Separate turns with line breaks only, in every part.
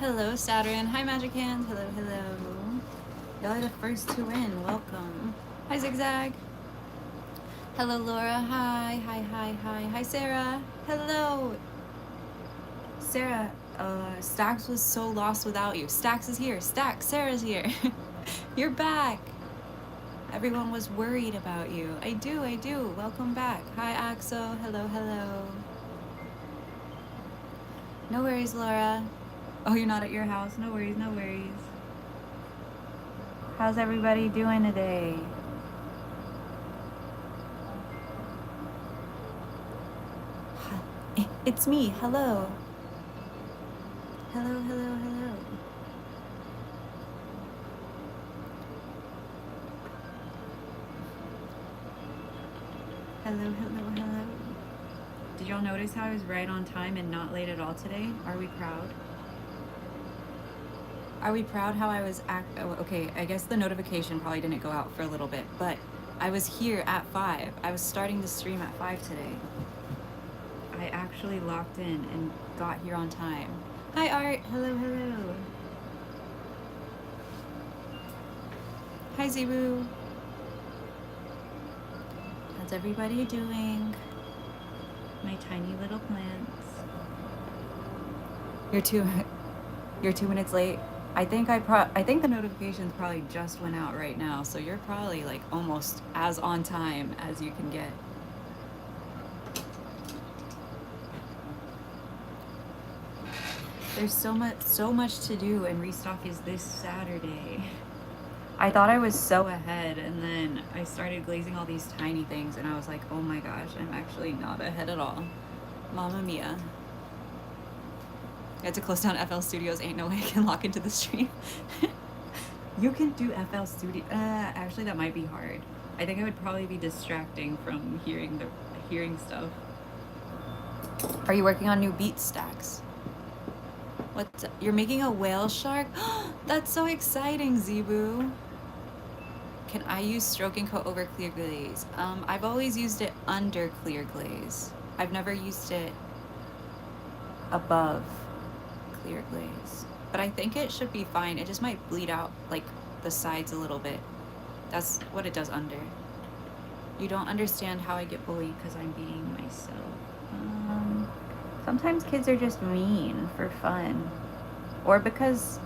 Hello, Saturn. Hi, Magic Hands. Hello, hello. Y'all are the first two in. Welcome. Hi, Zigzag. Hello, Laura. Hi, hi, hi, hi. Hi, Sarah. Hello. Sarah, Stax was so lost without you. Stax is here. Stax, Sarah's here. You're back. Everyone was worried about you. I do. Welcome back. Hi, Axo. Hello, hello. No worries, Laura. Oh, you're not at your house? No worries, no worries. How's everybody doing today? It's me. Hello. Hello, hello, hello. Hello, hello, hello. Did y'all notice how I was right on time and not late at all today? Are we proud? Are we proud how I was oh, okay, I guess the notification probably didn't go out for a little bit, but I was here at 5. I was starting the stream at 5 today. I actually locked in and got here on time. Hi, Art. Hello, hello. Hi, Zebu. How's everybody doing? My tiny little plants. You're 2 minutes late. I think the notifications probably just went out right now, so you're probably like almost as on time as you can get. There's so much to do, and restock is this Saturday. I thought I was so ahead, and then I started glazing all these tiny things, and I was like, oh my gosh, I'm actually not ahead at all. Mamma mia. I had to close down FL Studios. Ain't no way I can lock into the stream. You can do FL Studio. Actually, that might be hard. I think it would probably be distracting from hearing stuff. Are you working on new beat stacks? You're making a whale shark? That's so exciting, Zebu. Can I use stroking coat over clear glaze? I've always used it under clear glaze. I've never used it above clear glaze. But I think it should be fine. It just might bleed out like the sides a little bit. That's what it does under. You don't understand how I get bullied because I'm being myself. Sometimes kids are just mean for fun. Or because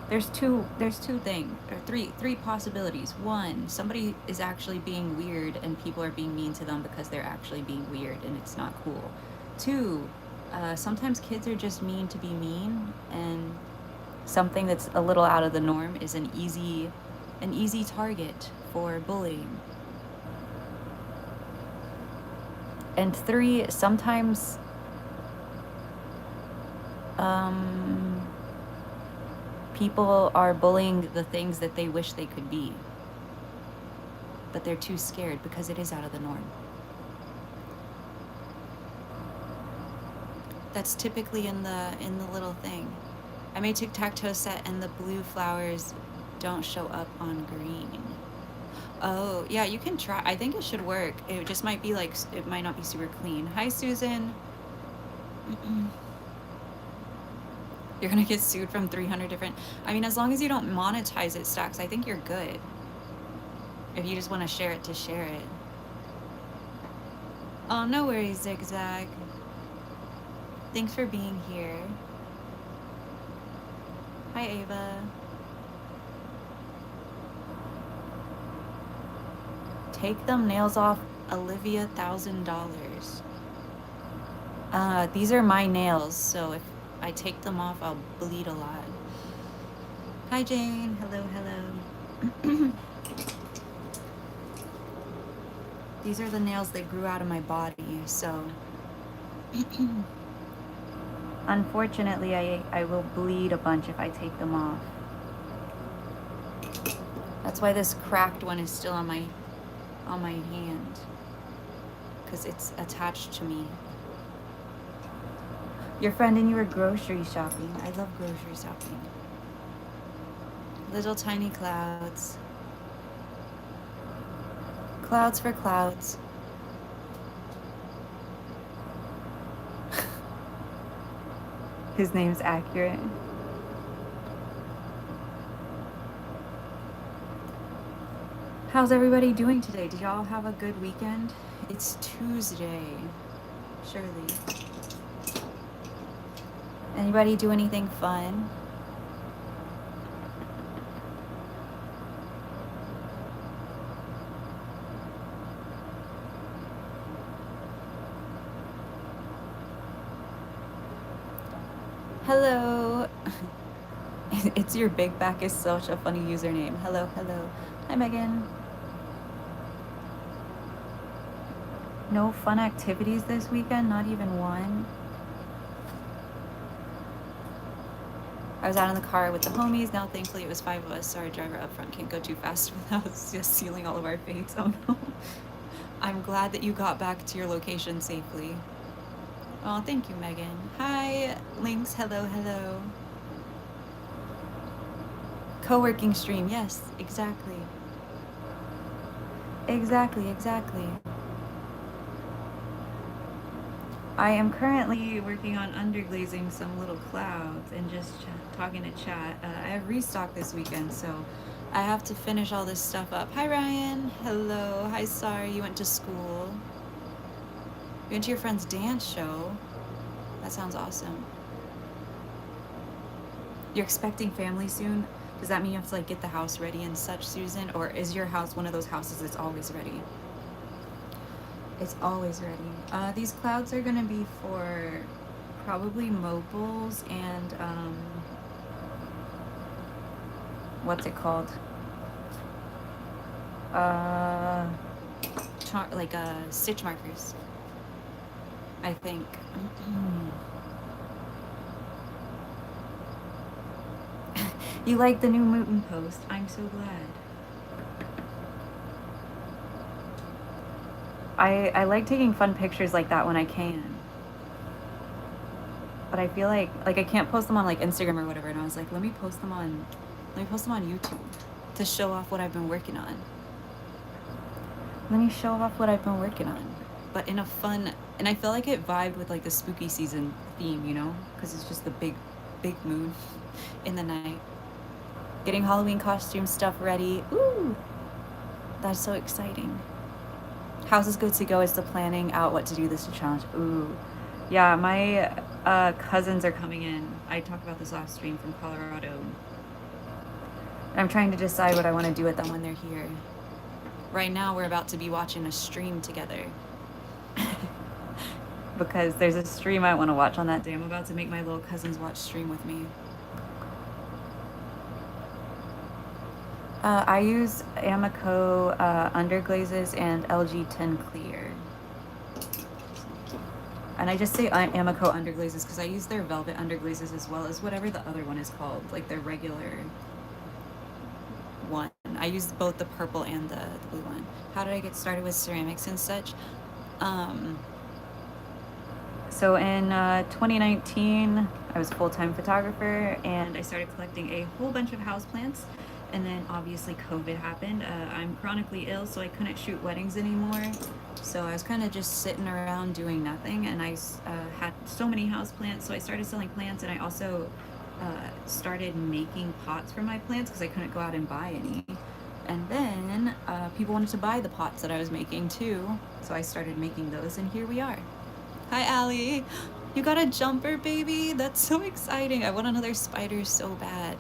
there's two things, or three possibilities. One, somebody is actually being weird and people are being mean to them because they're actually being weird and it's not cool. Two, sometimes kids are just mean to be mean, and something that's a little out of the norm is an easy target for bullying. And three, sometimes people are bullying the things that they wish they could be, but they're too scared because it is out of the norm. That's typically in the little thing. I made tic-tac-toe set and the blue flowers don't show up on green. Oh, yeah, you can try. I think it should work. It just might be like, it might not be super clean. Hi, Susan. You're gonna get sued from 300 different... I mean, as long as you don't monetize it, Stacks, I think you're good. If you just want to share it to share it. Oh, no worries, Zigzag. Thanks for being here. Hi, Ava. Take them nails off, Olivia, $1,000. These are my nails, so if I take them off, I'll bleed a lot. Hi, Jane. Hello, hello. These are the nails that grew out of my body, so... Unfortunately, I will bleed a bunch if I take them off. That's why this cracked one is still on my hand, because it's attached to me. Your friend and you were grocery shopping. I love grocery shopping. Little tiny clouds. Clouds for clouds. His name's accurate. How's everybody doing today? Did y'all have a good weekend? It's Tuesday. Surely. Anybody do anything fun? Hello. It's your big back is such a funny username. Hello, hello. Hi, Megan. No fun activities this weekend? Not even one? I was out in the car with the homies. Now, thankfully, it was 5 of us, so our driver up front can't go too fast without just sealing all of our fates. Oh no. I'm glad that you got back to your location safely. Oh, thank you, Megan. Hi, Lynx. Hello, hello. Co-working stream. Yes, exactly. Exactly. I am currently working on underglazing some little clouds and just talking to chat. I have restock this weekend, so I have to finish all this stuff up. Hi, Ryan. Hello. Hi, Sar. You went to school. You went to your friend's dance show. That sounds awesome. You're expecting family soon? Does that mean you have to like get the house ready and such, Susan? Or is your house one of those houses that's always ready? It's always ready. These clouds are gonna be for probably mobiles and what's it called? Like stitch markers, I think. You like the new Mooten post? I'm so glad. I like taking fun pictures like that when I can. But I feel like I can't post them on like Instagram or whatever, and I was like, let me post them on YouTube to show off what I've been working on. Let me show off what I've been working on. But in a fun, and I feel like it vibed with like the spooky season theme, you know? Because it's just the big moon in the night. Getting Halloween costume stuff ready. Ooh, that's so exciting. House is good to go. Is the planning out what to do this challenge? Ooh, yeah, my cousins are coming in. I talked about this last stream from Colorado. I'm trying to decide what I want to do with them when they're here. Right now, we're about to be watching a stream together. Because there's a stream I want to watch on that day. I'm about to make my little cousins watch stream with me. I use Amico underglazes and LG 10 clear. And I just say Amico underglazes because I use their velvet underglazes as well as whatever the other one is called, like their regular one. I use both the purple and the blue one. How did I get started with ceramics and such? So in 2019, I was a full-time photographer and I started collecting a whole bunch of houseplants. And then obviously COVID happened. I'm chronically ill, so I couldn't shoot weddings anymore. So I was kind of just sitting around doing nothing, and I had so many houseplants, so I started selling plants, and I also started making pots for my plants because I couldn't go out and buy any. And then people wanted to buy the pots that I was making too, so I started making those, and here we are. Hi, Allie. You got a jumper, baby? That's so exciting. I want another spider so bad.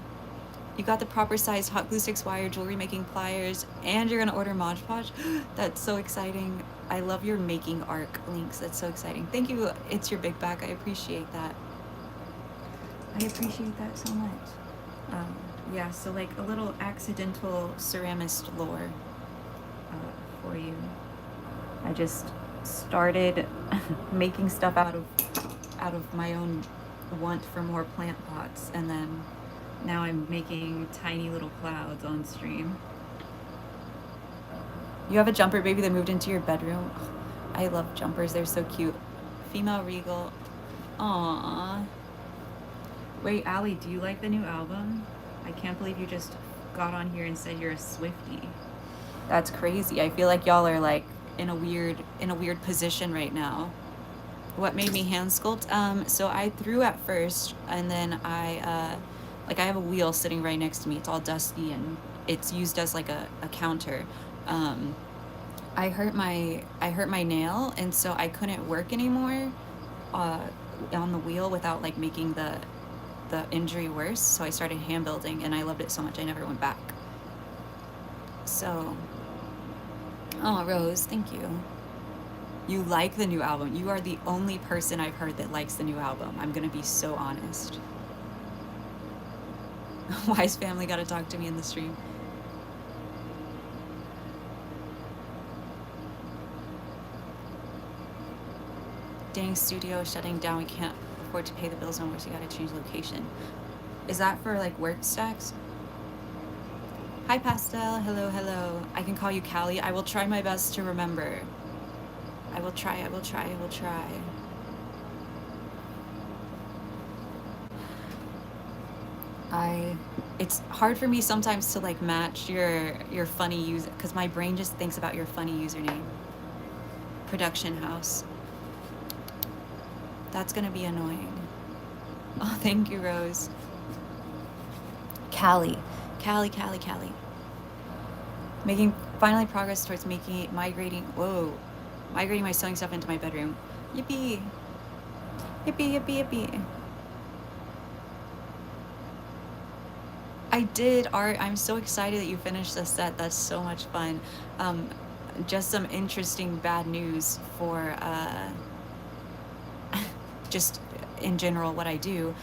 You got the proper sized hot glue sticks, wire, jewelry making pliers, and you're gonna order Mod Podge. That's so exciting. I love your making arc links. That's so exciting. Thank you. It's your big back. I appreciate that. I appreciate that so much. Yeah, so like a little accidental ceramist lore for you. I just started making stuff out of my own want for more plant pots, and then now I'm making tiny little clouds on stream. You have a jumper, baby, that moved into your bedroom. I love jumpers. They're so cute. Female Regal. Aww. Wait, Allie, do you like the new album? I can't believe you just got on here and said you're a Swiftie. That's crazy. I feel like y'all are like in a weird position right now. What made me hand sculpt? So I threw at first, and then I have a wheel sitting right next to me. It's all dusty and it's used as like a counter. Um, I hurt my nail, and so I couldn't work anymore uh, on the wheel without like making the injury worse. So I started hand building, and I loved it so much I never went back. So, oh Rose, thank you. You like the new album. You are the only person I've heard that likes the new album. I'm gonna be so honest. Wise family gotta talk to me in the stream. Dang, studio shutting down. We can't afford to pay the bills no more, so you gotta change location. Is that for like work stacks? Hi Pastel, hello, hello. I can call you Callie. I will try my best to remember. I will try, I will try, I will try. It's hard for me sometimes to like match your funny user, because my brain just thinks about your funny username. Production house. That's gonna be annoying. Oh, thank you, Rose. Callie. Callie. Making finally progress towards migrating my sewing stuff into my bedroom. Yippee. Yippee. I did, Art. I'm so excited that you finished the set. That's so much fun. Um, just some interesting bad news for just in general what I do.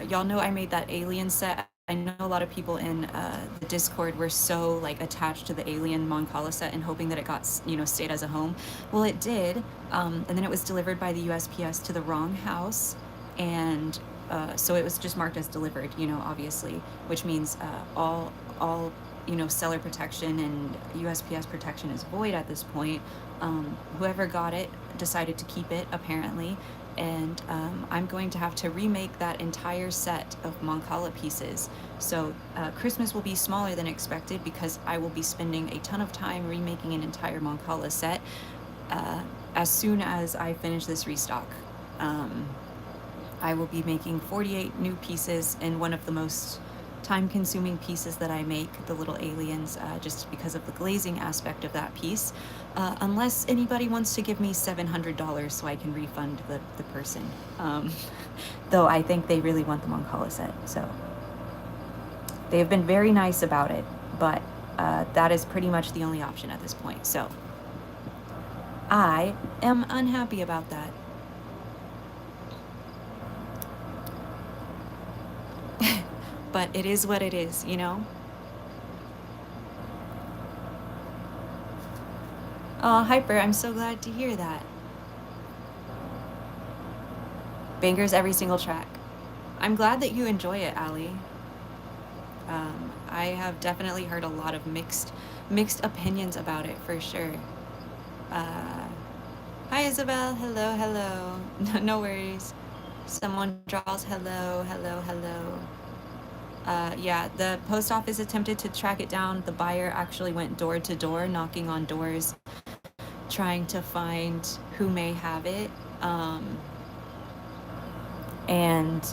Y'all know I made that alien set. I know a lot of people in the Discord were so like attached to the alien Moncala set and hoping that it got stayed as a home. Well, it did, and then it was delivered by the USPS to the wrong house, and so it was just marked as delivered. Obviously, which means all seller protection and USPS protection is void at this point. Whoever got it decided to keep it apparently, and I'm going to have to remake that entire set of Moncala pieces. So Christmas will be smaller than expected because I will be spending a ton of time remaking an entire Moncala set as soon as I finish this restock. I will be making 48 new pieces, and one of the most time-consuming pieces that I make, the little aliens, just because of the glazing aspect of that piece. Unless anybody wants to give me $700 so I can refund the person. Though I think they really want the Moncala set, so they have been very nice about it, but that is pretty much the only option at this point. So I am unhappy about that. But it is what it is, Oh, Hyper, I'm so glad to hear that. Bangers every single track. I'm glad that you enjoy it, Ali. I have definitely heard a lot of mixed opinions about it for sure. Hi Isabel, hello. No worries. Someone draws hello. Yeah, the post office attempted to track it down. The buyer actually went door to door, knocking on doors, trying to find who may have it. And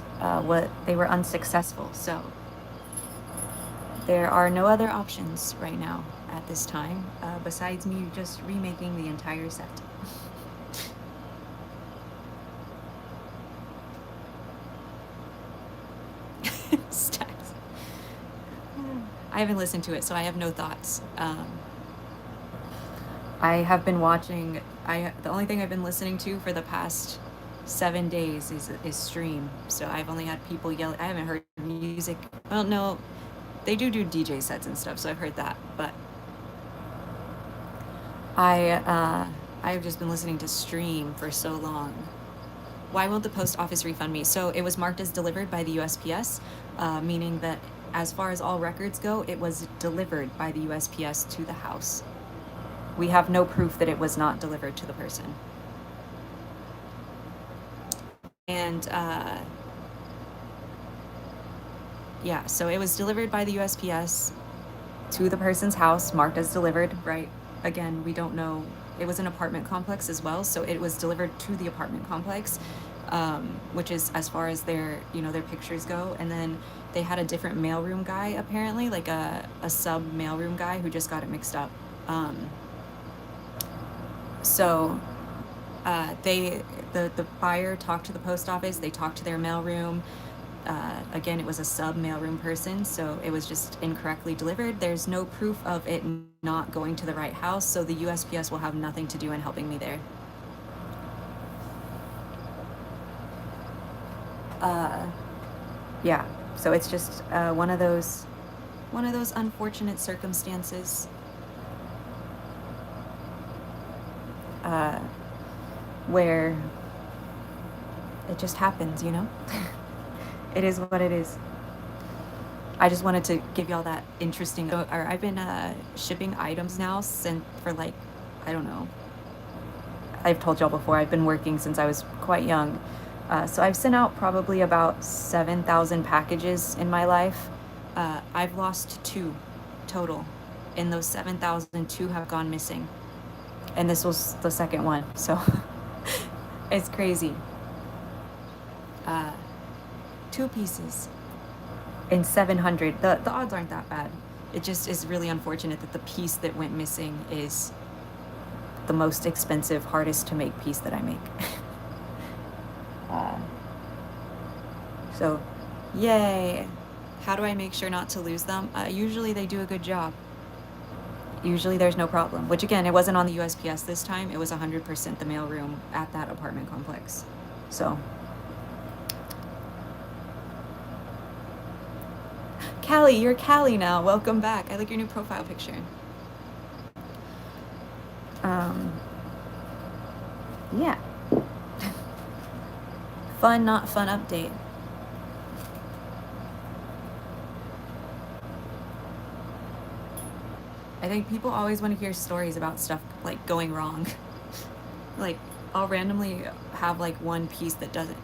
what they were unsuccessful. So there are no other options right now at this time besides me just remaking the entire set. Stacks. I haven't listened to it, so I have no thoughts. I have been watching. The only thing I've been listening to for the past 7 days is stream. So I've only had people yell. I haven't heard music. Well, no, they do DJ sets and stuff, so I've heard that. But I've just been listening to stream for so long. Why won't the post office refund me? So it was marked as delivered by the USPS, meaning that as far as all records go, it was delivered by the USPS to the house. We have no proof that it was not delivered to the person. And yeah, so it was delivered by the USPS to the person's house, marked as delivered, right? Again, we don't know. It was an apartment complex as well, so it was delivered to the apartment complex, which is as far as their pictures go. And then they had a different mailroom guy, apparently, like a sub mailroom guy who just got it mixed up. So the buyer talked to the post office, they talked to their mailroom. Again, it was a sub mailroom person, so it was just incorrectly delivered. There's no proof of it not going to the right house, so the USPS will have nothing to do in helping me there. Yeah, so it's just one of those unfortunate circumstances. Where it just happens, you know? It is what it is. I just wanted to give y'all that interesting. I've been shipping items now for like, I don't know. I've told y'all before, I've been working since I was quite young. So I've sent out probably about 7,000 packages in my life. I've lost 2 total. In those 7,000, 2 have gone missing. And this was the second one, so it's crazy. 2 pieces in 700. The odds aren't that bad. It just is really unfortunate that the piece that went missing is the most expensive, hardest to make piece that I make. So, yay. How do I make sure not to lose them? Usually they do a good job. Usually there's no problem, which again, it wasn't on the USPS this time. It was 100% the mailroom at that apartment complex. So, Callie, you're Callie now. Welcome back. I like your new profile picture. Yeah. Fun, not fun update. I think people always want to hear stories about stuff like going wrong. Like, I'll randomly have like one piece that doesn't.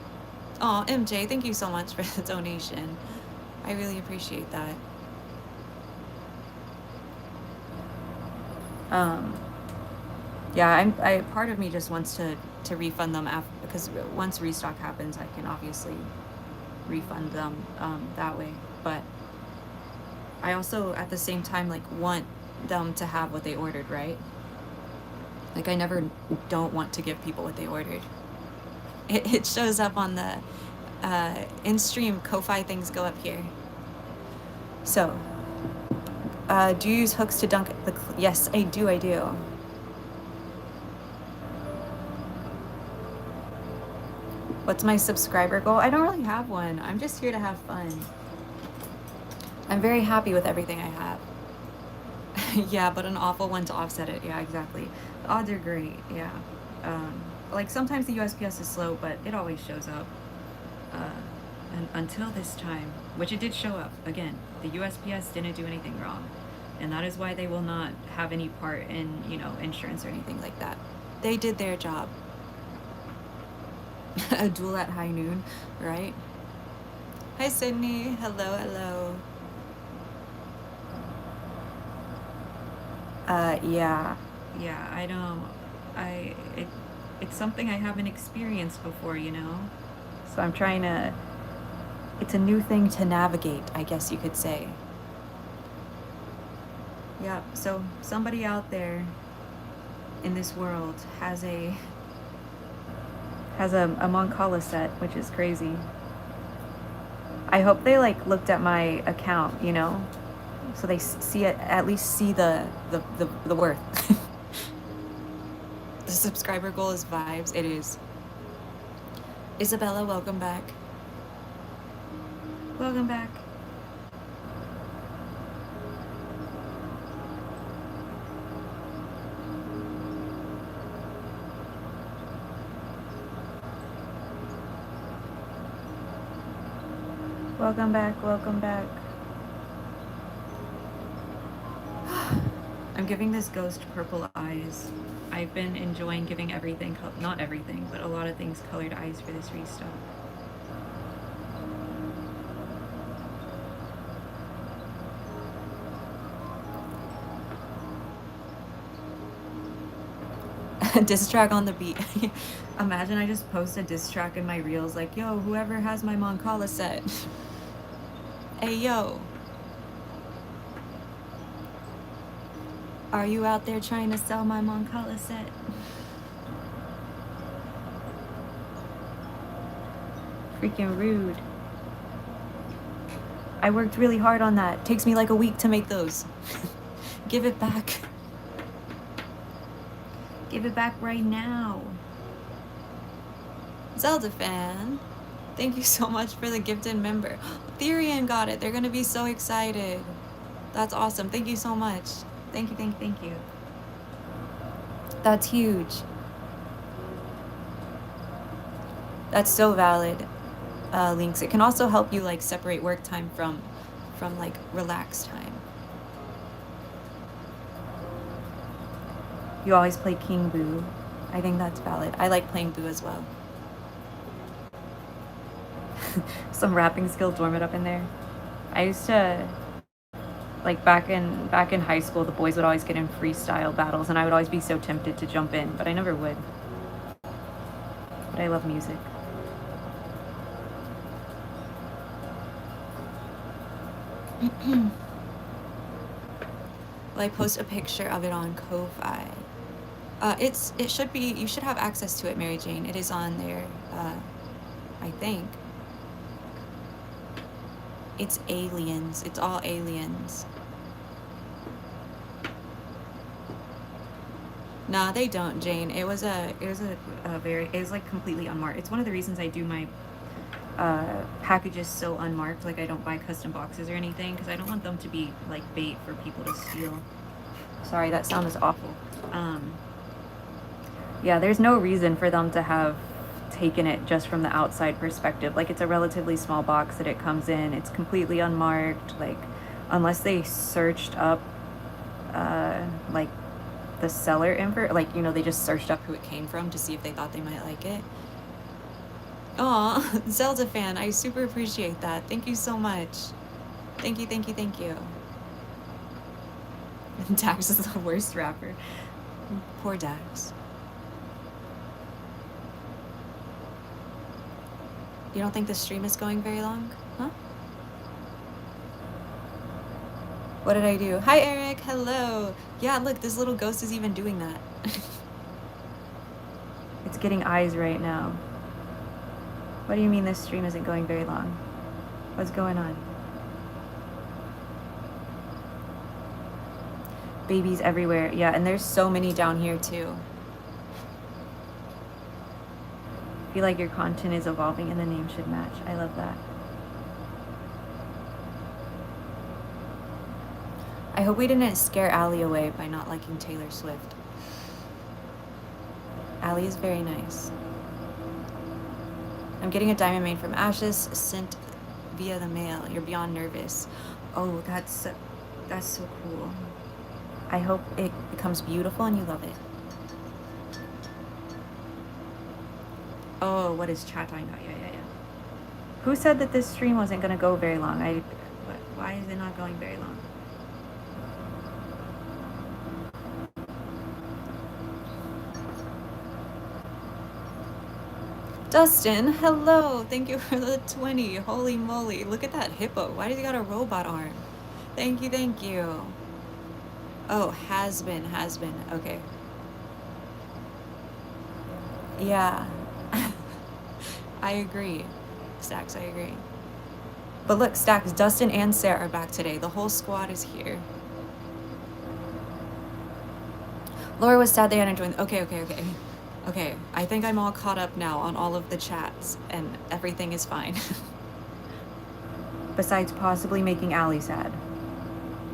Oh, MJ, thank you so much for the donation. I really appreciate that. Yeah, I part of me just wants to refund them because once restock happens, I can obviously refund them that way. But I also at the same time like want them to have what they ordered, right? Like I never don't want to give people what they ordered. It shows up on the in-stream Ko-Fi things go up here. So, do you use hooks to dunk the... Yes, I do. What's my subscriber goal? I don't really have one. I'm just here to have fun. I'm very happy with everything I have. Yeah, but an awful one to offset it. Yeah, exactly. The odds are great. Yeah. Like sometimes the USPS is slow, but it always shows up. And until this time, which it did show up again, the USPS didn't do anything wrong, and that is why they will not have any part in insurance or anything like that. They did their job. A duel at high noon, right? Hi Sydney. Hello. Yeah, I don't. It's something I haven't experienced before, So I'm trying to. It's a new thing to navigate, I guess you could say. Yeah. So somebody out there in this world has a Moncala set, which is crazy. I hope they looked at my account, so they see it, at least see the worth. The subscriber goal is vibes. It is. Isabella, welcome back. Welcome back. Welcome back. I'm giving this ghost purple eyes. I've been enjoying giving everything, not everything, but a lot of things colored eyes for this restock. Diss track on the beat. Imagine I just post a diss track in my reels like, yo, whoever has my Moncala set. Hey, yo. Are you out there trying to sell my Moncala set? Freaking rude. I worked really hard on that. Takes me like a week to make those. Give it back. Give it back right now. Zelda fan, thank you so much for the gifted member. Therian got it. They're gonna be so excited. That's awesome. Thank you so much. Thank you, thank you, thank you. That's huge. That's so valid, Links. It can also help you like separate work time from like relaxed time. You always play King Boo. I think that's valid. I like playing Boo as well. Some rapping skill dormant up in there. I used to, like back in high school, the boys would always get in freestyle battles and I would always be so tempted to jump in, but I never would. But I love music. Will I post a picture of it on Ko-Fi? It should be, you should have access to it, Mary Jane. It is on there, I think. It's aliens. It's all aliens. Nah, they don't, Jane. It was like completely unmarked. It's one of the reasons I do my packages so unmarked. Like I don't buy custom boxes or anything because I don't want them to be like bait for people to steal. Sorry, that sound is awful. Yeah, there's no reason for them to have taken it just from the outside perspective. Like it's a relatively small box that it comes in. It's completely unmarked. Like unless they searched up like the seller info, like, you know, they just searched up who it came from to see if they thought they might like it. Aw, Zelda fan, I super appreciate that. Thank you so much. Thank you, thank you, thank you. Dax is the worst rapper. Poor Dax. You don't think the stream is going very long? Huh? What did I do? Hi, Eric. Hello. Yeah, look, this little ghost is even doing that. It's getting eyes right now. What do you mean this stream isn't going very long? What's going on? Babies everywhere. Yeah, and there's so many down here too. I feel like your content is evolving and the name should match. I love that. I hope we didn't scare Allie away by not liking Taylor Swift. Allie is very nice. I'm getting a diamond made from ashes sent via the mail. You're beyond nervous. Oh, that's so cool. I hope it becomes beautiful and you love it. Oh, what is chat talking about? Yeah. Who said that this stream wasn't going to go very long? Why is it not going very long? Dustin, hello. Thank you for the 20. Holy moly. Look at that hippo. Why does he got a robot arm? Thank you, thank you. Oh, has been. Okay. Yeah. I agree. Stacks, I agree. But look, Stacks, Dustin and Sarah are back today. The whole squad is here. Laura was sad they hadn't joined. Okay, I think I'm all caught up now on all of the chats and everything is fine. Besides possibly making Allie sad.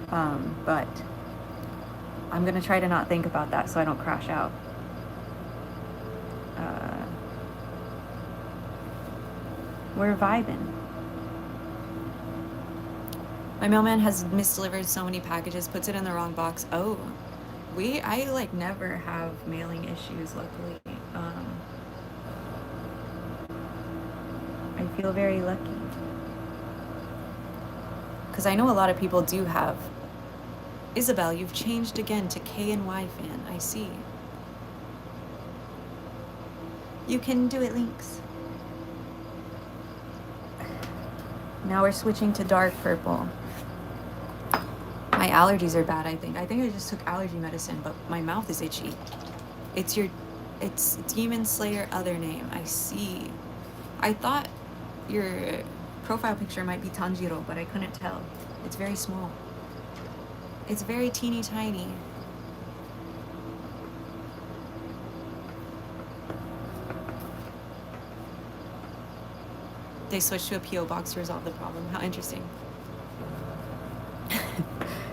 But I'm gonna try to not think about that so I don't crash out. We're vibing. My mailman has misdelivered so many packages, puts it in the wrong box. Oh, I like never have mailing issues, luckily. I feel very lucky. Because I know a lot of people do have. Isabel, you've changed again to KNY fan. I see. You can do it, Links. Now we're switching to dark purple. My allergies are bad, I think. I think I just took allergy medicine, but my mouth is itchy. It's your, it's Demon Slayer other name. I see. I thought your profile picture might be Tanjiro, but I couldn't tell. It's very small. It's very teeny tiny. They switched to a P.O. box to resolve the problem. How interesting.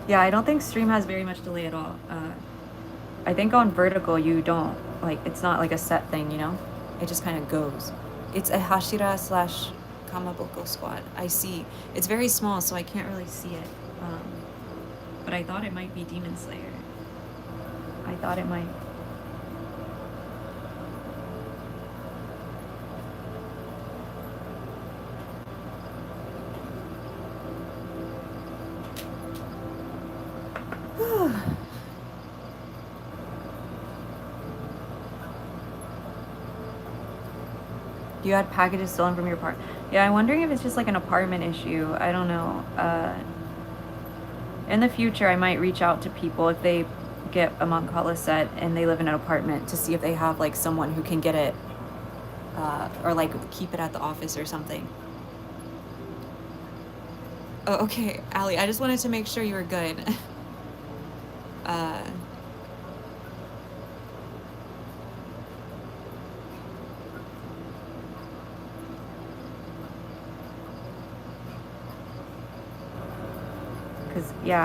Yeah, I don't think stream has very much delay at all. I think on vertical you don't, like, it's not like a set thing, you know? It just kind of goes. It's a Hashira slash Kamaboko squad. I see. It's very small, so I can't really see it. But I thought it might be Demon Slayer. I thought it might. You had packages stolen from your apartment. Yeah, I'm wondering if it's just like an apartment issue. I don't know. In the future, I might reach out to people if they get a Mancala set and they live in an apartment to see if they have like someone who can get it or like keep it at the office or something. Oh, okay, Ali, I just wanted to make sure you were good. Because yeah,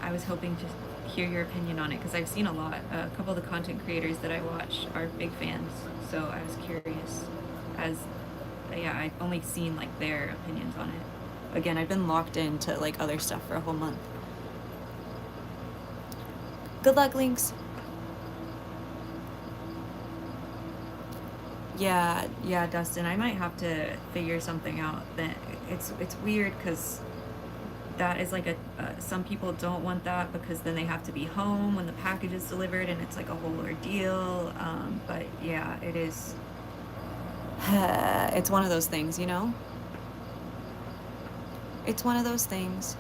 I was hoping to hear your opinion on it because I've seen a lot. A couple of the content creators that I watch are big fans, so I was curious. As yeah, I've only seen like their opinions on it. Again, I've been locked into like other stuff for a whole month. Good luck, Lynx. Yeah, yeah, Dustin. I might have to figure something out. That it's weird because that is like some people don't want that because then they have to be home when the package is delivered and it's like a whole ordeal. But yeah, it is. It's one of those things, you know? It's one of those things.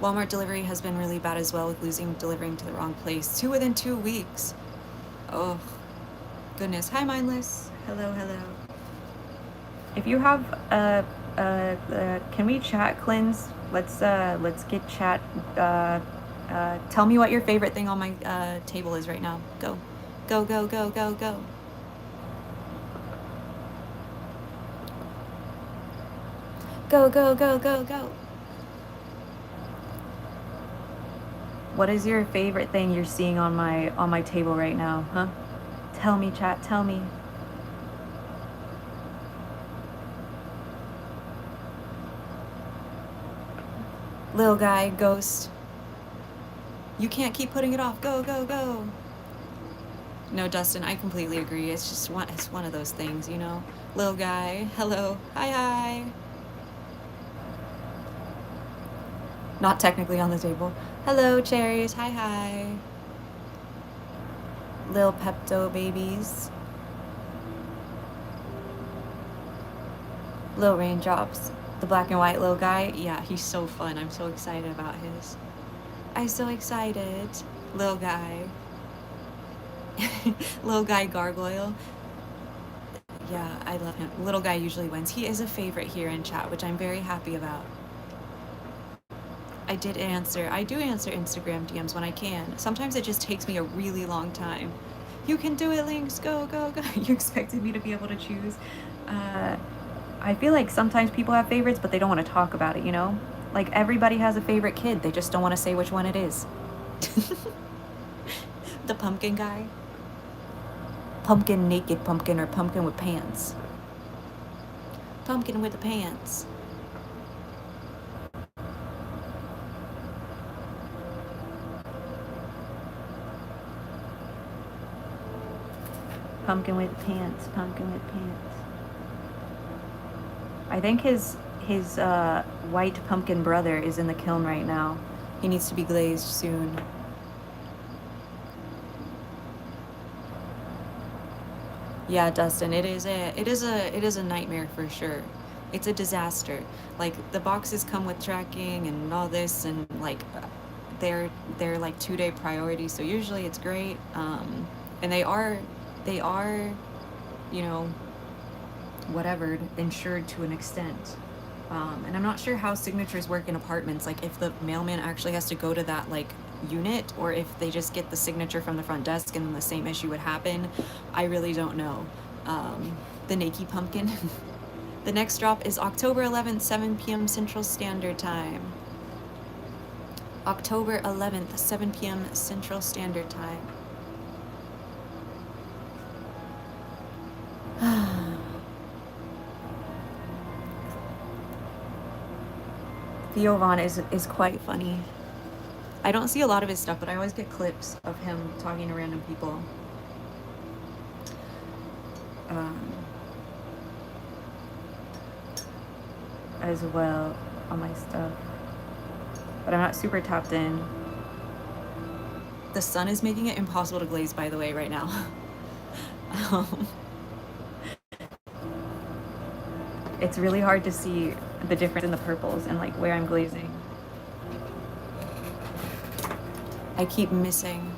Walmart delivery has been really bad as well with delivering to the wrong place. 2 within 2 weeks. Oh, goodness. Hi, Mindless. Hello, hello. If you have, can we chat, Cleanse? Let's get chat. Tell me what your favorite thing on my table is right now. Go. Go, go, go, go, go. Go, go, go, go, go. What is your favorite thing you're seeing on my table right now, huh? Tell me, chat, tell me. Little guy, ghost. You can't keep putting it off. Go, go, go. No, Dustin, I completely agree. It's just it's one of those things, you know? Little guy, hello, hi, hi. Not technically on the table. Hello, cherries, hi, hi. Lil Pepto babies. Lil Raindrops. The black and white little guy. Yeah, he's so fun. I'm so excited about his. I'm so excited. Little guy. Little guy gargoyle. Yeah, I love him. Little guy usually wins. He is a favorite here in chat, which I'm very happy about. I do answer Instagram DMs when I can. Sometimes it just takes me a really long time. You can do it, Lynx. Go, go, go. You expected me to be able to choose. I feel like sometimes people have favorites, but they don't want to talk about it, you know? Like, everybody has a favorite kid. They just don't want to say which one it is. The pumpkin guy. Pumpkin naked pumpkin or pumpkin with pants. Pumpkin with the pants. Pumpkin with pants, pumpkin with pants. I think his white pumpkin brother is in the kiln right now. He needs to be glazed soon. Yeah, Dustin, it is a nightmare for sure. It's a disaster. Like the boxes come with tracking and all this, and like they're like 2 day priority. So usually it's great. And they are, you know, whatever, insured to an extent. And I'm not sure how signatures work in apartments. Like if the mailman actually has to go to that like unit, or if they just get the signature from the front desk and then the same issue would happen. I really don't know. The Nakey Pumpkin. The next drop is October 11th, 7 p.m. Central Standard Time. October 11th, 7 p.m. Central Standard Time. Theo Vaughn is quite funny. I don't see a lot of his stuff, but I always get clips of him talking to random people. As well on my stuff. But I'm not super tapped in. The sun is making it impossible to glaze, by the way, right now. um, it's really hard to see the difference in the purples and like where I'm glazing. I keep missing.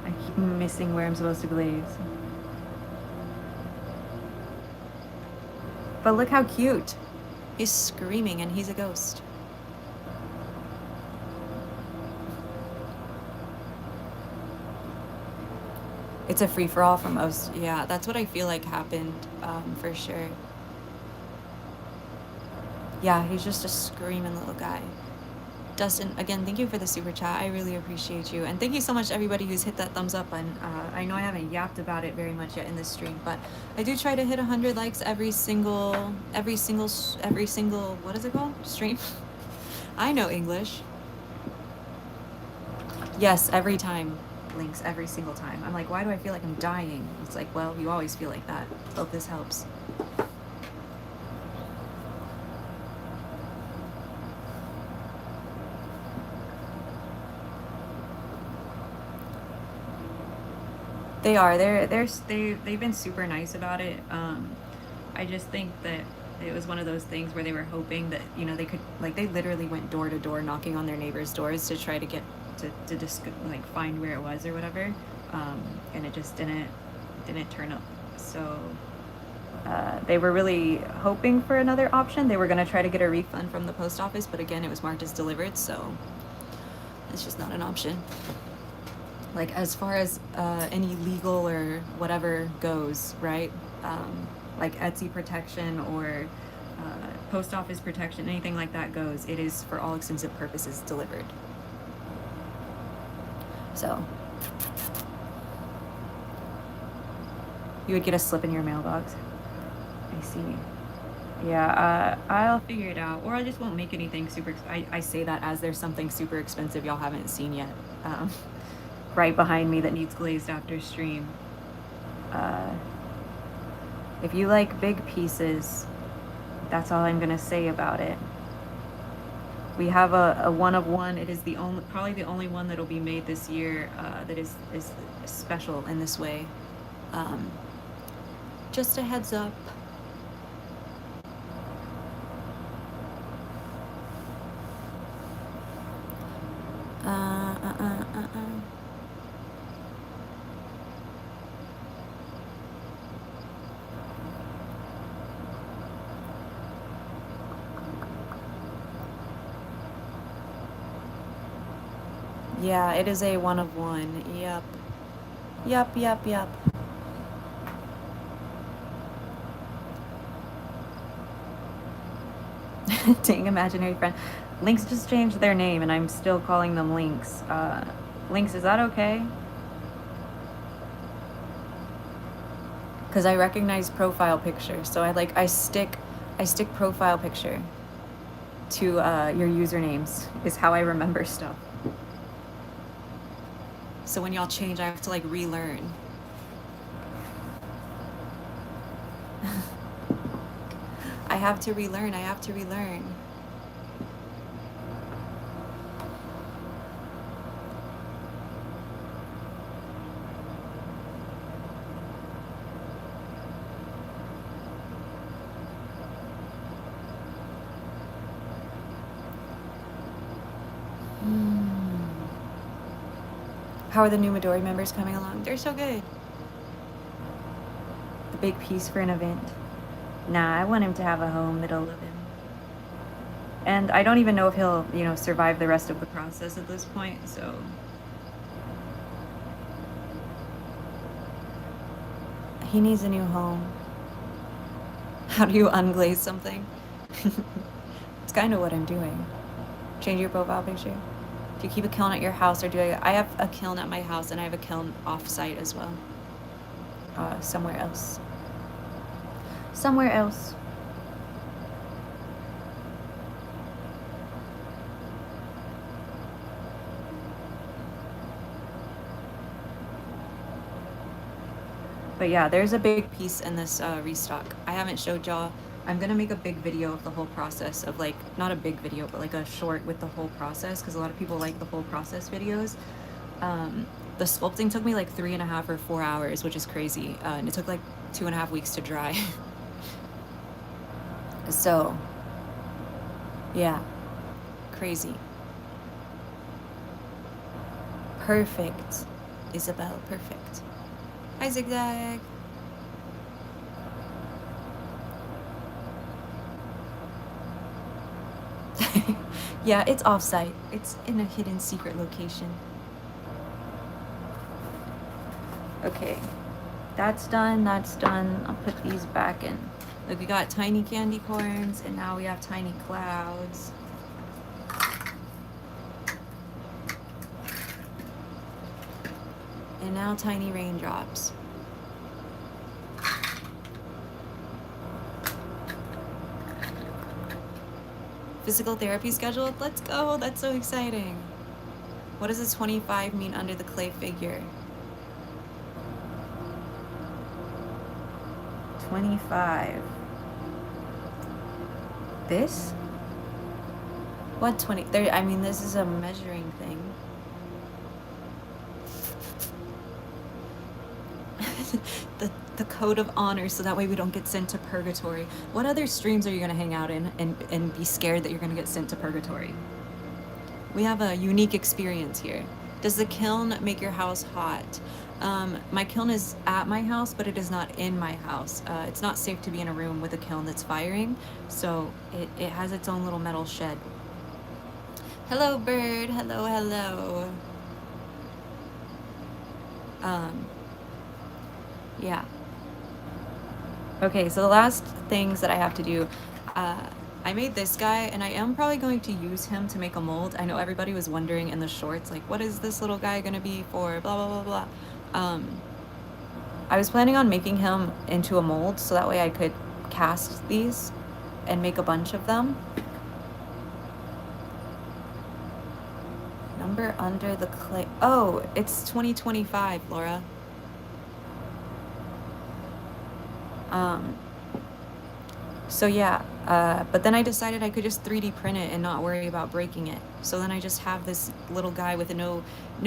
I keep missing where I'm supposed to glaze. But look how cute. He's screaming and he's a ghost. It's a free-for-all for most. Yeah, that's what I feel like happened, for sure. Yeah, he's just a screaming little guy. Dustin, again, thank you for the super chat. I really appreciate you. And thank you so much to everybody who's hit that thumbs up. And I know I haven't yapped about it very much yet in this stream, but I do try to hit 100 likes every single, what is it called? Stream? I know English. Yes, every time. Links, every single time. I'm like, why do I feel like I'm dying? It's like, well, you always feel like that. Hope this helps. They are. They've been super nice about it. I just think that it was one of those things where they were hoping that, you know, they could, like, they literally went door to door knocking on their neighbors' doors to try to get to just like find where it was or whatever. And it just didn't turn up. So they were really hoping for another option. They were going to try to get a refund from the post office, but again, it was marked as delivered, so it's just not an option. Like as far as any legal or whatever goes, right? Like Etsy protection or post office protection, anything like that goes, it is for all extensive purposes delivered. So you would get a slip in your mailbox. I see. Yeah, I'll figure it out, or I just won't make anything super. I say that as there's something super expensive y'all haven't seen yet. Right behind me that needs glazed after stream. If you like big pieces, that's all I'm gonna say about it. We have a one of one. It is probably the only one that'll be made this year that is special in this way. Just a heads up. Yeah, it is a one of one. Yep. Yep. Dang, imaginary friend. Lynx just changed their name and I'm still calling them Lynx. Lynx, is that okay? Because I recognize profile picture, so I stick profile picture to your usernames is how I remember stuff. So when y'all change, I have to like relearn. I have to relearn. How are the new Midori members coming along? They're so good. The big piece for an event. Nah, I want him to have a home that'll love him. And I don't even know if he'll, you know, survive the rest of the process at this point, so. He needs a new home. How do you unglaze something? It's kind of what I'm doing. Change your profile picture. Do you keep a kiln at your house or do I have a kiln at my house and I have a kiln off-site as well. Somewhere else. Somewhere else. But yeah, there's a big piece in this restock. I haven't showed y'all. I'm gonna make a big video of the whole process of like, not a big video, but like a short with the whole process because a lot of people like the whole process videos. The sculpting took me like 3.5 or 4 hours, which is crazy. And it took like 2.5 weeks to dry. So, yeah, crazy. Perfect, Isabel, perfect. Hi, Zigzag. Yeah, it's off-site. It's in a hidden secret location. Okay, that's done, that's done. I'll put these back in. Look, we got tiny candy corns, and now we have tiny clouds. And now tiny raindrops. Physical therapy scheduled? Let's go, that's so exciting. What does a 25 mean under the clay figure? 25. This? What 20? There, I mean, this is a measuring thing. the code of honor, so that way we don't get sent to purgatory. What other streams are you gonna hang out in and be scared that you're gonna get sent to purgatory? We have a unique experience here. Does the kiln make your house hot? My kiln is at my house, but it is not in my house. It's not safe to be in a room with a kiln that's firing, so it has its own little metal shed. Hello, bird. Hello, hello. Yeah. Okay, so the last things that I have to do, I made this guy, and I am probably going to use him to make a mold. I know everybody was wondering in the shorts, like, what is this little guy gonna be for, blah, blah, blah, blah. I was planning on making him into a mold, so that way I could cast these and make a bunch of them. Number under the clay. Oh, it's 2025, Laura. So yeah, but then I decided I could just 3D print it and not worry about breaking it. So then I just have this little guy with no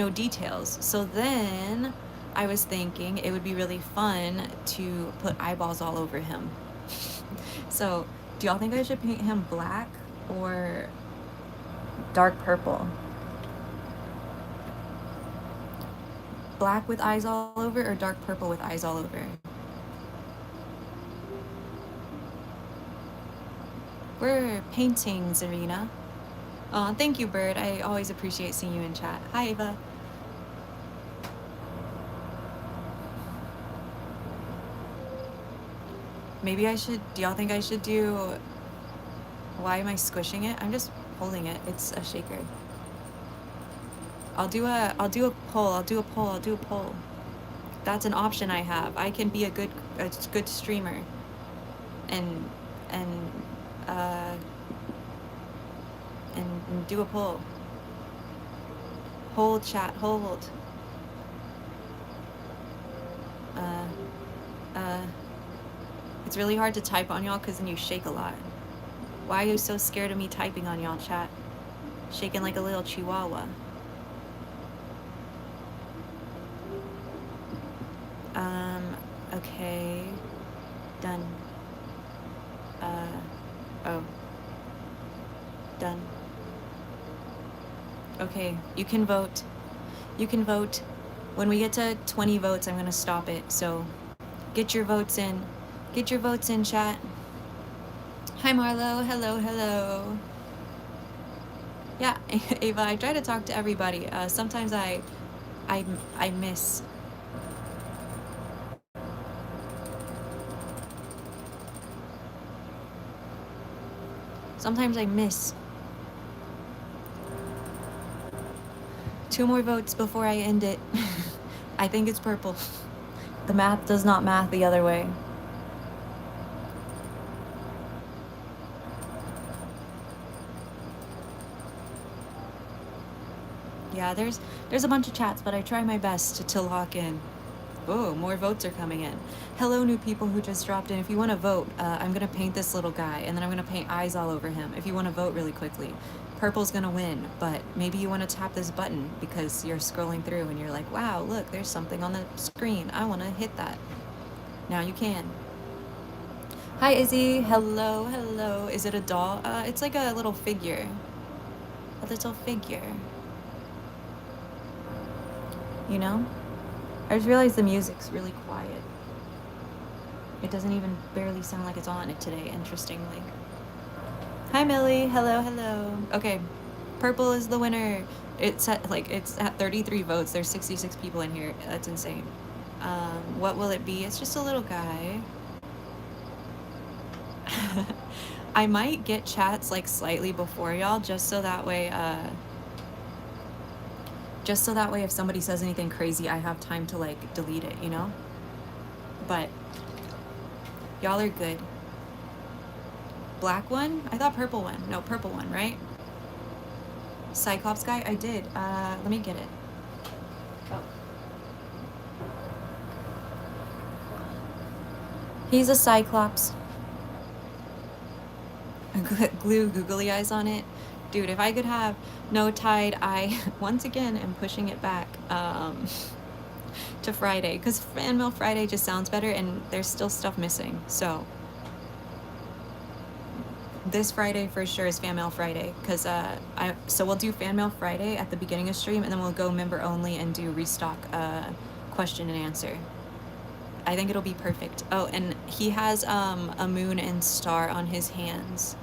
details. So then I was thinking it would be really fun to put eyeballs all over him. So do y'all think I should paint him black or dark purple? Black with eyes all over or dark purple with eyes all over? We're painting, Zarina. Thank you, Bird. I always appreciate seeing you in chat. Hi, Ava. Maybe I should, do y'all think I should do, why am I squishing it? I'm just holding it. It's a shaker. I'll do a poll. That's an option I have. I can be a good streamer and do a poll. Hold, chat, hold. It's really hard to type on y'all because then you shake a lot. Why are you so scared of me typing on y'all, chat? Shaking like a little chihuahua. Okay. Done. Oh. Done. Okay, you can vote. You can vote. When we get to 20 votes, I'm going to stop it. So get your votes in. Get your votes in, chat. Hi, Marlo. Hello, hello. Yeah, Ava, I try to talk to everybody. Sometimes I miss. Sometimes I miss. 2 more votes before I end it. I think it's purple. The math does not math the other way. Yeah, there's a bunch of chats, but I try my best to lock in. Oh, more votes are coming in. Hello, new people who just dropped in. If you want to vote, I'm going to paint this little guy, and then I'm going to paint eyes all over him. If you want to vote really quickly, purple's going to win, but maybe you want to tap this button because you're scrolling through and you're like, wow, look, there's something on the screen. I want to hit that. Now you can. Hi, Izzy. Hello, hello. Is it a doll? It's like a little figure. A little figure. You know? I just realized the music's really quiet. It doesn't even barely sound like it's on it today, interestingly. Hi, Millie. Hello, hello. Okay, purple is the winner. It's at 33 votes. There's 66 people in here. That's insane. What will it be? It's just a little guy. I might get chats like slightly before y'all, just so that way if somebody says anything crazy, I have time to like delete it, you know? But y'all are good. Black one? I thought purple one. No, purple one, right? Cyclops guy? I did. Let me get it. Oh. He's a Cyclops. Glue googly eyes on it. Dude, if I could have no tide, I once again am pushing it back to Friday, because Fan Mail Friday just sounds better and there's still stuff missing. So this Friday for sure is Fan Mail Friday, because so we'll do Fan Mail Friday at the beginning of stream, and then we'll go member only and do restock question and answer. I think it'll be perfect. Oh, and he has a moon and star on his hands.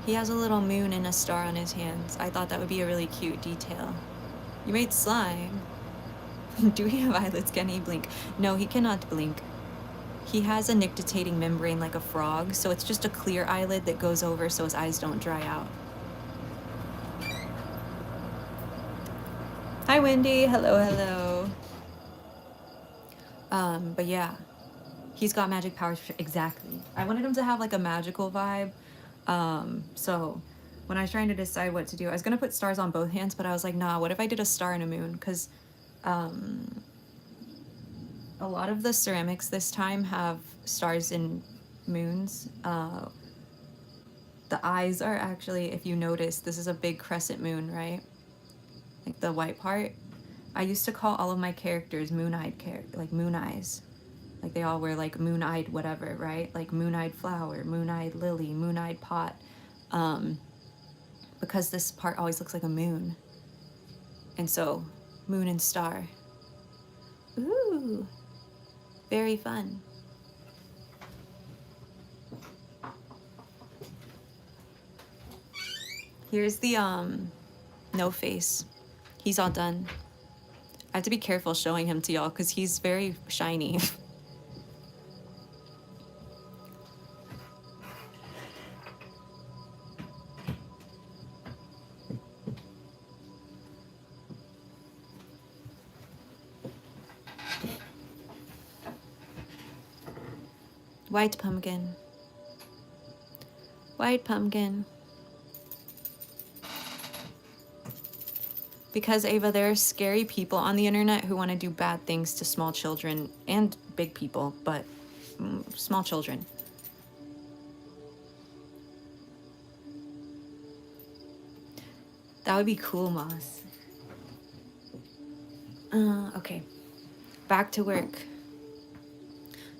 He has a little moon and a star on his hands. I thought that would be a really cute detail. You made slime. Do we have eyelids? Can he blink? No, he cannot blink. He has a nictitating membrane like a frog, so it's just a clear eyelid that goes over so his eyes don't dry out. Hi, Wendy. Hello, hello. But yeah, he's got magic powers. Exactly. I wanted him to have like a magical vibe. So when I was trying to decide what to do, I was gonna put stars on both hands, but I was like, nah, what if I did a star and a moon? Because a lot of the ceramics this time have stars and moons. The eyes are actually, if you notice, this is a big crescent moon, right? Like the white part. I used to call all of my characters moon-eyed like moon eyes. Like they all were like moon-eyed whatever, right? Like moon-eyed flower, moon-eyed lily, moon-eyed pot. Because this part always looks like a moon. And so, moon and star. Ooh, very fun. Here's the no face. He's all done. I have to be careful showing him to y'all because he's very shiny. White pumpkin. White pumpkin. Because, Ava, there are scary people on the internet who want to do bad things to small children and big people, but small children. That would be cool, Moss. Okay. Back to work.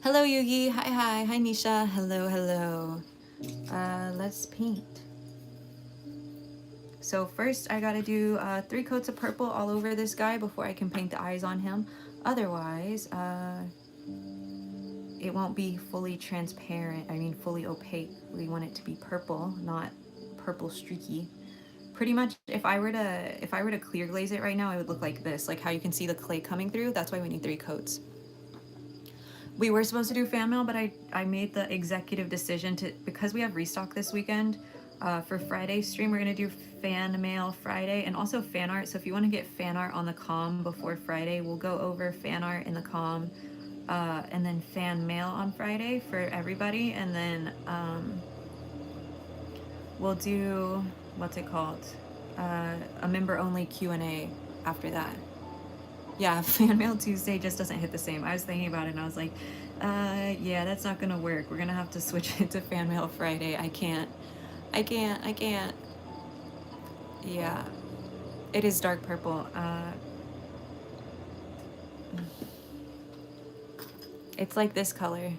Hello, Yugi. Hi, hi. Hi, Nisha. Hello, hello. Let's paint. So first I gotta do 3 coats of purple all over this guy before I can paint the eyes on him. Otherwise, it won't be fully transparent, I mean fully opaque. We want it to be purple, not purple streaky. Pretty much if I were to clear glaze it right now, it would look like this, like how you can see the clay coming through. That's why we need 3 coats. We were supposed to do fan mail, but I made the executive decision to, because we have restock this weekend, for Friday's stream, we're gonna do fan mail Friday and also fan art. So if you want to get fan art on the comm before Friday, we'll go over fan art in the comm, and then fan mail on Friday for everybody, and then we'll do, what's it called, a member only Q&A after that. Yeah, fan mail Tuesday just doesn't hit the same. I was thinking about it and I was like, yeah, that's not gonna work. We're gonna have to switch it to fan mail Friday. I can't. Yeah, it is dark purple. It's like this color.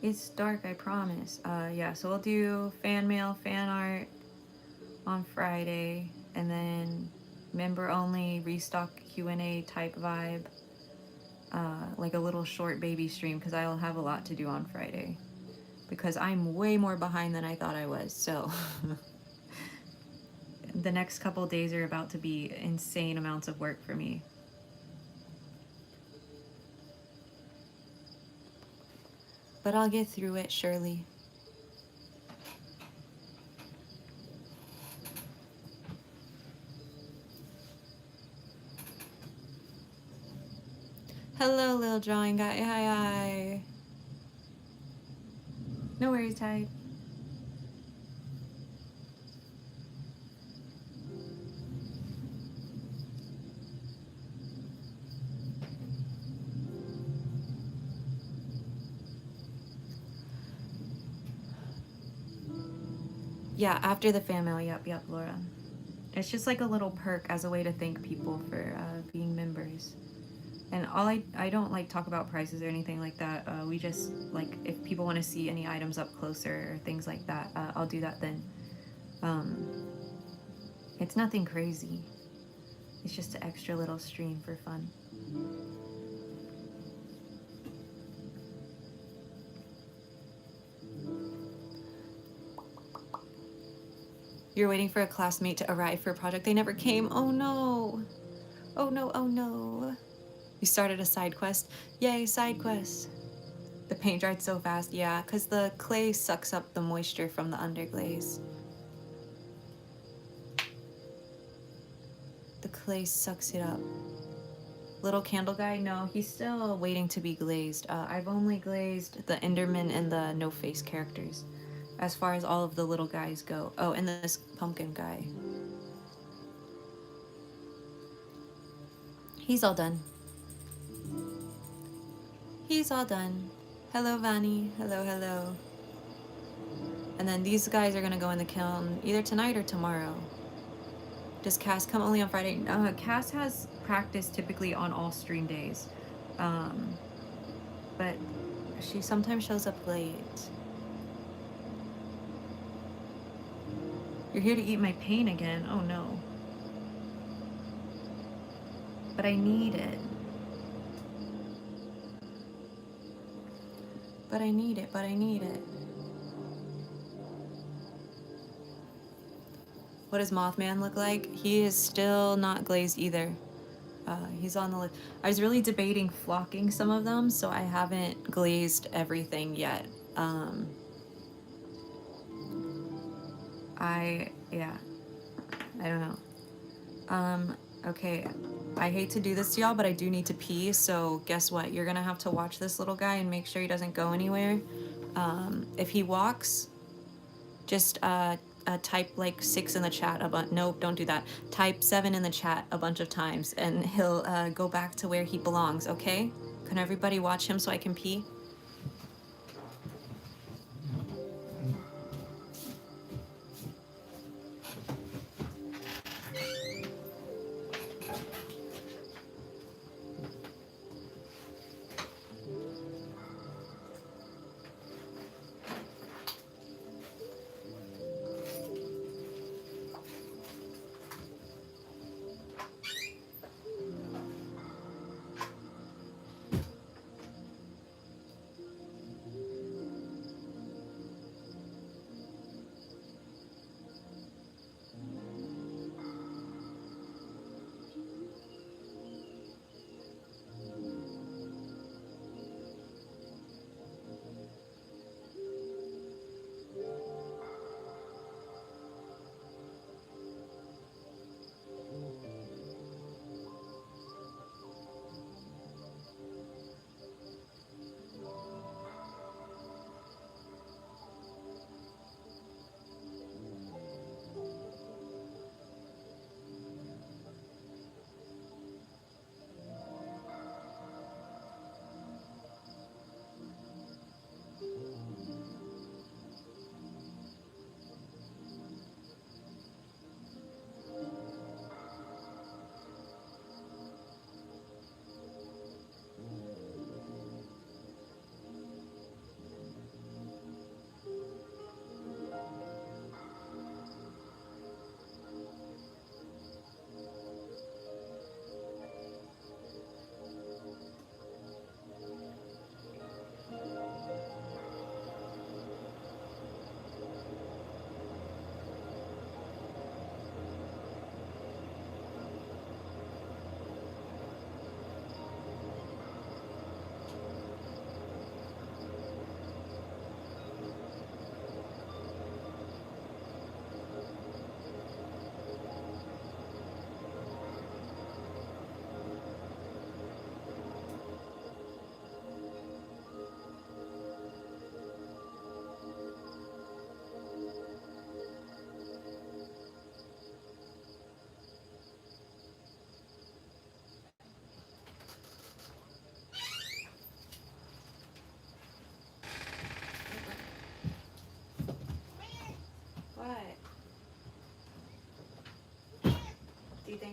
It's dark, I promise. Yeah, so we'll do fan mail, fan art on Friday, and then member only restock Q&A type vibe, like a little short baby stream, because I'll have a lot to do on Friday because I'm way more behind than I thought I was. So the next couple days are about to be insane amounts of work for me. But I'll get through it, surely. Hello, little drawing guy. Hi. No worries, Tide. Yeah, after the fan mail. Yep, Laura. It's just like a little perk as a way to thank people for being members. And I don't like talk about prices or anything like that. We just, like, if people want to see any items up closer or things like that, I'll do that then. It's nothing crazy. It's just an extra little stream for fun. You're waiting for a classmate to arrive for a project. They never came. Oh no. Oh no, oh no. You started a side quest. Yay, side quest. The paint dried so fast. Yeah, because the clay sucks up the moisture from the underglaze. The clay sucks it up. Little candle guy? No, he's still waiting to be glazed. I've only glazed the Enderman and the no face characters, as far as all of the little guys go. Oh, and this pumpkin guy. He's all done. He's all done. Hello, Vanny. Hello, hello. And then these guys are gonna go in the kiln either tonight or tomorrow. Does Cass come only on Friday? Cass has practice typically on all stream days. But she sometimes shows up late. You're here to eat my pain again. Oh no. But I need it. But I need it, but I need it. What does Mothman look like? He is still not glazed either. He's on the list. I was really debating flocking some of them, so I haven't glazed everything yet. Yeah, I don't know. Okay, I hate to do this to y'all, but I do need to pee, so guess what? You're gonna have to watch this little guy and make sure he doesn't go anywhere. If he walks, just type like 6 in the chat nope, don't do that. Type 7 in the chat a bunch of times and he'll go back to where he belongs, okay? Can everybody watch him so I can pee?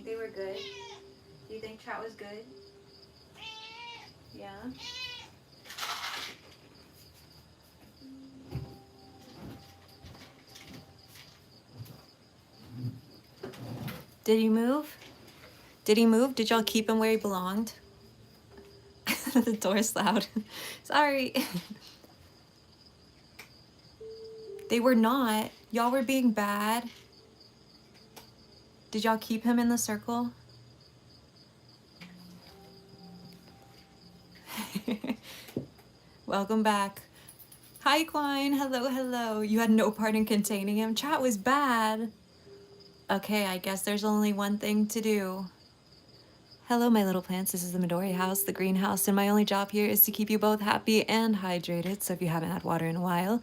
think they were good? Do you think chat was good? Yeah? Did he move? Did he move? Did y'all keep him where he belonged? The door's loud. Sorry. They were not. Y'all were being bad. Did y'all keep him in the circle? Welcome back. Hi, Quine. Hello, hello. You had no part in containing him. Chat was bad. Okay, I guess there's only one thing to do. Hello, my little plants. This is the Midori house, the greenhouse, and my only job here is to keep you both happy and hydrated. So if you haven't had water in a while,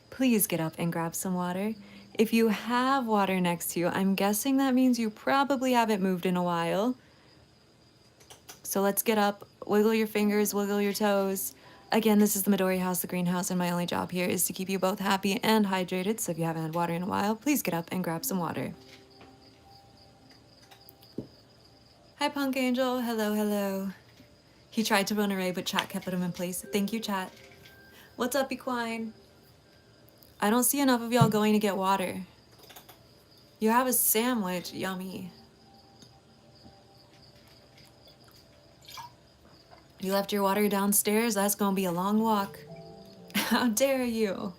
please get up and grab some water. If you have water next to you, I'm guessing that means you probably haven't moved in a while. So let's get up, wiggle your fingers, wiggle your toes. Again, this is the Midori house, the greenhouse, and my only job here is to keep you both happy and hydrated. So if you haven't had water in a while, please get up and grab some water. Hi, Punk Angel. Hello, hello. He tried to run away, but chat kept him in place. Thank you, chat. What's up, Equine? I don't see enough of y'all going to get water. You have a sandwich. Yummy. You left your water downstairs? That's gonna be a long walk. How dare you?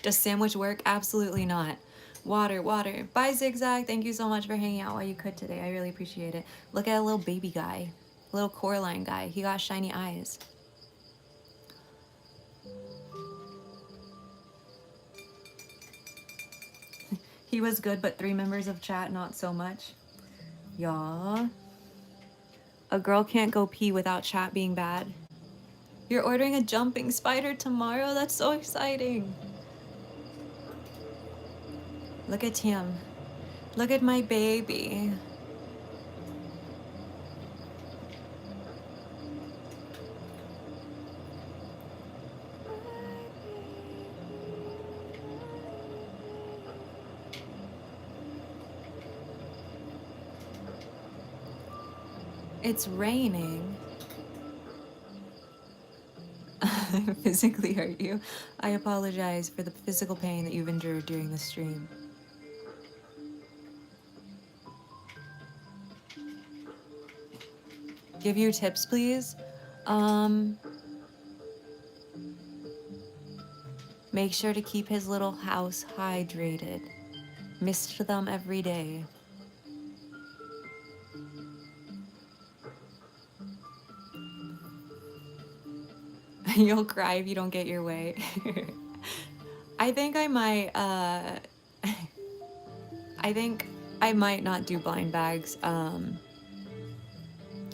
Does sandwich work? Absolutely not. Water, water. Bye, Zigzag. Thank you so much for hanging out while you could today. I really appreciate it. Look at a little baby guy. A little Coraline guy. He got shiny eyes. He was good, but 3 members of chat, not so much. Y'all. A girl can't go pee without chat being bad. You're ordering a jumping spider tomorrow? That's so exciting. Look at him. Look at my baby. It's raining. Physically hurt you. I apologize for the physical pain that you've endured during the stream. Give you tips, please. Make sure to keep his little house hydrated. Mist them every day. You'll cry if you don't get your way. I think I might, I think I might not do blind bags.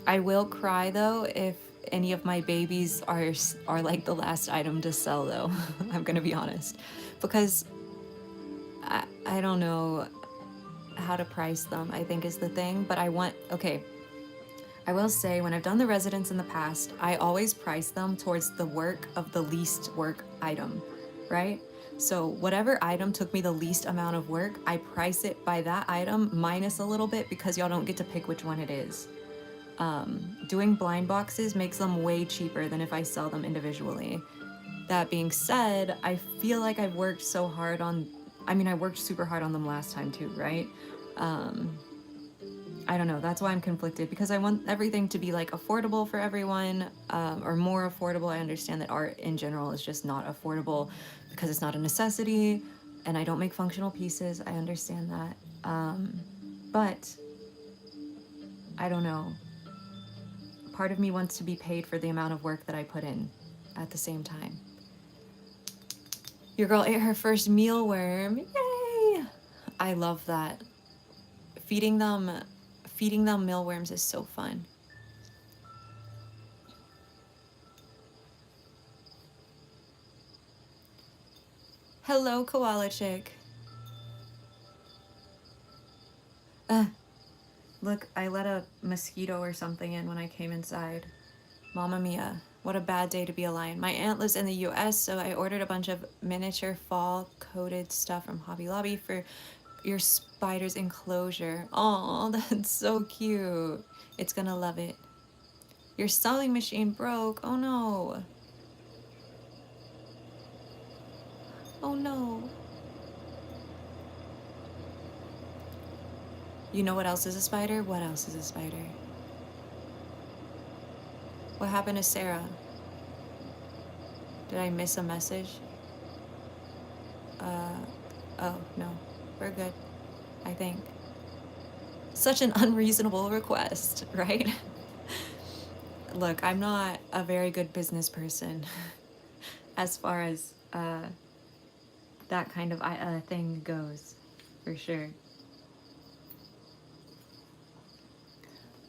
I will cry though if any of my babies are like the last item to sell though. I'm gonna be honest, because I don't know how to price them, I think is the thing, but okay. I will say, when I've done the residents in the past, I always price them towards the work of the least work item, right? So whatever item took me the least amount of work, I price it by that item minus a little bit because y'all don't get to pick which one it is. Doing blind boxes makes them way cheaper than if I sell them individually. That being said, I feel like I've worked so hard on, I worked super hard on them last time too, right? I don't know, that's why I'm conflicted, because I want everything to be like affordable for everyone, or more affordable. I understand that art in general is just not affordable because it's not a necessity, and I don't make functional pieces. I understand that. But I don't know. Part of me wants to be paid for the amount of work that I put in at the same time. Your girl ate her first mealworm. Yay! I love that. Feeding them mealworms is so fun. Hello, koala chick. Look, I let a mosquito or something in when I came inside. Mamma mia, what a bad day to be a lion. My aunt lives in the US, so I ordered a bunch of miniature fall coated stuff from Hobby Lobby for Your spider's enclosure. Oh, that's so cute. It's gonna love it. Your sewing machine broke. Oh no. Oh no. You know what else is a spider? What else is a spider? What happened to Sarah? Did I miss a message? Oh no. We're good, I think. Such an unreasonable request, right? Look, I'm not a very good business person as far as that kind of thing goes, for sure.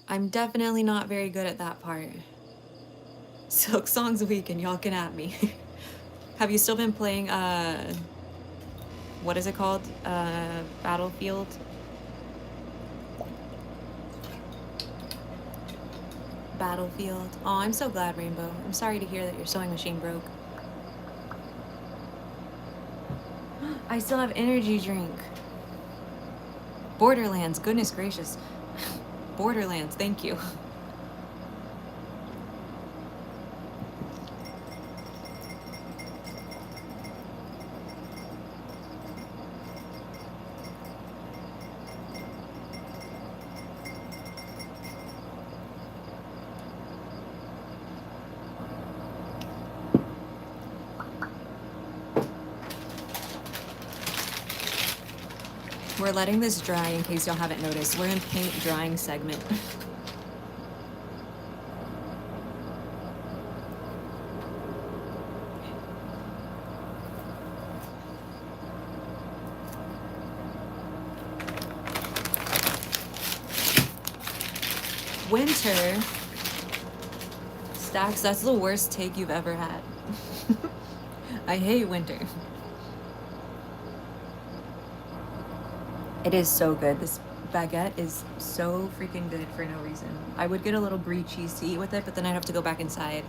I'm definitely not very good at that part. Silk Song's weak and y'all can at me. Have you still been playing, what is it called? Battlefield? Battlefield. Oh, I'm so glad, Rainbow. I'm sorry to hear that your sewing machine broke. I still have energy drink. Borderlands, goodness gracious. Borderlands, thank you. We're letting this dry in case y'all haven't noticed. We're in paint drying segment. Winter. Stacks, that's the worst take you've ever had. I hate winter. It is so good. This baguette is so freaking good for no reason. I would get a little brie cheese to eat with it, but then I'd have to go back inside.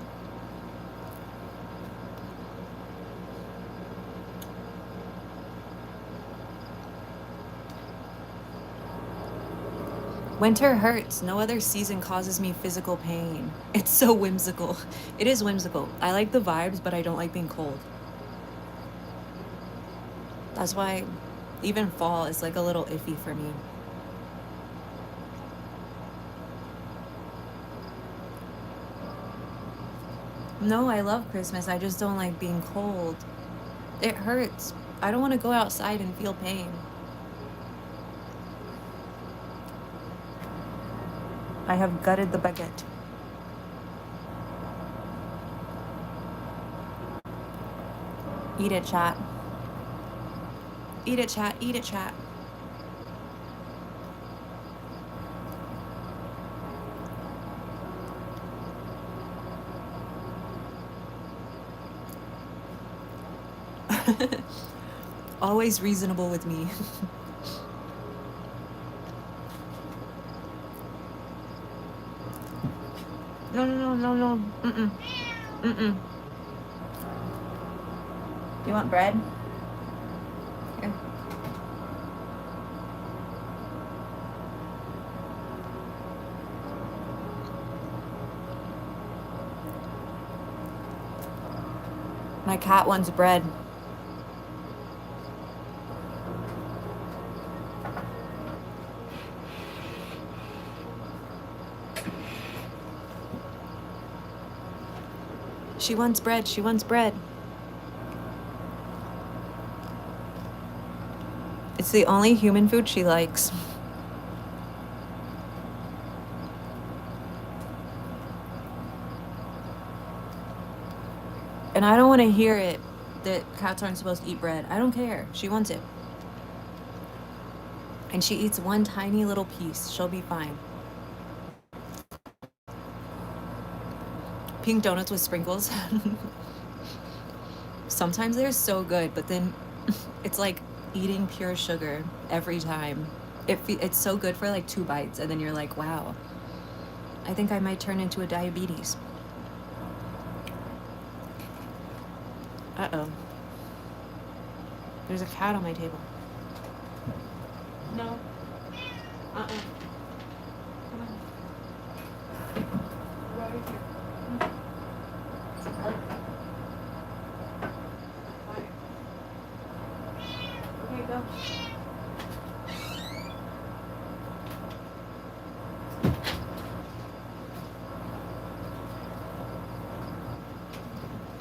Winter hurts. No other season causes me physical pain. It's so whimsical. It is whimsical. I like the vibes, but I don't like being cold. That's why even fall is like a little iffy for me. No, I love Christmas. I just don't like being cold. It hurts. I don't want to go outside and feel pain. I have gutted the baguette. Eat it, chat. Eat it, chat. Eat it, chat. Always reasonable with me. No. Mm-mm. Mm-mm. You want bread? Here. My cat wants bread. She wants bread. She wants bread. It's the only human food she likes. And I don't want to hear it that cats aren't supposed to eat bread. I don't care. She wants it. And she eats one tiny little piece. She'll be fine. Pink donuts with sprinkles. Sometimes they're so good, but then it's like eating pure sugar every time. It's so good for like 2 bites, and then you're like, wow, I think I might turn into a diabetes. Uh-oh. There's a cat on my table. No. Uh-uh. Come on. Right here. Okay, go.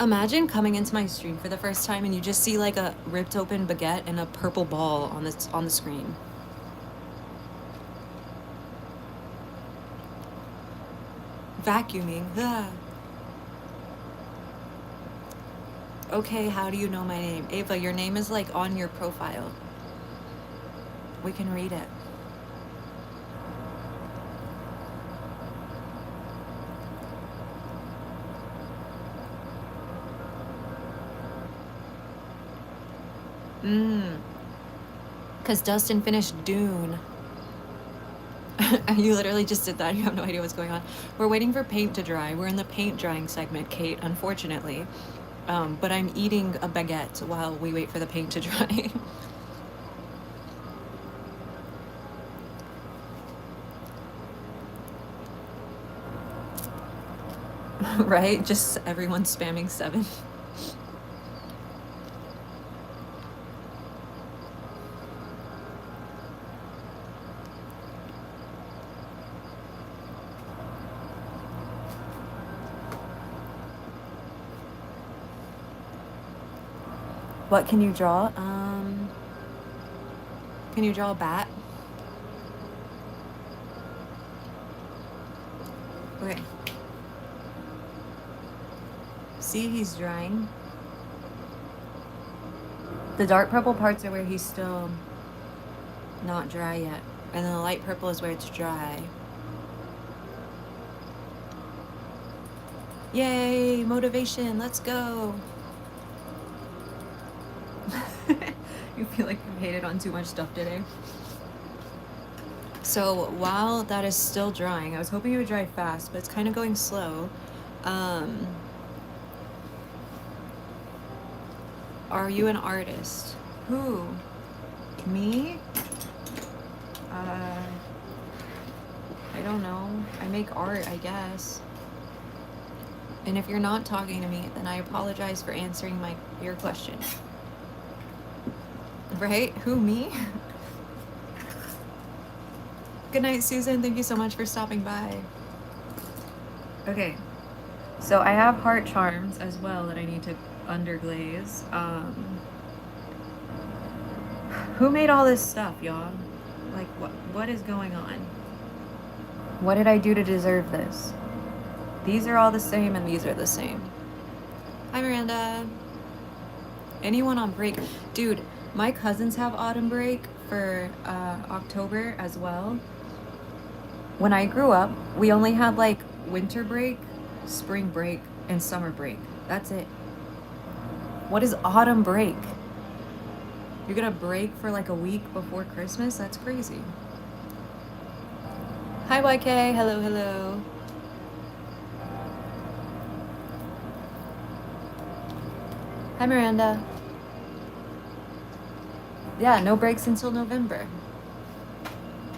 Imagine coming into my stream for the first time and you just see like a ripped open baguette and a purple ball on the screen. Vacuuming. Ah. Okay, how do you know my name? Ava, your name is like on your profile. We can read it. Because Dustin finished Dune. You literally just did that. You have no idea what's going on. We're waiting for paint to dry. We're in the paint drying segment, Kate, unfortunately. But I'm eating a baguette while we wait for the paint to dry. Right? Just everyone spamming 7. What can you draw? Can you draw a bat? Okay. See, he's drying. The dark purple parts are where he's still not dry yet. And then the light purple is where it's dry. Yay, motivation, let's go. You feel like you've hated on too much stuff today. So while that is still drying, I was hoping it would dry fast, but it's kind of going slow. Are you an artist? Who? Me? I don't know. I make art, I guess. And if you're not talking to me, then I apologize for answering your question. Right? Who, me? Good night, Susan. Thank you so much for stopping by. Okay. So I have heart charms as well that I need to underglaze. Who made all this stuff, y'all? Like, what is going on? What did I do to deserve this? These are all the same and these are the same. Hi, Miranda. Anyone on break? Dude, my cousins have autumn break for October as well. When I grew up, we only had like winter break, spring break, and summer break. That's it. What is autumn break? You're gonna break for like a week before Christmas? That's crazy. Hi, YK. Hello, hello. Hi, Miranda. Yeah, no breaks until November.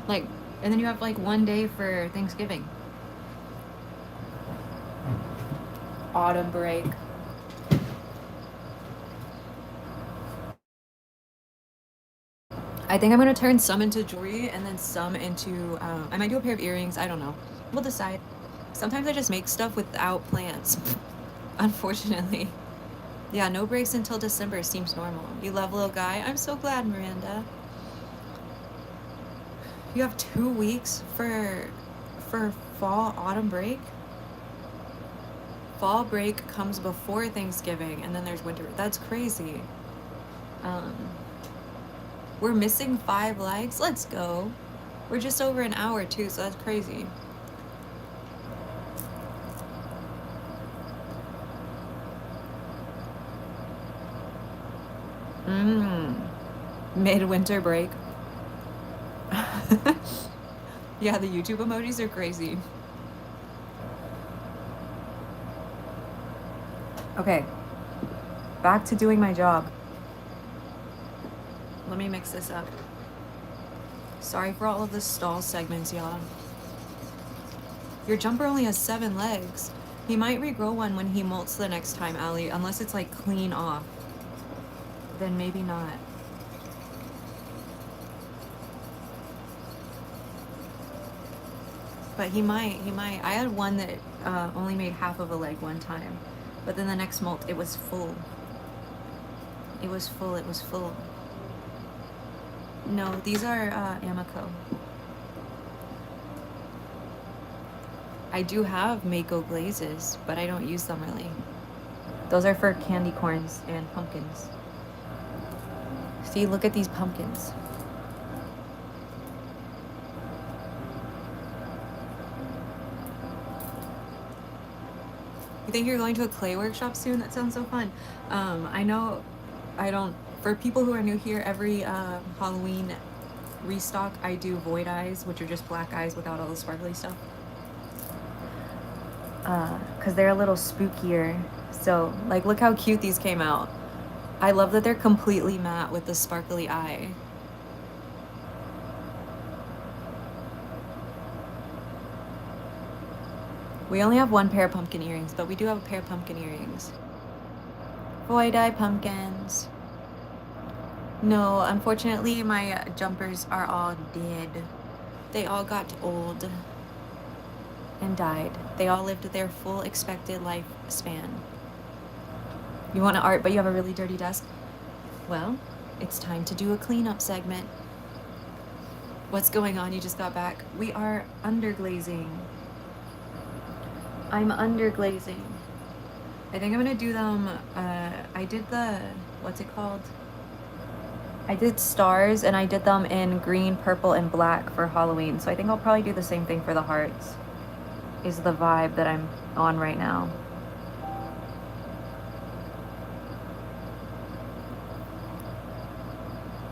Like, and then you have like one day for Thanksgiving. Autumn break. I think I'm gonna turn some into jewelry and then some into, I might do a pair of earrings. I don't know. We'll decide. Sometimes I just make stuff without plans. Unfortunately. Yeah, no breaks until December seems normal. You love little guy? I'm so glad, Miranda. You have 2 weeks for fall autumn break? Fall break comes before Thanksgiving and then there's winter. That's crazy. We're missing 5 likes. Let's go. We're just over an hour too, so that's crazy. Midwinter break. Yeah, the YouTube emojis are crazy. Okay. Back to doing my job. Let me mix this up. Sorry for all of the stall segments, y'all. Your jumper only has 7 legs. He might regrow one when he molts the next time, Allie, unless it's like clean off. Then maybe not. But he might. I had one that only made half of a leg one time. But then the next molt, it was full. It was full. No, these are Amico. I do have Mako glazes, but I don't use them really. Those are for candy corns and pumpkins. See, look at these pumpkins. You think you're going to a clay workshop soon? That sounds so fun. I know I don't, for people who are new here, every Halloween restock, I do void eyes, which are just black eyes without all the sparkly stuff. Because they're a little spookier. So, like, look how cute these came out. I love that they're completely matte with the sparkly eye. We only have one pair of pumpkin earrings, but we do have a pair of pumpkin earrings. Void eye pumpkins. No, unfortunately, my jumpers are all dead. They all got old and died. They all lived their full expected lifespan. You want to art, but you have a really dirty desk? Well, it's time to do a cleanup segment. What's going on? You just got back. We are underglazing. I'm underglazing. I think I'm gonna do them, I did the, what's it called? I did stars and I did them in green, purple, and black for Halloween. So I think I'll probably do the same thing for the hearts, is the vibe that I'm on right now.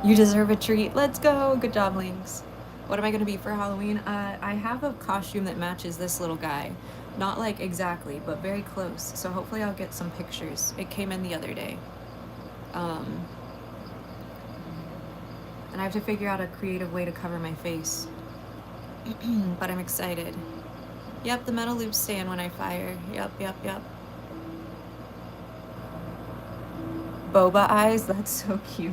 You deserve a treat. Let's go. Good job, Lynx. What am I gonna be for Halloween? I have a costume that matches this little guy. Not like exactly, but very close. So hopefully I'll get some pictures. It came in the other day. And I have to figure out a creative way to cover my face. But I'm excited. Yep, the metal loops stay in when I fire. Yep. Boba eyes, that's so cute.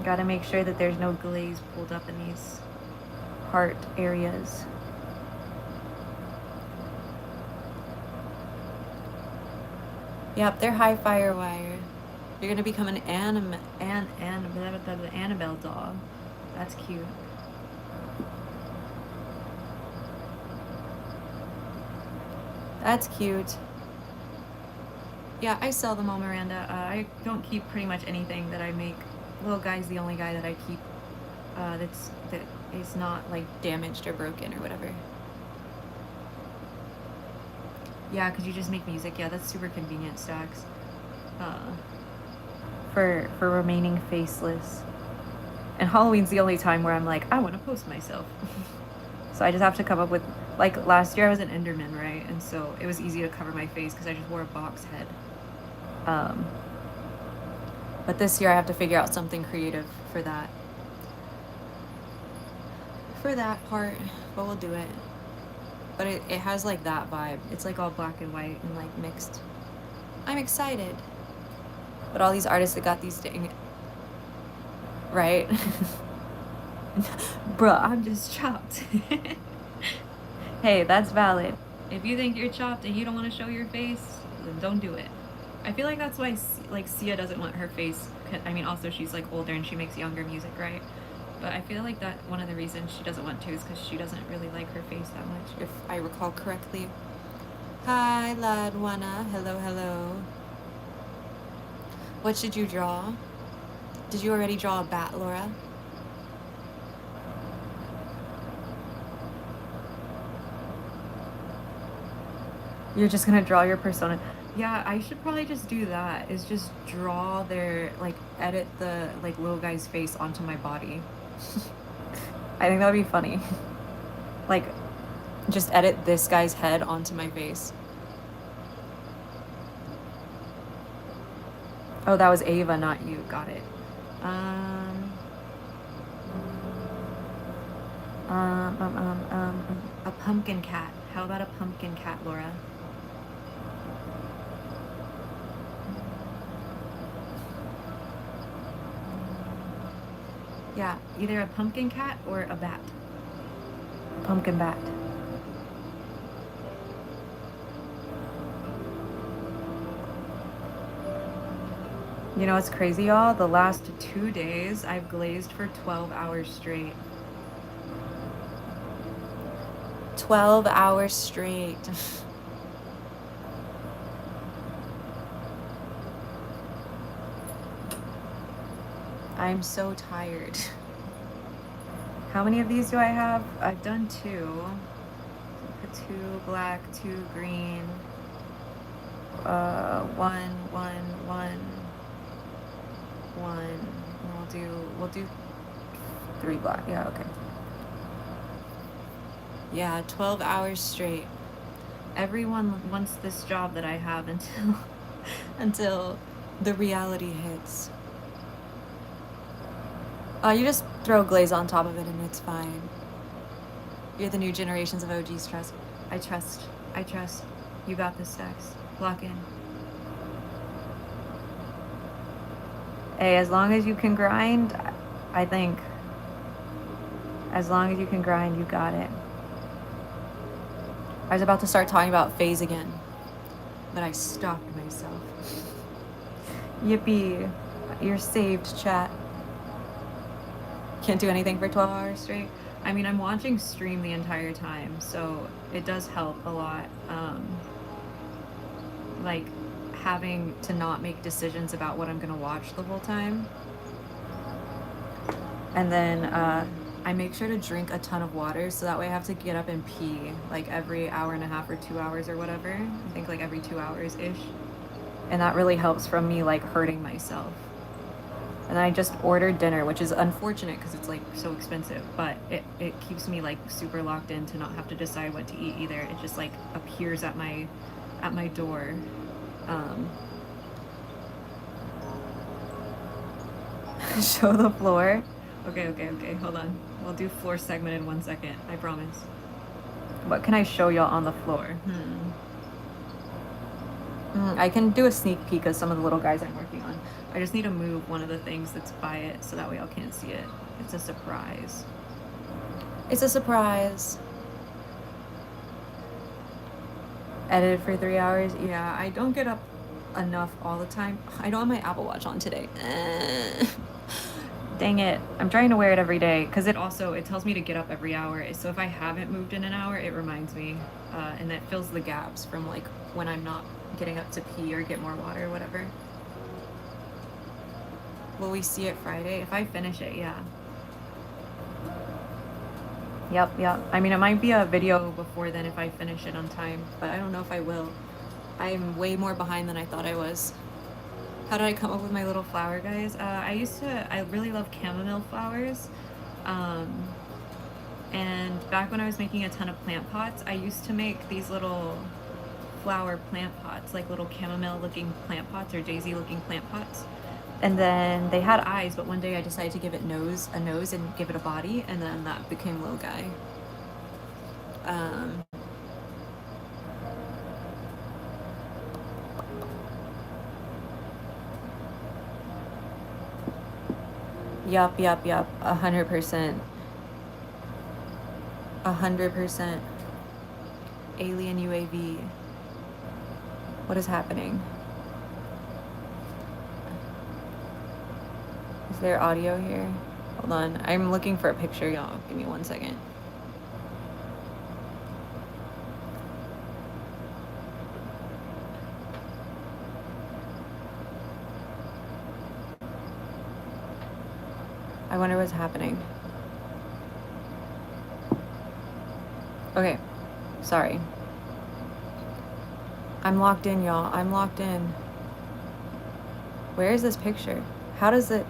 Gotta make sure that there's no glaze pulled up in these heart areas. Yep, they're high fire wire. You're gonna become an Annabelle doll. That's cute. That's cute. Yeah, I sell them all, Miranda. I don't keep pretty much anything that I make. Little guy's the only guy that I keep that is not like damaged or broken or whatever. Yeah, because you just make music. Yeah, that's super convenient, Stacks. For remaining faceless. And Halloween's the only time where I'm like, I want to post myself. So I just have to come up with, like last year I was an Enderman, right? And so it was easy to cover my face because I just wore a box head. But this year I have to figure out something creative for that. For that part, but we'll do it. But it has like that vibe. It's like all black and white and like mixed. I'm excited. But all these artists that got these things, right? Bruh, I'm just chopped. Hey, that's valid. If you think you're chopped and you don't want to show your face, then don't do it. I feel like that's why like Sia doesn't want her face. I mean, also she's like older and she makes younger music, right? But I feel like that one of the reasons she doesn't want to is because she doesn't really like her face that much, if I recall correctly. Hi, Ladwana. Hello. What should you draw? Did you already draw a bat, Laura? You're just gonna draw your persona. Yeah, I should probably just do that, is just draw their, like, edit the, like, little guy's face onto my body. I think that would be funny. Like, just edit this guy's head onto my face. Oh, that was Ava, not you. Got it. Um, a pumpkin cat. How about a pumpkin cat, Laura? Yeah, either a pumpkin cat or a bat. Pumpkin bat. You know what's crazy, y'all? The last 2 days, I've glazed for 12 hours straight. 12 hours straight. I'm so tired. How many of these do I have? I've done 2. 2 black, 2 green. 1, 1, 1. 1. And we'll do 3 black. Yeah, okay. Yeah, 12 hours straight. Everyone wants this job that I have until the reality hits. You just throw glaze on top of it and it's fine. You're the new generations of OGs trust. I trust. You got this, Stacks. Lock in. Hey, as long as you can grind, I think. As long as you can grind, you got it. I was about to start talking about phase again, but I stopped myself. Yippee. You're saved, chat. Can't do anything for 12 hours straight. I mean, I'm watching stream the entire time, so it does help a lot. Like, having to not make decisions about what I'm gonna watch the whole time. And then I make sure to drink a ton of water, so that way I have to get up and pee like every hour and a half or 2 hours or whatever. I think like every 2 hours-ish. And that really helps from me like hurting myself. And then I just ordered dinner, which is unfortunate because it's like so expensive, but it keeps me like super locked in to not have to decide what to eat either. It just like appears at my door. Show the floor. Okay, hold on. We'll do floor segment in 1 second, I promise. What can I show y'all on the floor? I can do a sneak peek of some of the little guys I'm working on. I just need to move one of the things that's by it so that way y'all can't see it. It's a surprise. It's a surprise. Edited for 3 hours? Yeah, I don't get up enough all the time. I don't have my Apple Watch on today. Dang it. I'm trying to wear it every day because it tells me to get up every hour. So if I haven't moved in an hour, it reminds me. And that fills the gaps from like when I'm not getting up to pee or get more water or whatever. Will we see it Friday? If I finish it, yeah. Yep. I mean, it might be a video before then if I finish it on time, but I don't know if I will. I'm way more behind than I thought I was. How did I come up with my little flower guys? I really love chamomile flowers. And back when I was making a ton of plant pots, I used to make these little flower plant pots, like little chamomile looking plant pots or daisy looking plant pots. And then they had eyes, but one day I decided to give it a nose and give it a body, and then that became little guy. Yup. 100%. 100%. Alien UAV. What is happening? Is there audio here? Hold on. I'm looking for a picture, y'all. Give me 1 second. I wonder what's happening. Okay. Sorry. I'm locked in, y'all. I'm locked in. Where is this picture?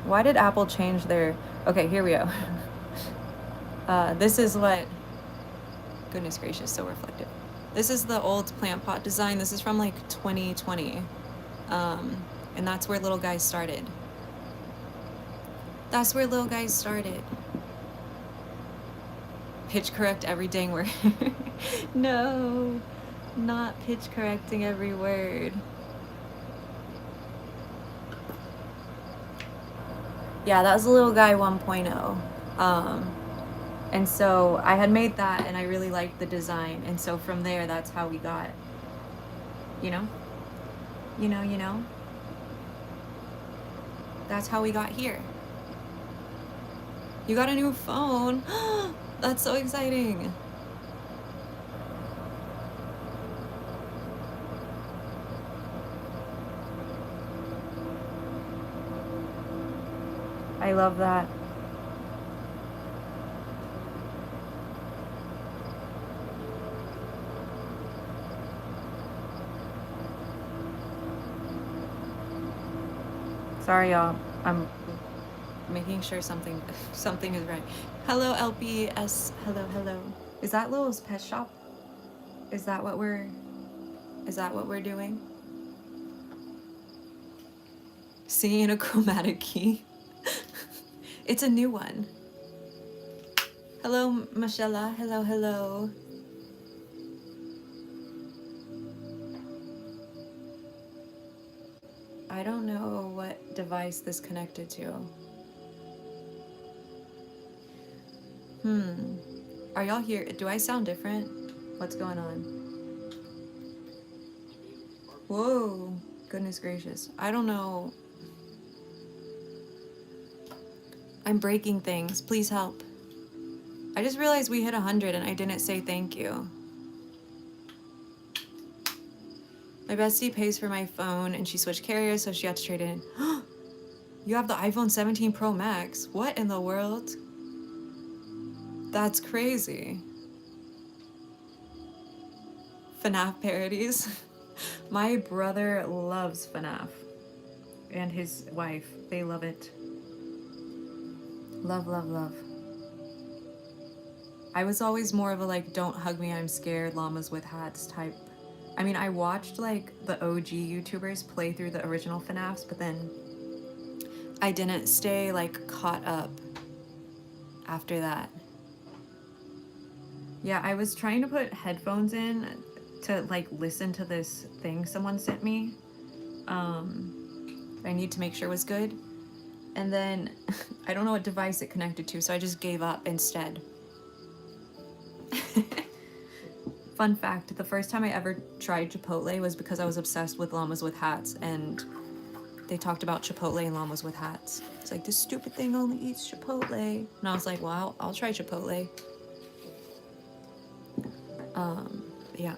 Why did Apple change their... Okay, here we go. This is what... Goodness gracious, so reflective. This is the old plant pot design. This is from like 2020. And that's where little guys started. That's where little guys started. Pitch correct every dang word. No, not pitch correcting every word. Yeah, that was a little guy 1.0. And so I had made that and I really liked the design. And so from there, that's how we got, you know, that's how we got here. You got a new phone. That's so exciting. I love that. Sorry, y'all. I'm making sure something is right. Hello, LPS. Hello. Is that Little's pet shop? Is that what we're doing? Singing a chromatic key. It's a new one. Hello, Michelle. Hello. I don't know what device this connected to. Are y'all here? Do I sound different? What's going on? Whoa, goodness gracious. I don't know. I'm breaking things. Please help. I just realized we hit 100 and I didn't say thank you. My bestie pays for my phone and she switched carriers, so she had to trade it in. You have the iPhone 17 Pro Max. What in the world? That's crazy. FNAF parodies. My brother loves FNAF. And his wife. They love it. Love. I was always more of a like, don't hug me, I'm scared, llamas with hats type. I mean, I watched like the OG YouTubers play through the original FNAFs, but then I didn't stay like caught up after that. Yeah, I was trying to put headphones in to like listen to this thing someone sent me. I need to make sure it was good. And then I don't know what device it connected to, so I just gave up instead. Fun fact, the first time I ever tried Chipotle was because I was obsessed with llamas with hats, and they talked about Chipotle and llamas with hats. It's like, this stupid thing only eats Chipotle. And I was like, well, I'll try Chipotle. Yeah.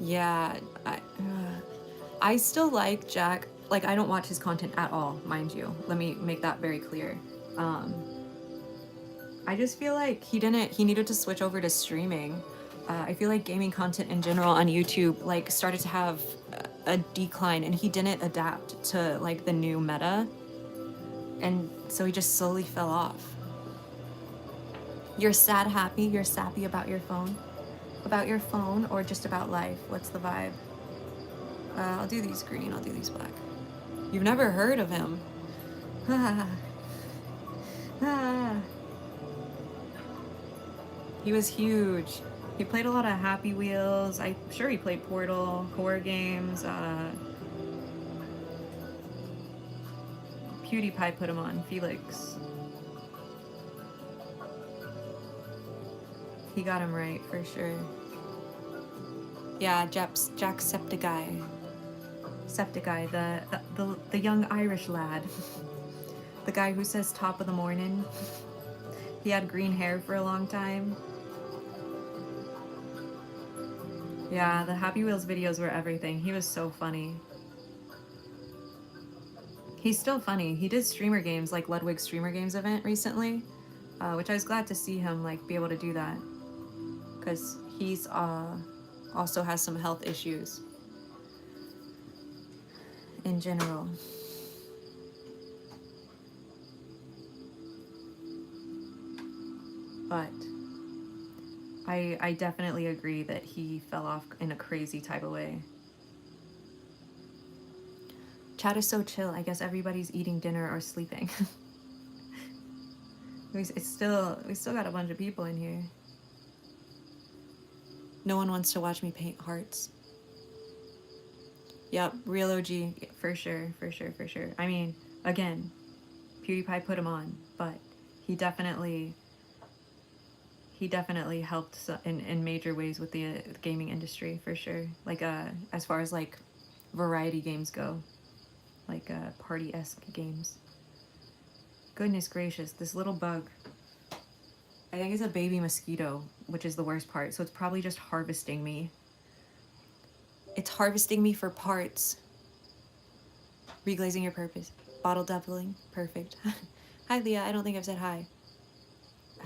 Yeah, I still like Jack. Like, I don't watch his content at all, mind you. Let me make that very clear. I just feel like he needed to switch over to streaming. I feel like gaming content in general on YouTube like started to have a decline, and he didn't adapt to like the new meta. And so he just slowly fell off. You're sad happy? You're sappy about your phone? About your phone or just about life? What's the vibe? I'll do these green, I'll do these black. You've never heard of him. He was huge. He played a lot of Happy Wheels. I'm sure he played Portal, horror games. PewDiePie put him on, Felix. He got him right, for sure. Yeah, Jacksepticeye. Septiceye, the young Irish lad. The guy who says top of the morning. He had green hair for a long time. Yeah, the Happy Wheels videos were everything. He was so funny. He's still funny. He did streamer games, like Ludwig's Streamer Games event recently, which I was glad to see him like be able to do that, because he's also has some health issues in general. But I definitely agree that he fell off in a crazy type of way. Chat is so chill. I guess everybody's eating dinner or sleeping. We still got a bunch of people in here. No one wants to watch me paint hearts. Yep, real OG for sure, for sure, for sure. I mean, again, PewDiePie put him on, but he definitely helped in major ways with the gaming industry for sure. Like as far as like variety games go, like party-esque games. Goodness gracious, this little bug. I think it's a baby mosquito, which is the worst part. So it's probably just harvesting me. It's harvesting me for parts. Reglazing your purpose. Bottle doubling. Perfect. Hi, Leah. I don't think I've said hi.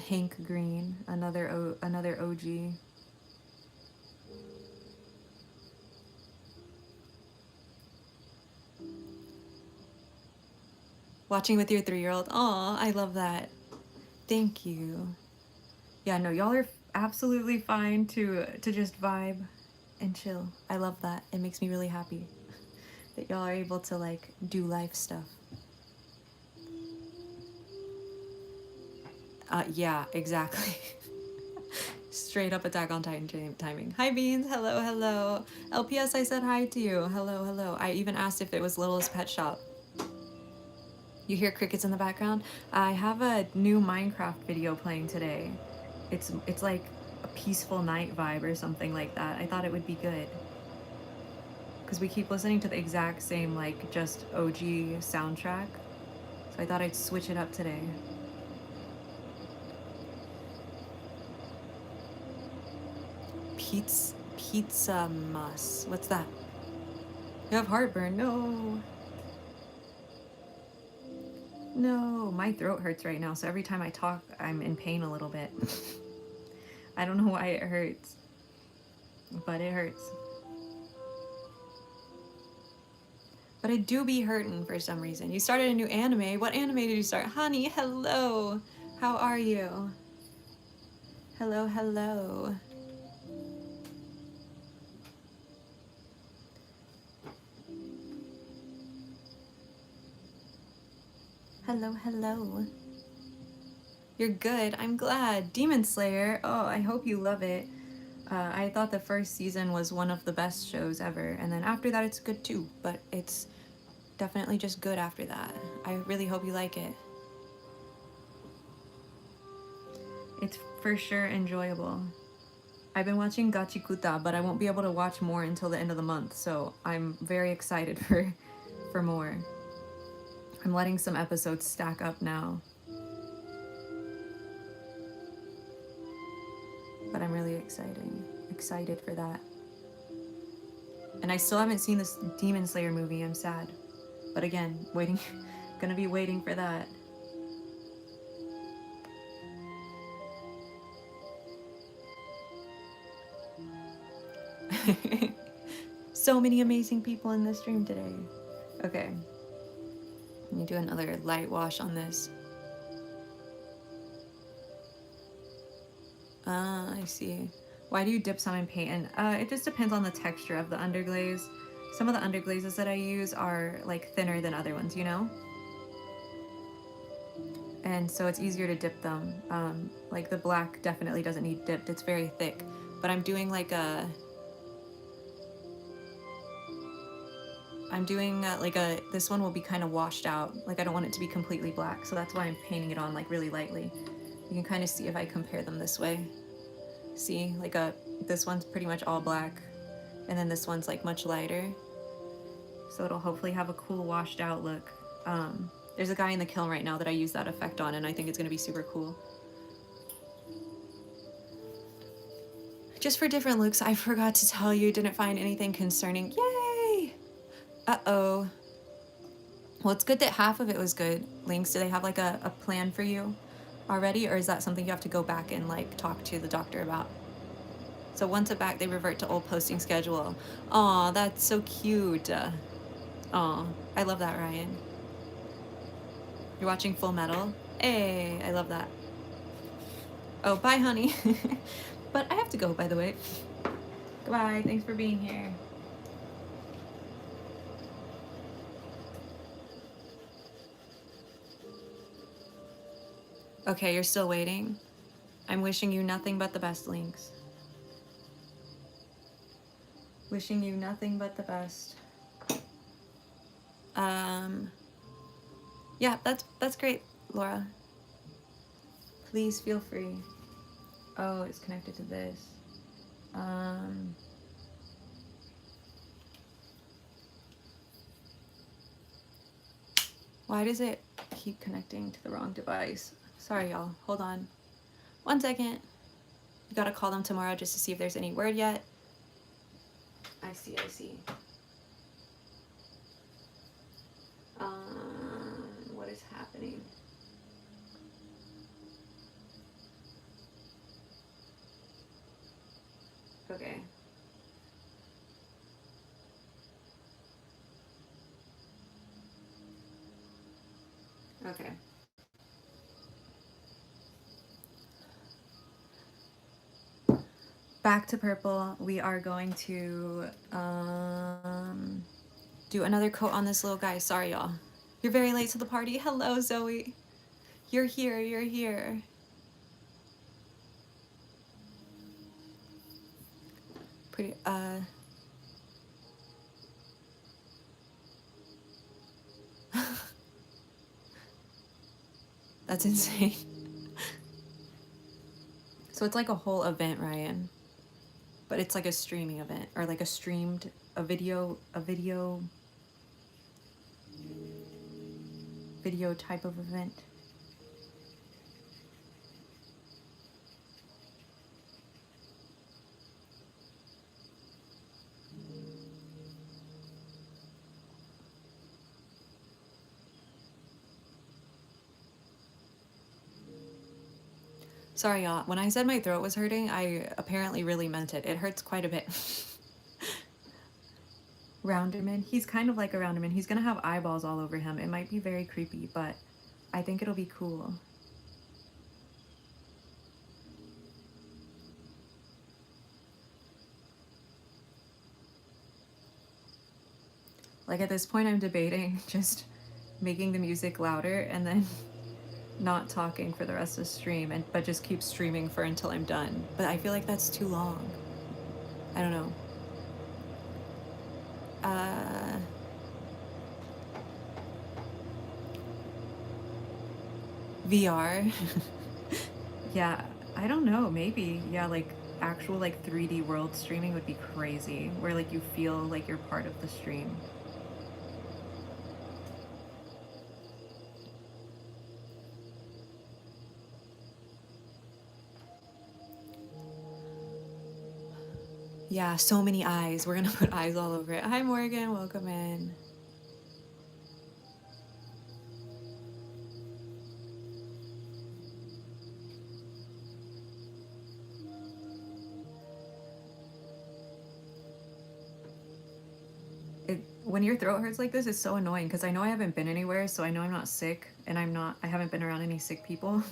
Hank Green. Another OG. Watching with your 3-year-old. Aw, I love that. Thank you. Yeah, no, y'all are absolutely fine to just vibe and chill. I love that. It makes me really happy that y'all are able to like do life stuff. Yeah, exactly. Straight up Attack on Titan timing. Hi Beans, hello, hello. LPS, I said hi to you. Hello, hello. I even asked if it was Littlest Pet Shop. You hear crickets in the background? I have a new Minecraft video playing today. It's like a peaceful night vibe or something like that. I thought it would be good. Because we keep listening to the exact same like just OG soundtrack. So I thought I'd switch it up today. Pizza muss. What's that? You have heartburn. No. No, my throat hurts right now, so every time I talk, I'm in pain a little bit. I don't know why it hurts, but it hurts. But I do be hurting for some reason. You started a new anime. What anime did you start? Honey, hello. How are you? Hello, hello. Hello, hello. You're good. I'm glad. Demon Slayer. Oh, I hope you love it. I thought the first season was one of the best shows ever, and then after that it's good too, but it's definitely just good after that. I really hope you like it. It's for sure enjoyable. I've been watching Gachikuta, but I won't be able to watch more until the end of the month, so I'm very excited for more. I'm letting some episodes stack up now. But I'm really excited for that. And I still haven't seen this Demon Slayer movie. I'm sad. But again, gonna be waiting for that. So many amazing people in this stream today. Okay. Let me do another light wash on this. Ah, I see. Why do you dip some in paint? And it just depends on the texture of the underglaze. Some of the underglazes that I use are like thinner than other ones, you know? And so it's easier to dip them. Like the black definitely doesn't need dipped. It's very thick. But I'm doing like a... this one will be kind of washed out. Like I don't want it to be completely black. So that's why I'm painting it on like really lightly. You can kind of see if I compare them this way. See, like this one's pretty much all black. And then this one's like much lighter. So it'll hopefully have a cool washed out look. There's a guy in the kiln right now that I use that effect on, and I think it's gonna be super cool. Just for different looks, I forgot to tell you, didn't find anything concerning. Yay! Uh-oh. Well, it's good that half of it was good. Lynx, do they have like a plan for you already? Or is that something you have to go back and like talk to the doctor about? So once it's back, they revert to old posting schedule. Aw, that's so cute. Aw, I love that, Ryan. You're watching Full Metal? Hey, I love that. Oh, bye, honey. But I have to go, by the way. Goodbye. Thanks for being here. Okay, you're still waiting. I'm wishing you nothing but the best, Lynx. Wishing you nothing but the best. Yeah, that's great, Laura. Please feel free. Oh, it's connected to this. Why does it keep connecting to the wrong device? Sorry, y'all. Hold on. 1 second. You gotta call them tomorrow just to see if there's any word yet. I see, I see. What is happening? Okay. Okay. Back to purple. We are going to do another coat on this little guy. Sorry, y'all. You're very late to the party. Hello, Zoe. You're here. You're here. Pretty. That's insane. So it's like a whole event, Ryan. But it's like a streaming event, or like a video type of event. Sorry, y'all. When I said my throat was hurting, I apparently really meant it. It hurts quite a bit. Rounderman. He's kind of like a Rounderman. He's gonna have eyeballs all over him. It might be very creepy, but I think it'll be cool. Like at this point, I'm debating just making the music louder and then not talking for the rest of the stream, but just keep streaming for until I'm done. But I feel like that's too long. I don't know. VR. Yeah, I don't know. Maybe. Yeah, like actual like 3D world streaming would be crazy, where like you feel like you're part of the stream. Yeah, so many eyes. We're gonna put eyes all over it. Hi, Morgan. Welcome in. When your throat hurts like this, it's so annoying because I know I haven't been anywhere, so I know I'm not sick, and I haven't been around any sick people.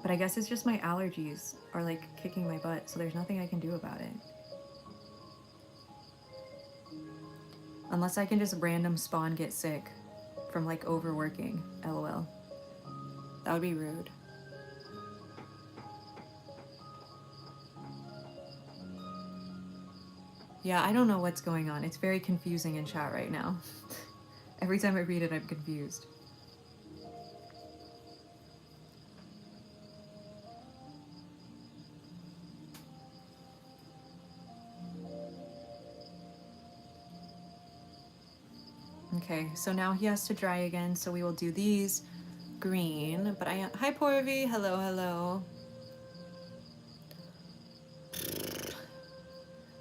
But I guess it's just my allergies are like kicking my butt, so there's nothing I can do about it. Unless I can just random spawn get sick from like overworking, lol. That would be rude. Yeah, I don't know what's going on. It's very confusing in chat right now. Every time I read it, I'm confused. Okay, so now he has to dry again, so we will do these green. But hi Porvy, hello, hello.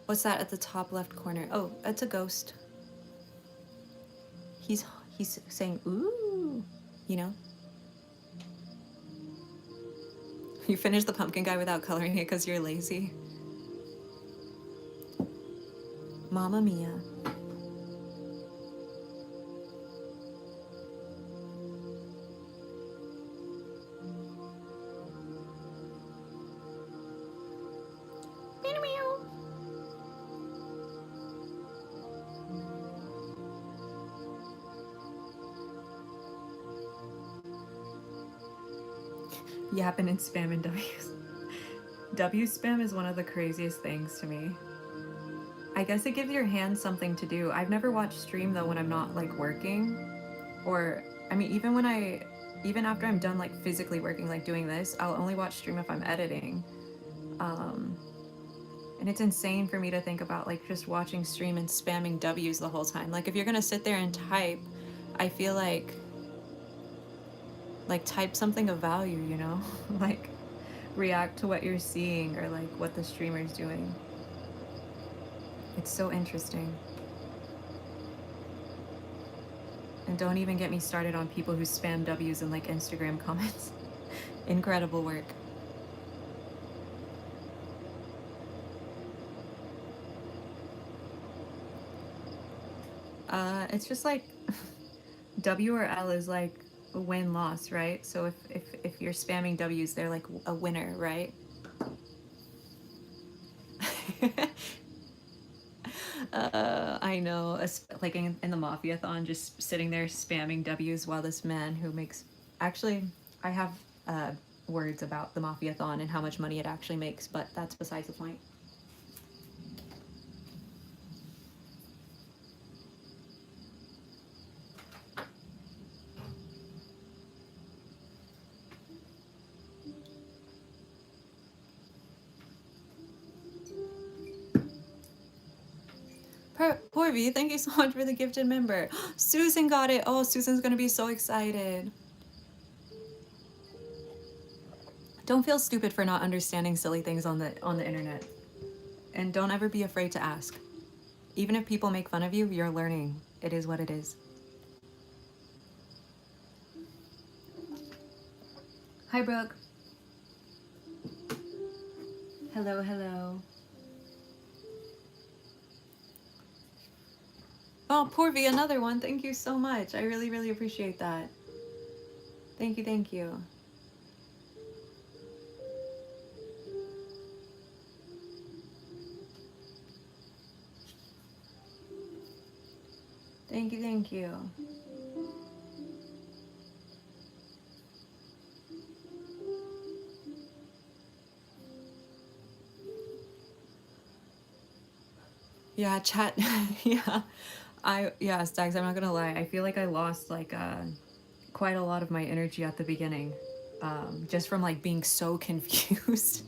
What's that at the top left corner? Oh, that's a ghost. He's saying ooh, you know. You finished the pumpkin guy without coloring it because you're lazy. Mamma mia. Yapping and spamming W's. W spam is one of the craziest things to me. I guess it gives your hands something to do. I've never watched stream though when I'm not like working, or I mean even after I'm done like physically working, like doing this, I'll only watch stream if I'm editing. Um, and it's insane for me to think about like just watching stream and spamming W's the whole time. Like if you're gonna sit there and type, I feel like type something of value, you know? Like react to what you're seeing or like what the streamer's doing. It's so interesting. And don't even get me started on people who spam W's in like Instagram comments. Incredible work. It's just like W or L is like a win-loss, right? So if you're spamming W's, they're like a winner, right? I know, like in the Mafia-thon, just sitting there spamming W's while this man who makes... Actually, I have words about the Mafia-thon and how much money it actually makes, but that's besides the point. Poor V, thank you so much for the gifted member. Susan got it. Oh, Susan's gonna be so excited. Don't feel stupid for not understanding silly things on the internet. And don't ever be afraid to ask. Even if people make fun of you, you're learning. It is what it is. Hi, Brooke. Hello, hello. Oh, poor V, another one. Thank you so much. I really, really appreciate that. Thank you, thank you. Thank you, thank you. Yeah, chat. Yeah. Yeah, Stags, I'm not gonna lie. I feel like I lost like quite a lot of my energy at the beginning. Just from like being so confused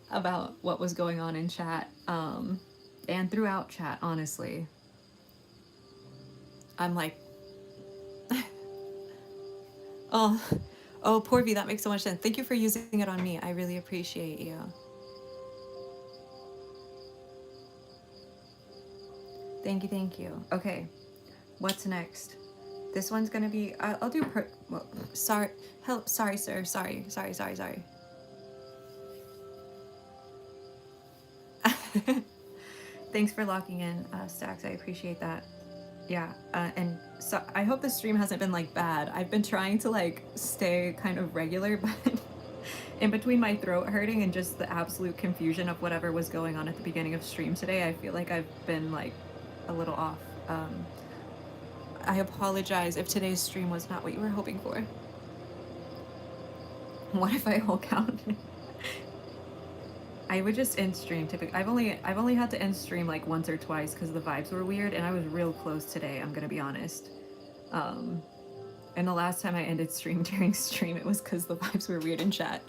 about what was going on in chat. And throughout chat, honestly. I'm like oh, poor V, that makes so much sense. Thank you for using it on me. I really appreciate you. Thank you, thank you. Okay, what's next? This one's gonna be, I'll do well, sorry, help, sorry, sir, sorry. Thanks for locking in, Stacks, I appreciate that. Yeah, and so I hope the stream hasn't been like bad. I've been trying to like stay kind of regular, but in between my throat hurting and just the absolute confusion of whatever was going on at the beginning of stream today, I feel like I've been like a little off. I apologize if today's stream was not what you were hoping for. What if I Hulk out? I would just end stream typically. I've only had to end stream like once or twice because the vibes were weird, and I was real close today, I'm gonna be honest. And the last time I ended stream during stream, it was because the vibes were weird in chat.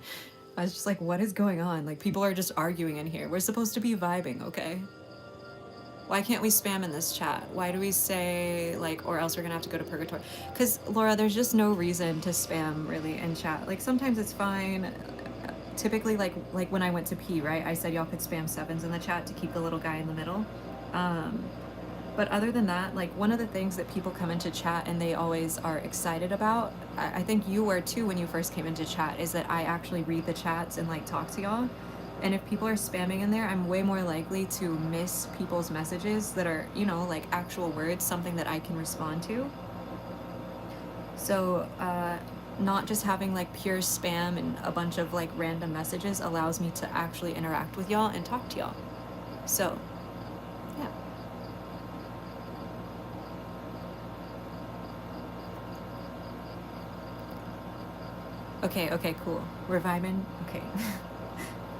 I was just like, what is going on? Like, people are just arguing in here. We're supposed to be vibing, okay? Why can't we spam in this chat? Why do we say, like, or else we're gonna have to go to purgatory? Because, Laura, there's just no reason to spam, really, in chat. Like, sometimes it's fine. Typically, like when I went to pee, right? I said y'all could spam sevens in the chat to keep the little guy in the middle. But other than that, like, one of the things that people come into chat and they always are excited about, I think you were too when you first came into chat, is that I actually read the chats and like talk to y'all. And if people are spamming in there, I'm way more likely to miss people's messages that are, you know, like actual words, something that I can respond to. So, not just having like pure spam and a bunch of like random messages allows me to actually interact with y'all and talk to y'all. So, yeah. Okay, okay, cool. We're vibing. Okay.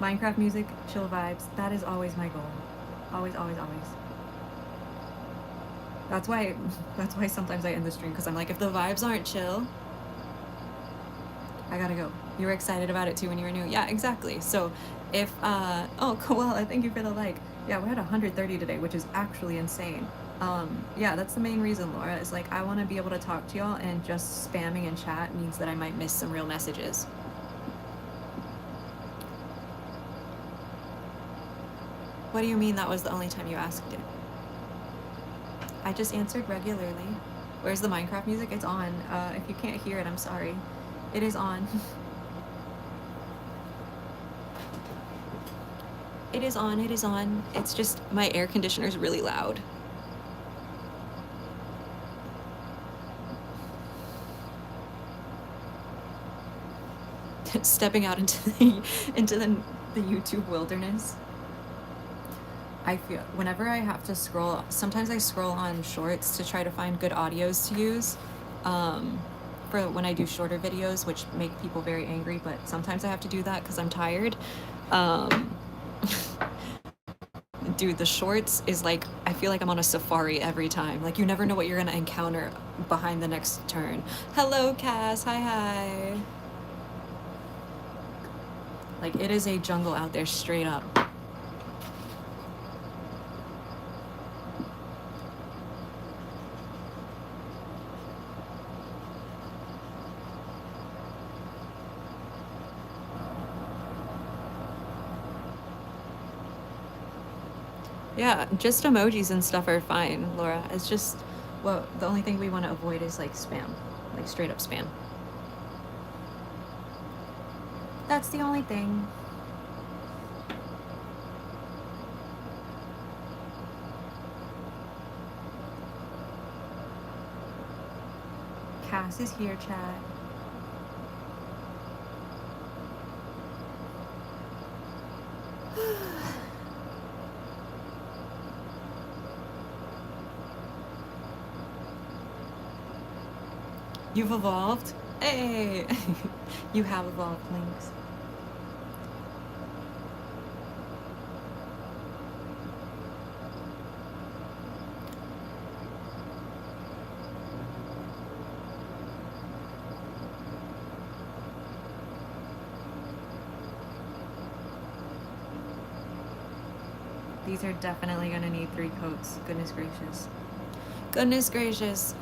Minecraft music, chill vibes. That is always my goal. Always, always, always. That's why that's why sometimes I end the stream, because I'm like, if the vibes aren't chill, I gotta go. You were excited about it too when you were new. Yeah, exactly. So if oh cool, well, thank you for the like. Yeah, we're at 130 today, which is actually insane. Yeah, that's the main reason, Laura, is like I want to be able to talk to y'all, and just spamming in chat means that I might miss some real messages. What do you mean that was the only time you asked it? I just answered regularly. Where's the Minecraft music? It's on. If you can't hear it, I'm sorry. It is on. It is on, it is on. It's just my air conditioner is really loud. Stepping out into the YouTube wilderness. I feel whenever I have to scroll, sometimes I scroll on shorts to try to find good audios to use for when I do shorter videos, which make people very angry, but sometimes I have to do that because I'm tired. Dude, the shorts is like, I feel like I'm on a safari every time. Like, you never know what you're gonna encounter behind the next turn. Hello, Cass. Hi, hi. Like, it is a jungle out there, straight up. Yeah, just emojis and stuff are fine, Laura. It's just, well, the only thing we want to avoid is like spam, like straight up spam. That's the only thing. Cass is here, chat. You've evolved? Hey! You have evolved, Lynx. These are definitely gonna need 3 coats. Goodness gracious. Goodness gracious.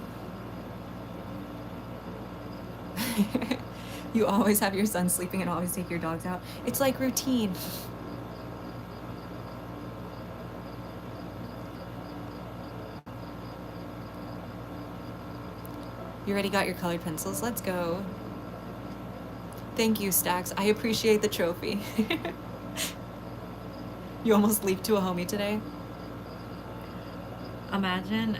You always have your son sleeping and always take your dogs out. It's like routine. You already got your colored pencils? Let's go. Thank you, Stacks. I appreciate the trophy. You almost leaped to a homie today? Imagine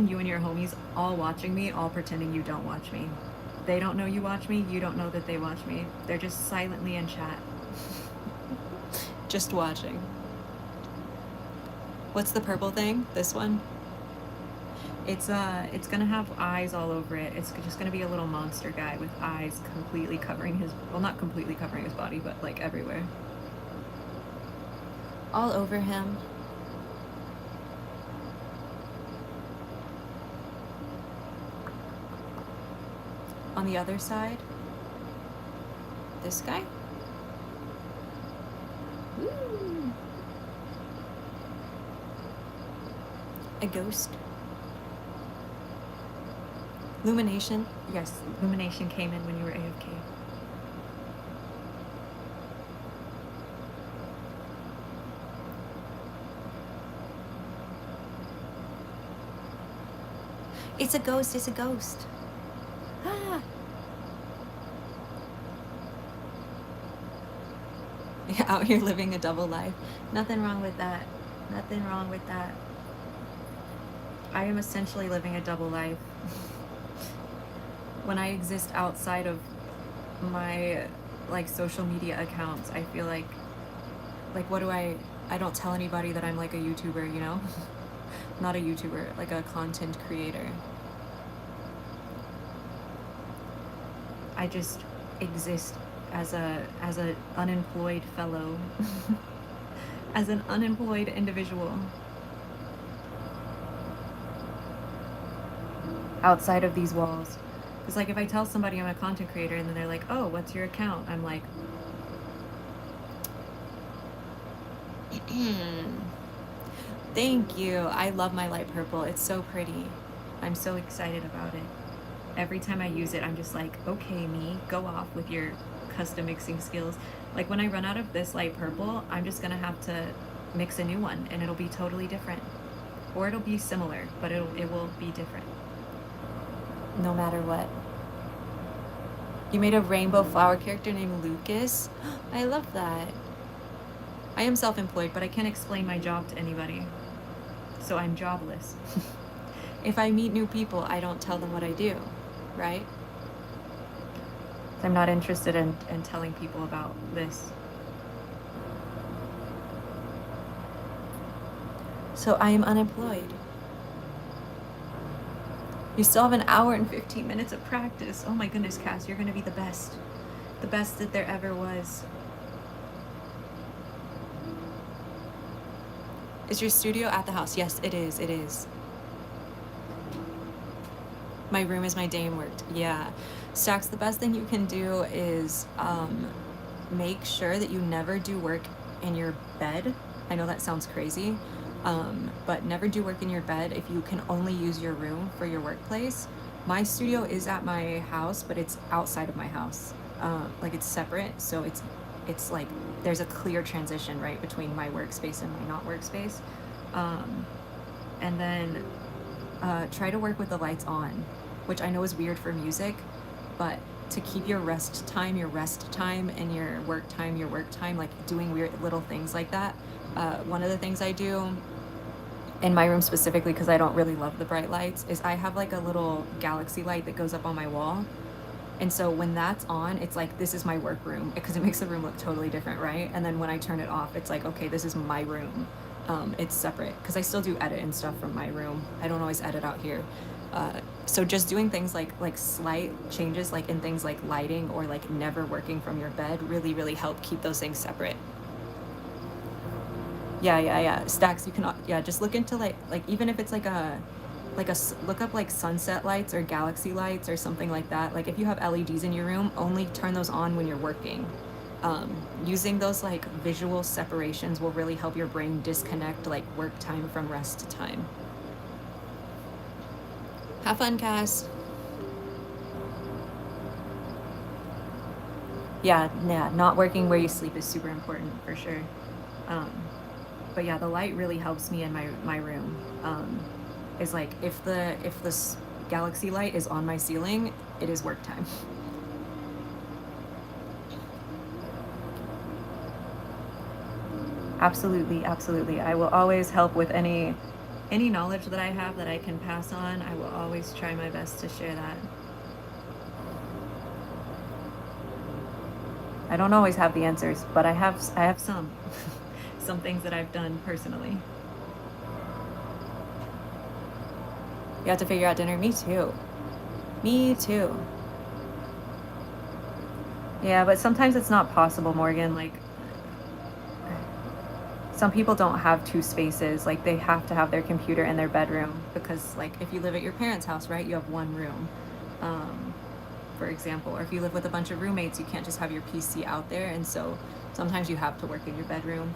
you and your homies all watching me, all pretending you don't watch me. They don't know you watch me, you don't know that they watch me. They're just silently in chat. Just watching. What's the purple thing? This one? It's gonna have eyes all over it. It's just gonna be a little monster guy with eyes completely covering his, well, not completely covering his body, but like everywhere. All over him. On the other side, this guy. Ooh. A ghost. Lumination. Yes, Lumination came in when you were AFK. It's a ghost, it's a ghost. Ah. Out here living a double life. Nothing wrong with that. Nothing wrong with that. I am essentially living a double life. When I exist outside of my like social media accounts, I feel like what do I don't tell anybody that I'm like a YouTuber, you know? Not a YouTuber, like a content creator. I just exist as a unemployed fellow, as an unemployed individual outside of these walls. Because like if I tell somebody I'm a content creator and then they're like, oh, what's your account? I'm like, thank you. I love my light purple. It's so pretty. I'm so excited about it. Every time I use it, I'm just like, okay, me, go off with your custom mixing skills. Like when I run out of this light purple, I'm just gonna have to mix a new one and it'll be totally different. Or it'll be similar, but it will be different. No matter what. You made a rainbow flower character named Lucas? I love that. I am self-employed, but I can't explain my job to anybody. So I'm jobless. If I meet new people, I don't tell them what I do, right? I'm not interested in telling people about this. So I am unemployed. You still have an hour and 15 minutes of practice. Oh my goodness, Cass, you're gonna be the best. The best that there ever was. Is your studio at the house? Yes, it is, it is. My room is my day and worked. Yeah. Stacks, the best thing you can do is make sure that you never do work in your bed. I know that sounds crazy, but never do work in your bed if you can only use your room for your workplace. My studio is at my house, but it's outside of my house. Like it's separate, so it's like there's a clear transition, right, between my workspace and my not workspace. And then try to work with the lights on, which I know is weird for music, but to keep your rest time, and your work time, like doing weird little things like that. One of the things I do in my room specifically, because I don't really love the bright lights, is I have like a little galaxy light that goes up on my wall. And so when that's on, it's like, this is my work room, because it makes the room look totally different, right? And then when I turn it off, it's like, okay, this is my room. It's separate, because I still do edit and stuff from my room. I don't always edit out here. So just doing things like slight changes, like in things like lighting or like never working from your bed, really help keep those things separate. Yeah. Stacks, you can, just look into like even if it's like a look up like sunset lights or galaxy lights or something like that. Like if you have LEDs in your room, only turn those on when you're working. Using those like visual separations will really help your brain disconnect like work time from rest time. Have fun, Cass. Yeah, not working where you sleep is super important for sure. But yeah, the light really helps me in my room. Is like if this galaxy light is on my ceiling, it is work time. Absolutely. I will always help with any knowledge that I have that I can pass on. I will always try my best to share that. I don't always have the answers, but I have some some things that I've done personally. You have to figure out dinner. Me too. Yeah, but sometimes it's not possible, Morgan. Like some people don't have two spaces. Like they have to have their computer in their bedroom, because like if you live at your parents' house, right, you have one room, for example. Or if you live with a bunch of roommates, you can't just have your PC out there, and so sometimes you have to work in your bedroom.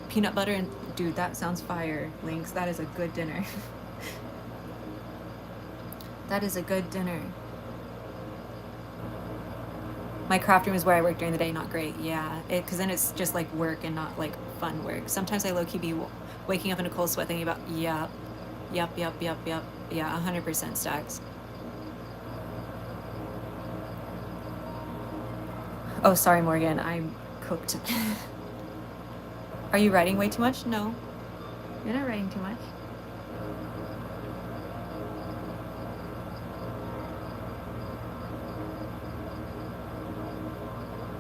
Peanut butter and dude, that sounds fire. Lynx, that is a good dinner. That is a good dinner. My craft room is where I work during the day. Not great. Yeah, because then it's just like work and not like fun work. Sometimes I low-key be waking up in a cold sweat thinking about, yep. Yeah, 100% Stacks. Oh, sorry, Morgan, I'm cooked. Are you writing way too much? No, you're not writing too much.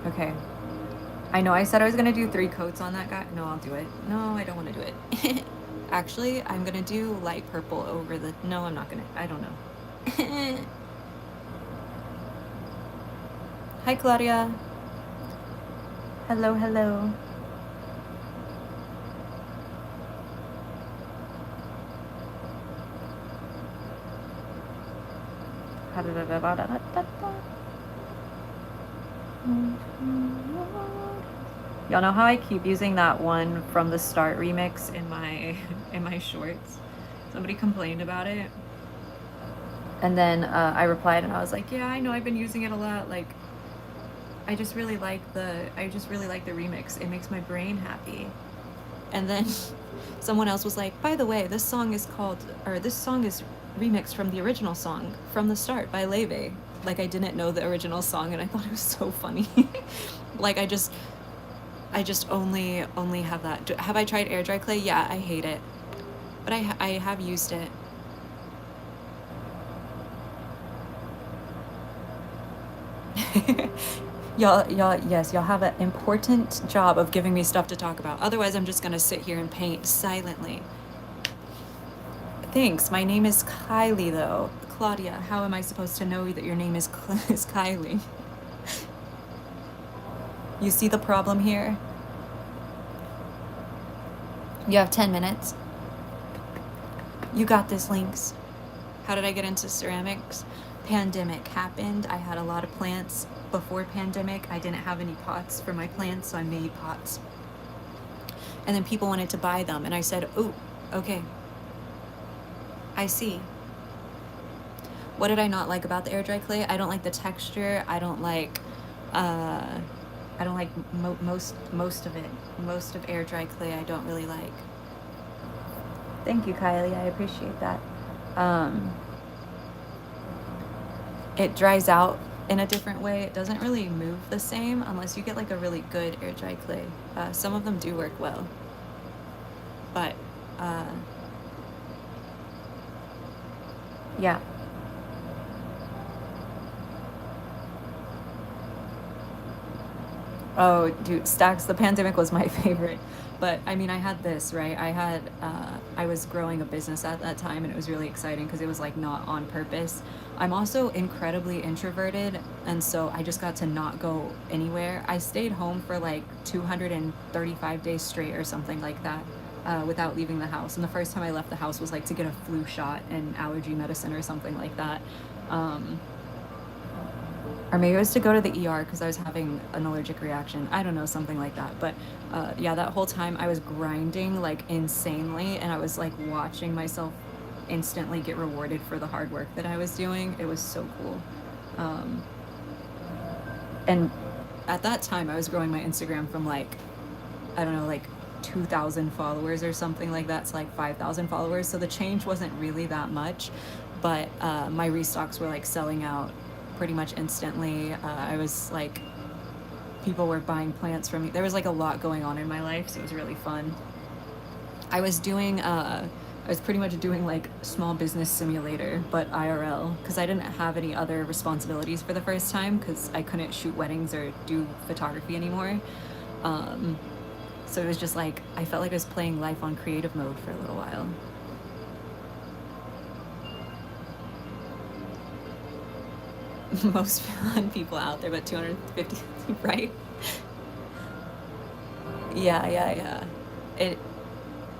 Okay. I know I said I was gonna do 3 coats on that guy. No, I'll do it. No, I don't want to do it. Actually, I'm gonna do light purple over the... No, I'm not gonna. I don't know. Hi, Claudia. Hello, hello. Y'all know how I keep using that one from the start remix in my in my shorts? Somebody complained about it. And then I replied and I was like, yeah, I know, I've been using it a lot. Like, I just really like the remix. It makes my brain happy. And then someone else was like, by the way, this song is remixed from the original song From the Start by Leve. Like, I didn't know the original song and I thought it was so funny. Like, I just only have that. Have I tried air dry clay? Yeah, I hate it, but I have used it. Y'all, yes, y'all have an important job of giving me stuff to talk about. Otherwise, I'm just gonna sit here and paint silently. Thanks. My name is Kylie, though. Claudia, how am I supposed to know that your name is Kylie? You see the problem here? You have 10 minutes. You got this, Lynx. How did I get into ceramics? Pandemic happened. I had a lot of plants before pandemic. I didn't have any pots for my plants, so I made pots. And then people wanted to buy them, and I said, oh, okay. I see. What did I not like about the air dry clay? I don't like the texture. I don't like most of it. Most of air dry clay I don't really like. Thank you, Kylie. I appreciate that. It dries out in a different way. It doesn't really move the same unless you get like a really good air dry clay. Some of them do work well, but yeah. Oh, dude, Stacks, the pandemic was my favorite. But I mean, I had this, right? I was growing a business at that time and it was really exciting because it was like not on purpose. I'm also incredibly introverted, and so I just got to not go anywhere. I stayed home for like 235 days straight or something like that, without leaving the house. And the first time I left the house was like to get a flu shot and allergy medicine or something like that. Or maybe it was to go to the ER because I was having an allergic reaction. I don't know, something like that. But yeah, that whole time I was grinding like insanely, and I was like watching myself instantly get rewarded for the hard work that I was doing. It was so cool. And at that time, I was growing my Instagram from like, I don't know, like 2,000 followers or something like that to like 5,000 followers. So the change wasn't really that much, but my restocks were like selling out pretty much instantly. I was like, people were buying plants from me. There was like a lot going on in my life, so it was really fun. I was pretty much doing like small business simulator, but IRL, because I didn't have any other responsibilities for the first time because I couldn't shoot weddings or do photography anymore. So it was just like, I felt like I was playing life on creative mode for a little while. Most fun people out there, but 250, right? Yeah. It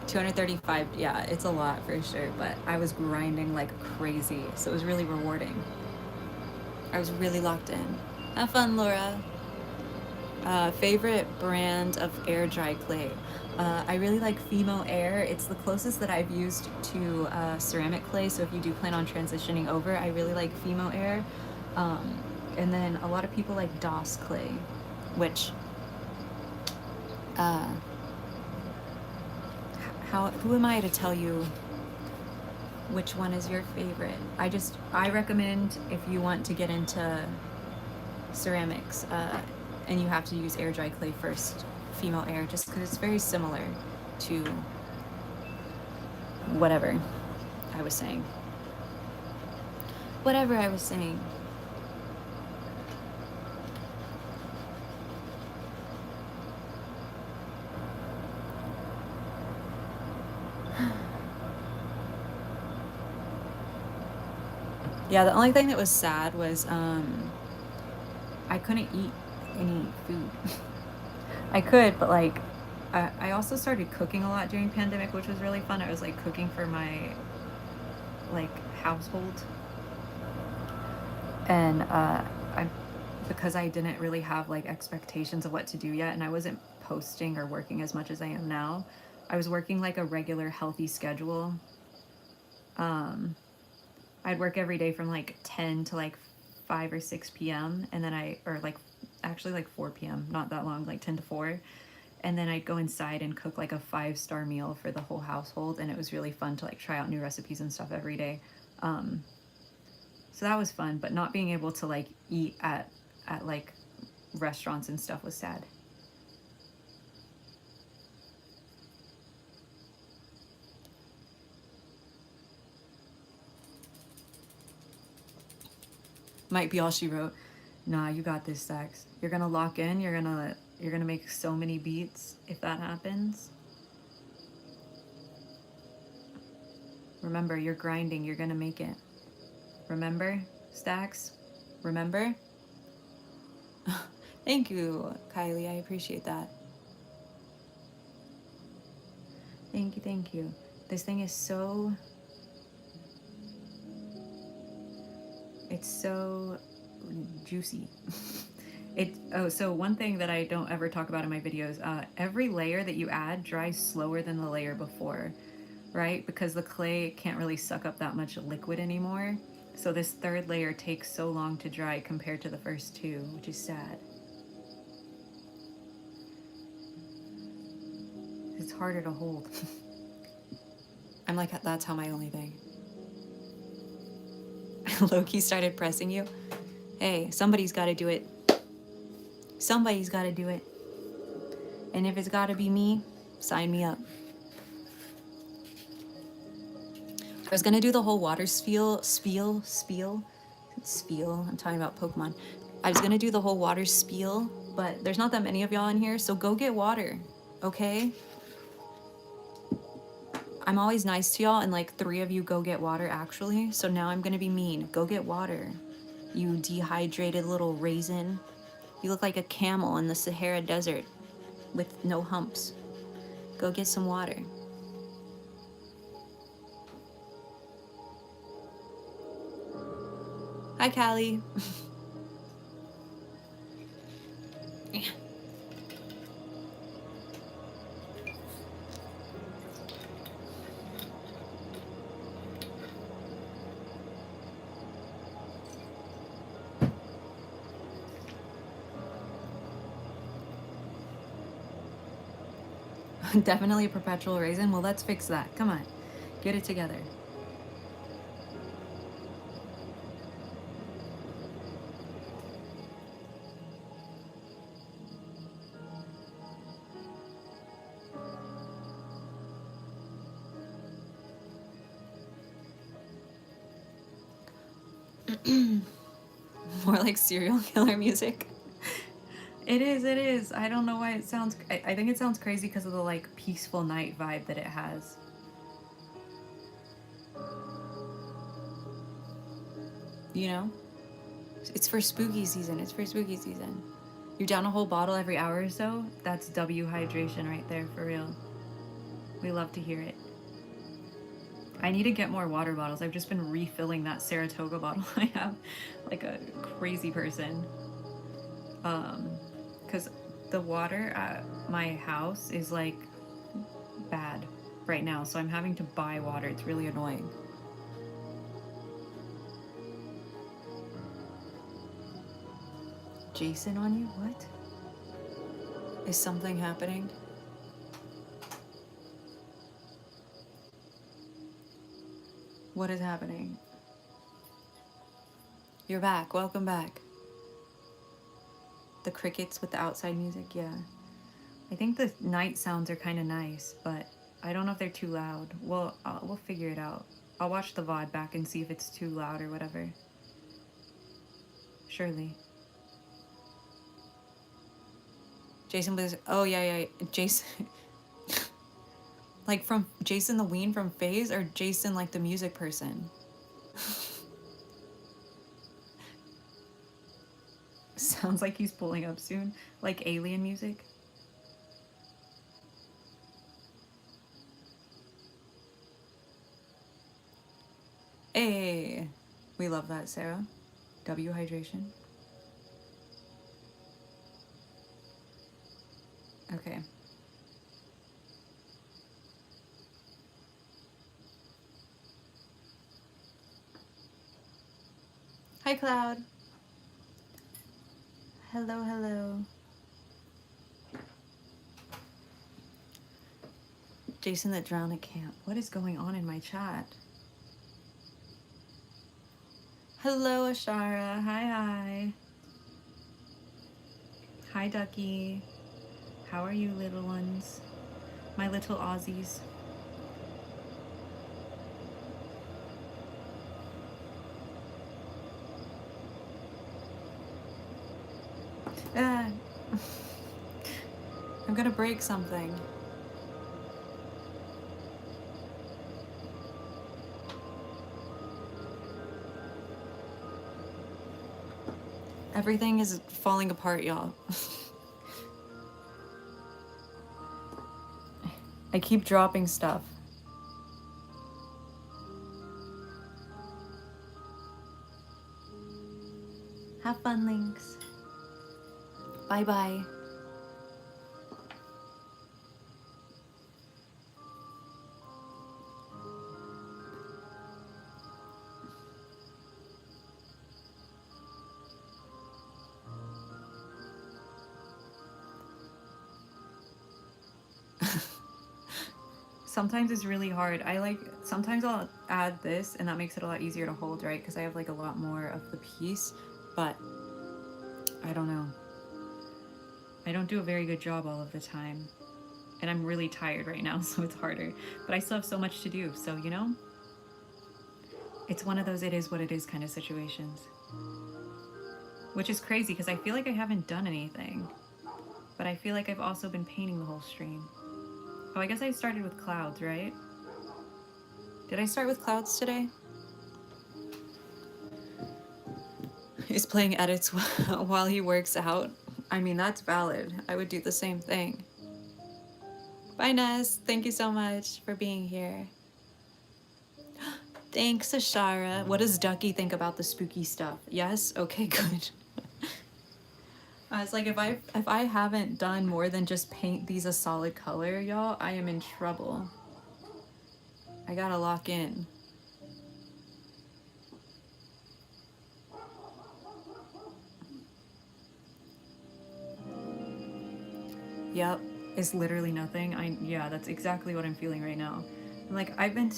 235, yeah, it's a lot for sure, but I was grinding like crazy, so it was really rewarding. I was really locked in. Have fun, Laura. Favorite brand of air dry clay? I really like Fimo Air. It's the closest that I've used to ceramic clay, so if you do plan on transitioning over, I really like Fimo Air. And then a lot of people like DOS clay, which who am I to tell you which one is your favorite? I recommend, if you want to get into ceramics, and you have to use air dry clay first, Fimo Air, just because it's very similar to whatever I was saying. Whatever I was saying. Yeah, the only thing that was sad was I couldn't eat any food. I could, but like I also started cooking a lot during pandemic, which was really fun. I was like cooking for my like household, and I because I didn't really have like expectations of what to do yet, and I wasn't posting or working as much as I am now. I was working like a regular healthy schedule. Um, I'd work every day from like 10 to like 5 or 6 p.m. and then or like actually like 4 p.m., not that long, like 10 to 4. And then I'd go inside and cook like a 5-star meal for the whole household. And it was really fun to like try out new recipes and stuff every day. Um, so that was fun, but not being able to like eat at like restaurants and stuff was sad. Might be all she wrote. Nah, you got this, Sax. You're gonna lock in. You're gonna make so many beats if that happens. Remember, you're grinding. You're gonna make it. Remember, Stacks? Remember? Thank you, Kylie. I appreciate that. Thank you, thank you. This thing is so. It's so juicy. So one thing that I don't ever talk about in my videos, every layer that you add dries slower than the layer before, right? Because the clay can't really suck up that much liquid anymore. So this third layer takes so long to dry compared to the first two, which is sad. It's harder to hold. I'm like, that's how my only thing. Loki started pressing you. Hey, somebody's got to do it. Somebody's got to do it. And if it's got to be me, sign me up. I was gonna do the whole water spiel. I'm talking about Pokemon. I was gonna do the whole water spiel, but there's not that many of y'all in here, so go get water, okay? I'm always nice to y'all, and like 3 of you go get water actually, so now I'm gonna be mean. Go get water, you dehydrated little raisin. You look like a camel in the Sahara Desert with no humps. Go get some water. Hi, Callie. Definitely a perpetual raisin. Well, let's fix that. Come on, get it together. More like serial killer music. It is, it is. I don't know why it sounds. I think it sounds crazy because of the like peaceful night vibe that it has. You know? It's for spooky season. It's for spooky season. You're down a whole bottle every hour or so? That's W hydration right there, for real. We love to hear it. I need to get more water bottles. I've just been refilling that Saratoga bottle I have like a crazy person. Because the water at my house is like bad right now, so I'm having to buy water. It's really annoying. Jason on you? What? Is something happening? What is happening? You're back. Welcome back. The crickets with the outside music, yeah. I think the night sounds are kind of nice, but I don't know if they're too loud. Well, we'll figure it out. I'll watch the VOD back and see if it's too loud or whatever. Surely. Jason Blizzard. Oh, yeah. Jason. Like from Jason the Ween from FaZe or Jason like the music person? sounds like he's pulling up soon, like alien music. Hey, we love that, Sarah. W hydration. Okay. Hi, Cloud. Hello, hello. Jason that drowned at camp. What is going on in my chat? Hello, Ashara. Hi, hi. Hi, Ducky. How are you, little ones? My little Aussies. Ah. I'm gonna break something. Everything is falling apart, y'all. I keep dropping stuff. Have fun, Lynx. Bye-bye. Sometimes it's really hard. Sometimes I'll add this and that makes it a lot easier to hold, right? Because I have like a lot more of the piece, but I don't know. I don't do a very good job all of the time. And I'm really tired right now, so it's harder. But I still have so much to do, so you know? It's one of those it is what it is kind of situations. Which is crazy because I feel like I haven't done anything. But I feel like I've also been painting the whole stream. Oh, I guess I started with clouds, right? Did I start with clouds today? He's playing edits while he works out. I mean, that's valid. I would do the same thing. Bye, Ness. Thank you so much for being here. Thanks, Ashara. What does Ducky think about the spooky stuff? Yes? Okay, good. It's like if I haven't done more than just paint these a solid color, y'all, I am in trouble. I gotta lock in. Yep, it's literally nothing. Yeah, that's exactly what I'm feeling right now. Like I've been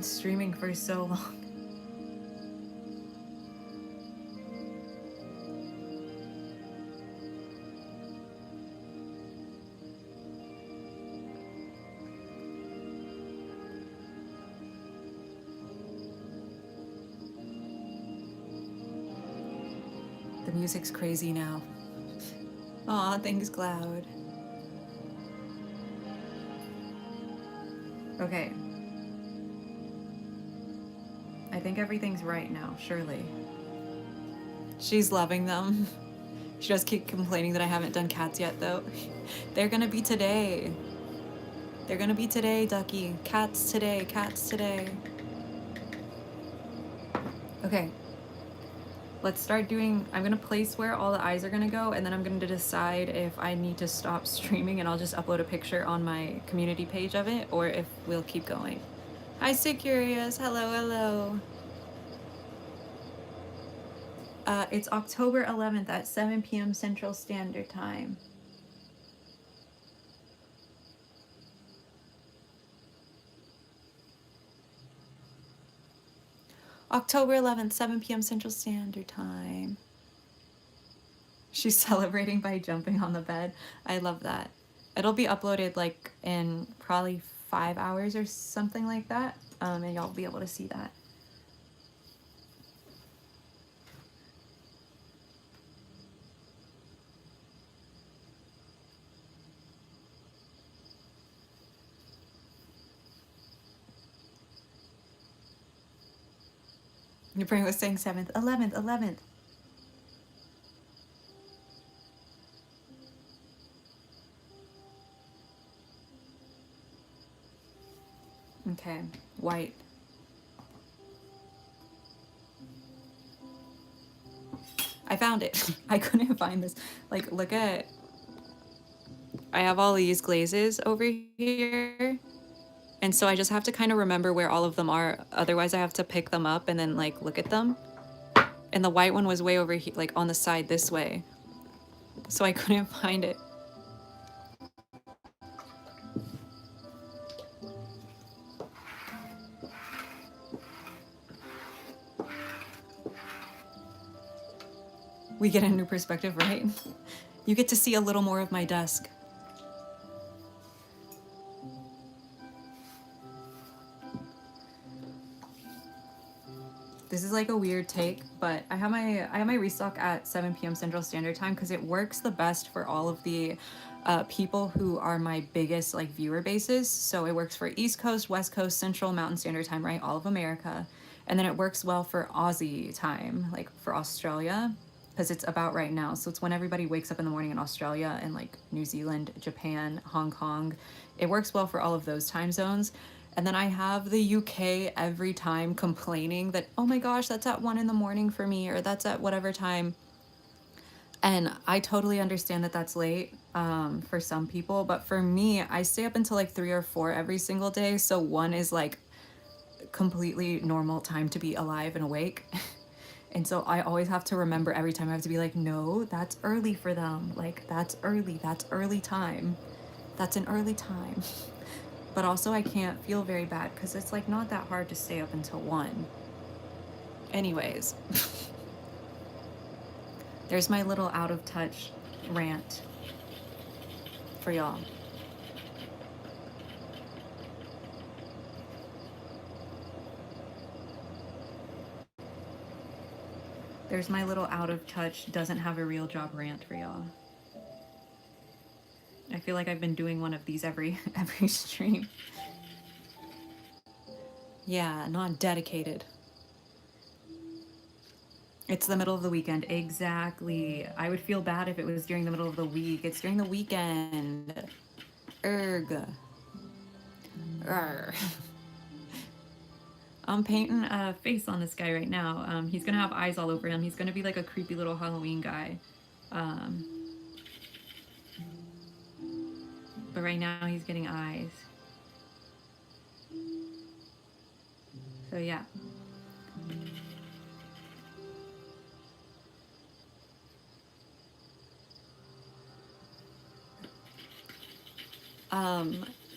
streaming for so long. The music's crazy now. Aw, thanks, Cloud. Okay. I think everything's right now, surely. She's loving them. She does keep complaining that I haven't done cats yet, though. They're gonna be today. They're gonna be today, Ducky. Cats today, cats today. Okay. Let's start doing, I'm gonna place where all the eyes are gonna go, and then I'm gonna decide if I need to stop streaming and I'll just upload a picture on my community page of it, or if we'll keep going. Hi, Sicurious. Hello, hello. It's October 11th at 7 p.m. Central Standard Time. October 11th, 7 p.m. Central Standard Time. She's celebrating by jumping on the bed. I love that. It'll be uploaded like in probably 5 hours or something like that, and y'all will be able to see that. Your brain was saying 7th, 11th, 11th. Okay, white. I found it. I couldn't find this. Like, look at, I have all these glazes over here. And so I just have to kind of remember where all of them are. Otherwise I have to pick them up and then like look at them. And the white one was way over here, like on the side this way. So I couldn't find it. We get a new perspective, right? You get to see a little more of my desk. This is like a weird take, but I have my restock at 7 p.m. Central Standard Time because it works the best for all of the people who are my biggest like viewer bases. So it works for East Coast, West Coast, Central, Mountain Standard Time, right? All of America. And then it works well for Aussie time, like for Australia, because it's about right now. So it's when everybody wakes up in the morning in Australia and like New Zealand, Japan, Hong Kong. It works well for all of those time zones. And then I have the UK every time complaining that, oh my gosh, that's at 1 in the morning for me, or that's at whatever time. And I totally understand that that's late for some people. But for me, I stay up until like 3 or 4 every single day. So 1 is like completely normal time to be alive and awake. And so I always have to remember every time I have to be like, no, that's early for them. Like, that's early time. That's an early time. But also I can't feel very bad because it's like not that hard to stay up until 1. Anyways, there's my little out of touch rant for y'all. There's my little out of touch, doesn't have a real job rant for y'all. I feel like I've been doing one of these every stream. Yeah, not dedicated. It's the middle of the weekend. Exactly. I would feel bad if it was during the middle of the week. It's during the weekend. Erg. Arr. I'm painting a face on this guy right now. He's gonna have eyes all over him. He's gonna be like a creepy little Halloween guy. But right now he's getting eyes. So yeah.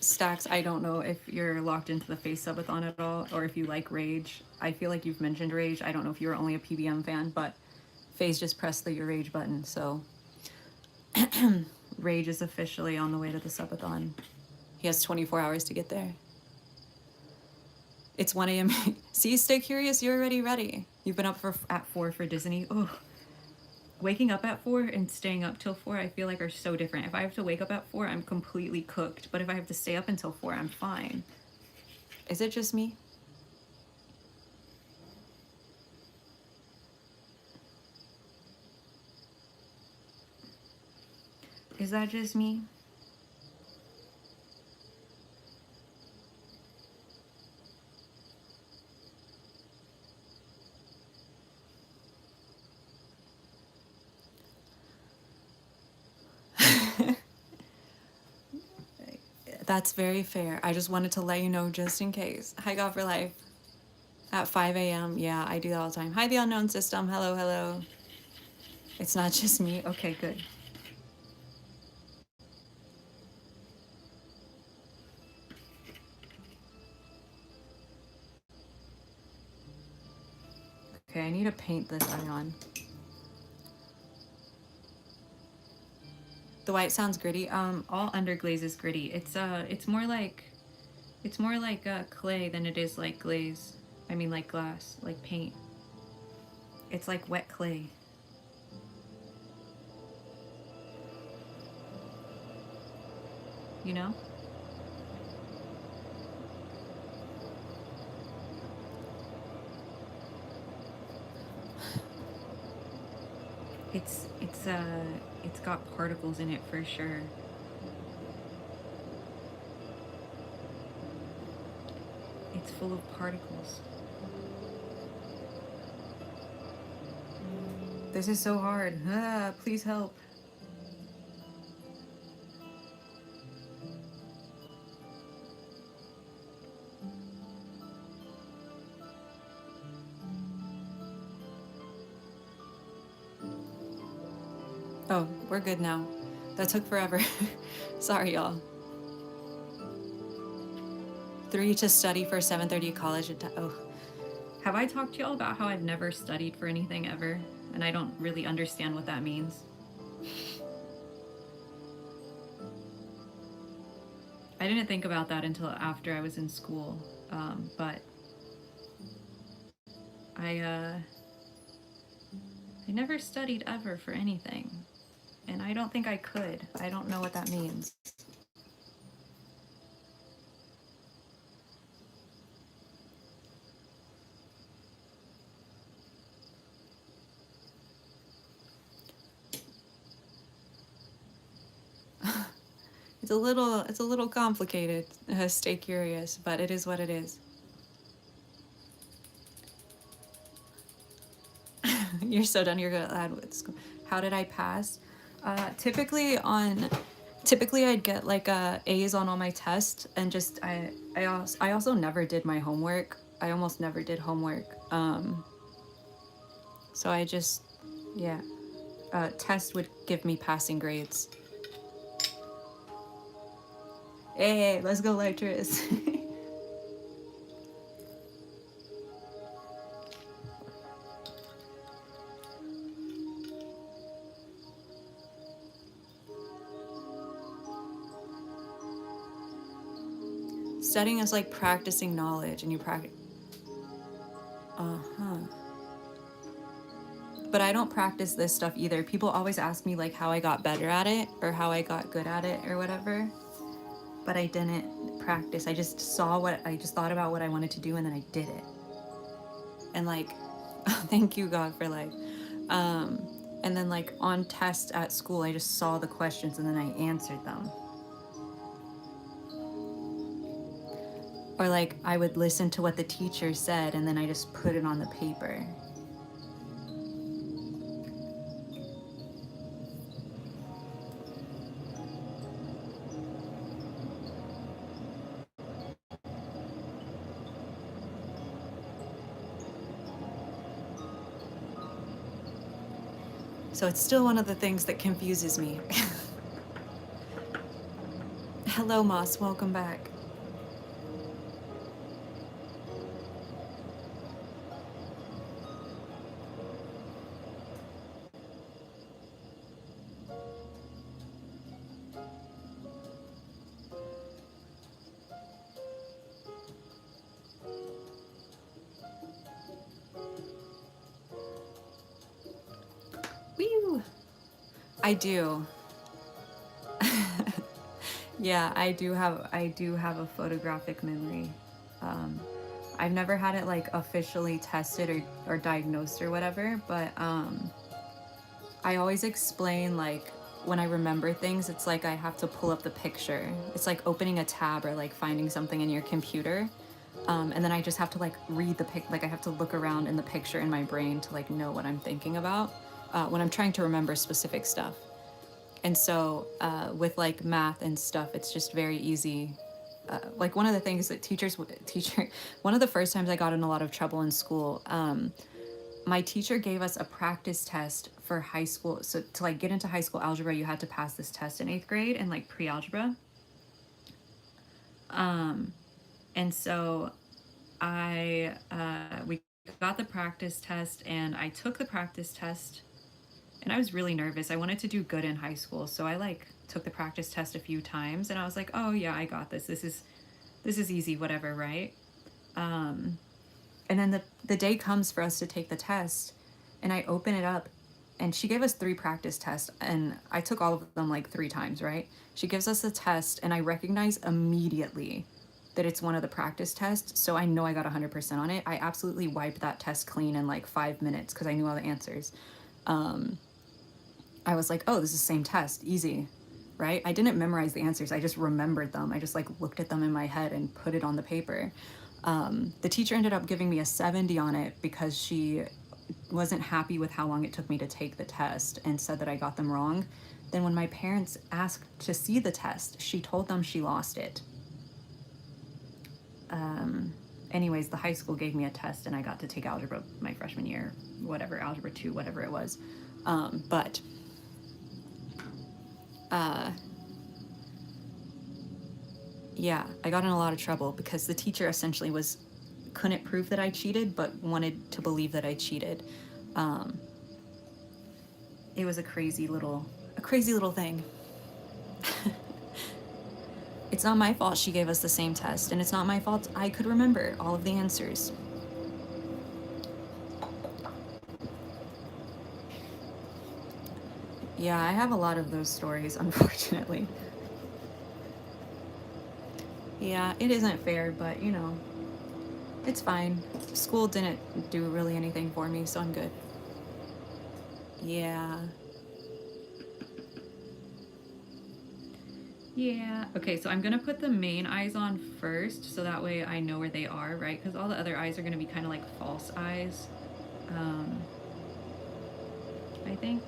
Stacks, I don't know if you're locked into the face subathon at all, or if you like Rage. I feel like you've mentioned Rage. I don't know if you're only a PBM fan, but FaZe just pressed the your Rage button, so Rage is officially on the way to the subathon. He has 24 hours to get there. It's 1 a.m. See, stay curious, you're already ready. You've been up at 4 for Disney. Oh, waking up at 4 and staying up till 4 I feel like are so different. If I have to wake up at 4, I'm completely cooked. But if I have to stay up until 4, I'm fine. Is it just me? Is that just me? That's very fair. I just wanted to let you know just in case. Hi, God for Life. At 5 a.m. Yeah, I do that all the time. Hi, The Unknown System. Hello, hello. It's not just me. Okay, good. Okay, I need to paint this ion. The white sounds gritty. All underglaze is gritty. It's more like clay than it is like glaze. I mean like glass, like paint. It's like wet clay. You know? It's got particles in it for sure. It's full of particles. This is so hard. Please help. Oh, we're good now. That took forever. Sorry, y'all. 3 to study for 7:30 college. Oh, have I talked to y'all about how I've never studied for anything ever, and I don't really understand what that means? I didn't think about that until after I was in school, but I I never studied ever for anything, and I don't think I could. I don't know what that means. It's a little complicated. Stay curious, but it is what it is. You're so done. You're glad with school. How did I pass? Typically on, typically I'd get like A's on all my tests, and just I also never did my homework. I almost never did homework. So I just, yeah, test would give me passing grades. Hey, let's go, Lytris. Studying is like practicing knowledge, and you practice. Uh huh. But I don't practice this stuff either. People always ask me like how I got better at it or how I got good at it or whatever. But I didn't practice. I just saw what I just thought about what I wanted to do, and then I did it. And like, thank you God for life. Um, and then like on tests at school, I just saw the questions and then I answered them. Or like I would listen to what the teacher said and then I just put it on the paper. So it's still one of the things that confuses me. Hello, Moss. Welcome back. Woo! I do. Yeah, I do have a photographic memory. Um, I've never had it like officially tested or diagnosed or whatever, but I always explain like when I remember things, it's like I have to pull up the picture. It's like opening a tab or like finding something in your computer. And then I just have to like read the like I have to look around in the picture in my brain to like know what I'm thinking about when I'm trying to remember specific stuff. And so with like math and stuff, it's just very easy. Like one of the things that one of the first times I got in a lot of trouble in school, my teacher gave us a practice test for high school. So to like get into high school algebra, you had to pass this test in 8th grade and like pre-algebra. And so we got the practice test and I took the practice test and I was really nervous. I wanted to do good in high school. So I like took the practice test a few times and I was like, oh yeah, I got this. This is easy, whatever, right? And then the day comes for us to take the test and I open it up and she gave us 3 practice tests and I took all of them like 3 times, right? She gives us a test and I recognize immediately that it's one of the practice tests, so I know I got 100% on it. I absolutely wiped that test clean in like 5 minutes because I knew all the answers. I was like, oh, this is the same test, easy, right? I didn't memorize the answers, I just remembered them. I just like looked at them in my head and put it on the paper. The teacher ended up giving me a 70 on it because she wasn't happy with how long it took me to take the test and said that I got them wrong. Then when my parents asked to see the test, she told them she lost it. Anyways, the high school gave me a test and I got to take algebra my freshman year, whatever, algebra 2, whatever it was. But yeah, I got in a lot of trouble because the teacher essentially couldn't prove that I cheated, but wanted to believe that I cheated. It was a crazy little thing. It's not my fault she gave us the same test, and it's not my fault I could remember all of the answers. Yeah, I have a lot of those stories, unfortunately. Yeah, it isn't fair, but you know, it's fine. School didn't do really anything for me, so I'm good. Yeah. Yeah. Okay, so I'm gonna put the main eyes on first, so that way I know where they are, right? Because all the other eyes are gonna be kind of like false eyes. I think.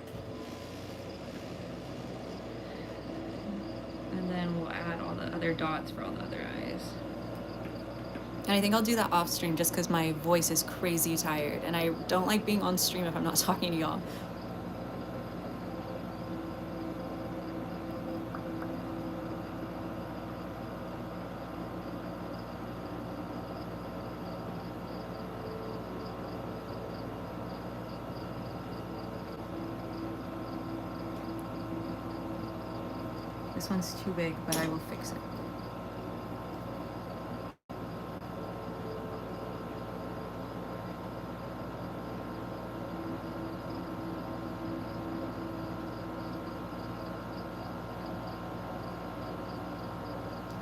And then we'll add all the other dots for all the other eyes. And I think I'll do that off stream just because my voice is crazy tired, and I don't like being on stream if I'm not talking to y'all. This one's too big, but I will fix it.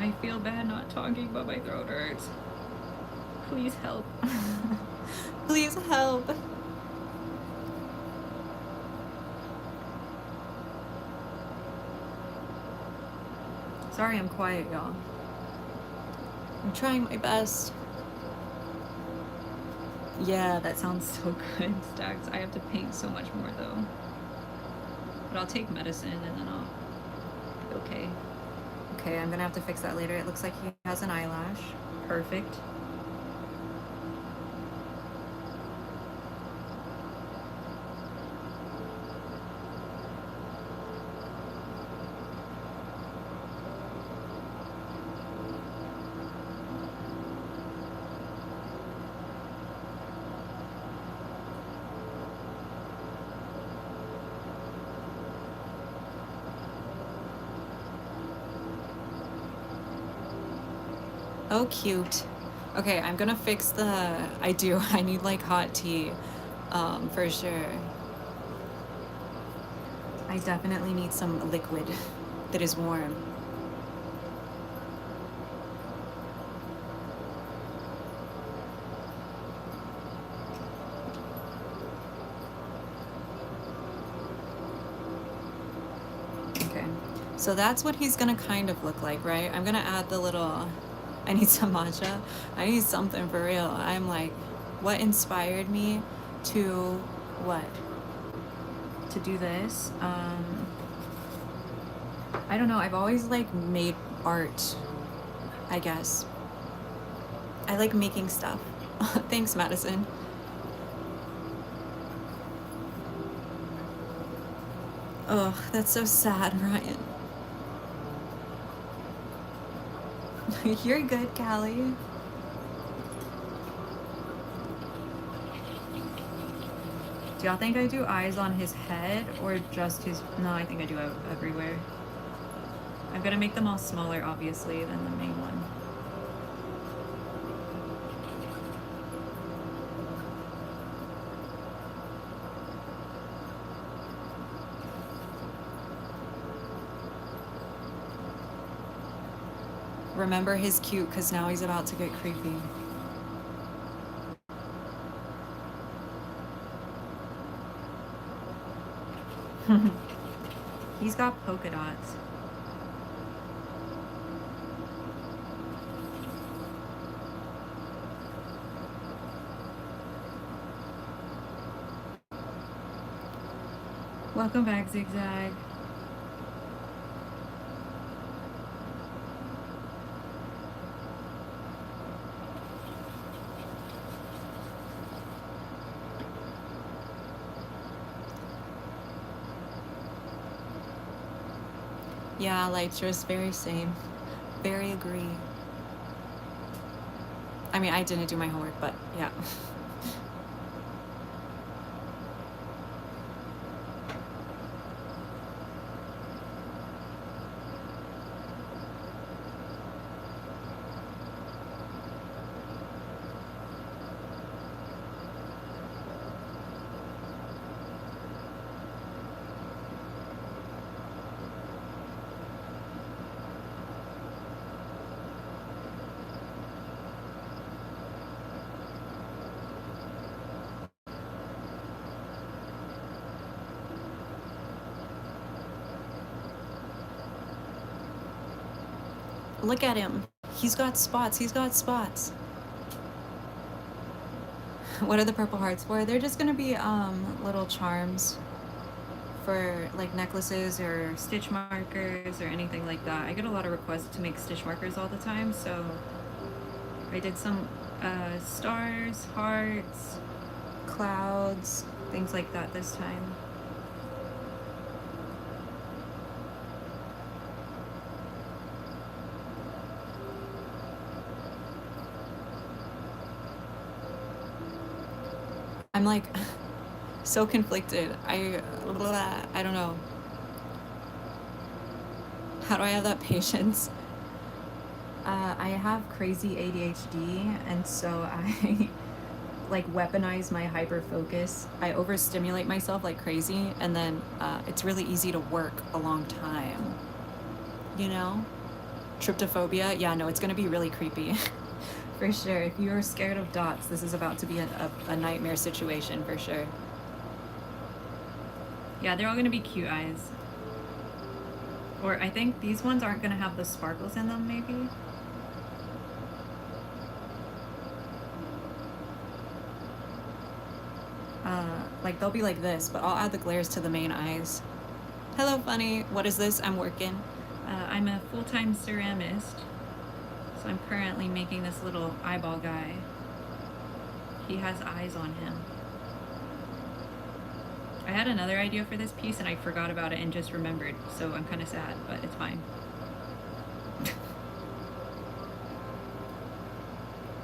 I feel bad not talking, but my throat hurts. Please help. Please help. Sorry I'm quiet, y'all. I'm trying my best. Yeah, that sounds so good, Stacks. I have to paint so much more though. But I'll take medicine and then I'll be okay. Okay, I'm gonna have to fix that later. It looks like he has an eyelash. Perfect. Oh, cute. Okay, I'm gonna fix the... I need like hot tea, for sure. I definitely need some liquid that is warm. Okay, so that's what he's gonna kind of look like, right? I'm gonna add the little... I need some matcha. I need something for real. I'm like, what inspired me to what? To do this? I don't know. I've always like made art, I guess. I like making stuff. Thanks, Madison. Oh, that's so sad, Ryan. You're good, Callie. Do y'all think I do eyes on his head or just his... No, I think I do everywhere. I'm gonna make them all smaller, obviously, than the main one. Remember his cute, because now he's about to get creepy. He's got polka dots. Welcome back, Zigzag. Yeah, Lightstress, very same. Very agree. I mean, I didn't do my homework, but yeah. Look at him. He's got spots. He's got spots. What are the purple hearts for? They're just gonna be little charms for like necklaces or stitch markers or anything like that. I get a lot of requests to make stitch markers all the time, so I did some stars, hearts, clouds, things like that this time. I'm like so conflicted. I don't know. How do I have that patience? I have crazy ADHD, and so I like weaponize my hyper focus. I overstimulate myself like crazy, and then it's really easy to work a long time. You know? Tryptophobia, yeah, no, it's gonna be really creepy. For sure. If you're scared of dots, this is about to be a nightmare situation for sure. Yeah, they're all gonna be cute eyes. Or I think these ones aren't gonna have the sparkles in them, maybe? Like they'll be like this, but I'll add the glares to the main eyes. Hello, Funny. What is this? I'm working. I'm a full-time ceramist, so I'm currently making this little eyeball guy. He has eyes on him. I had another idea for this piece and I forgot about it and just remembered, so I'm kind of sad, but it's fine.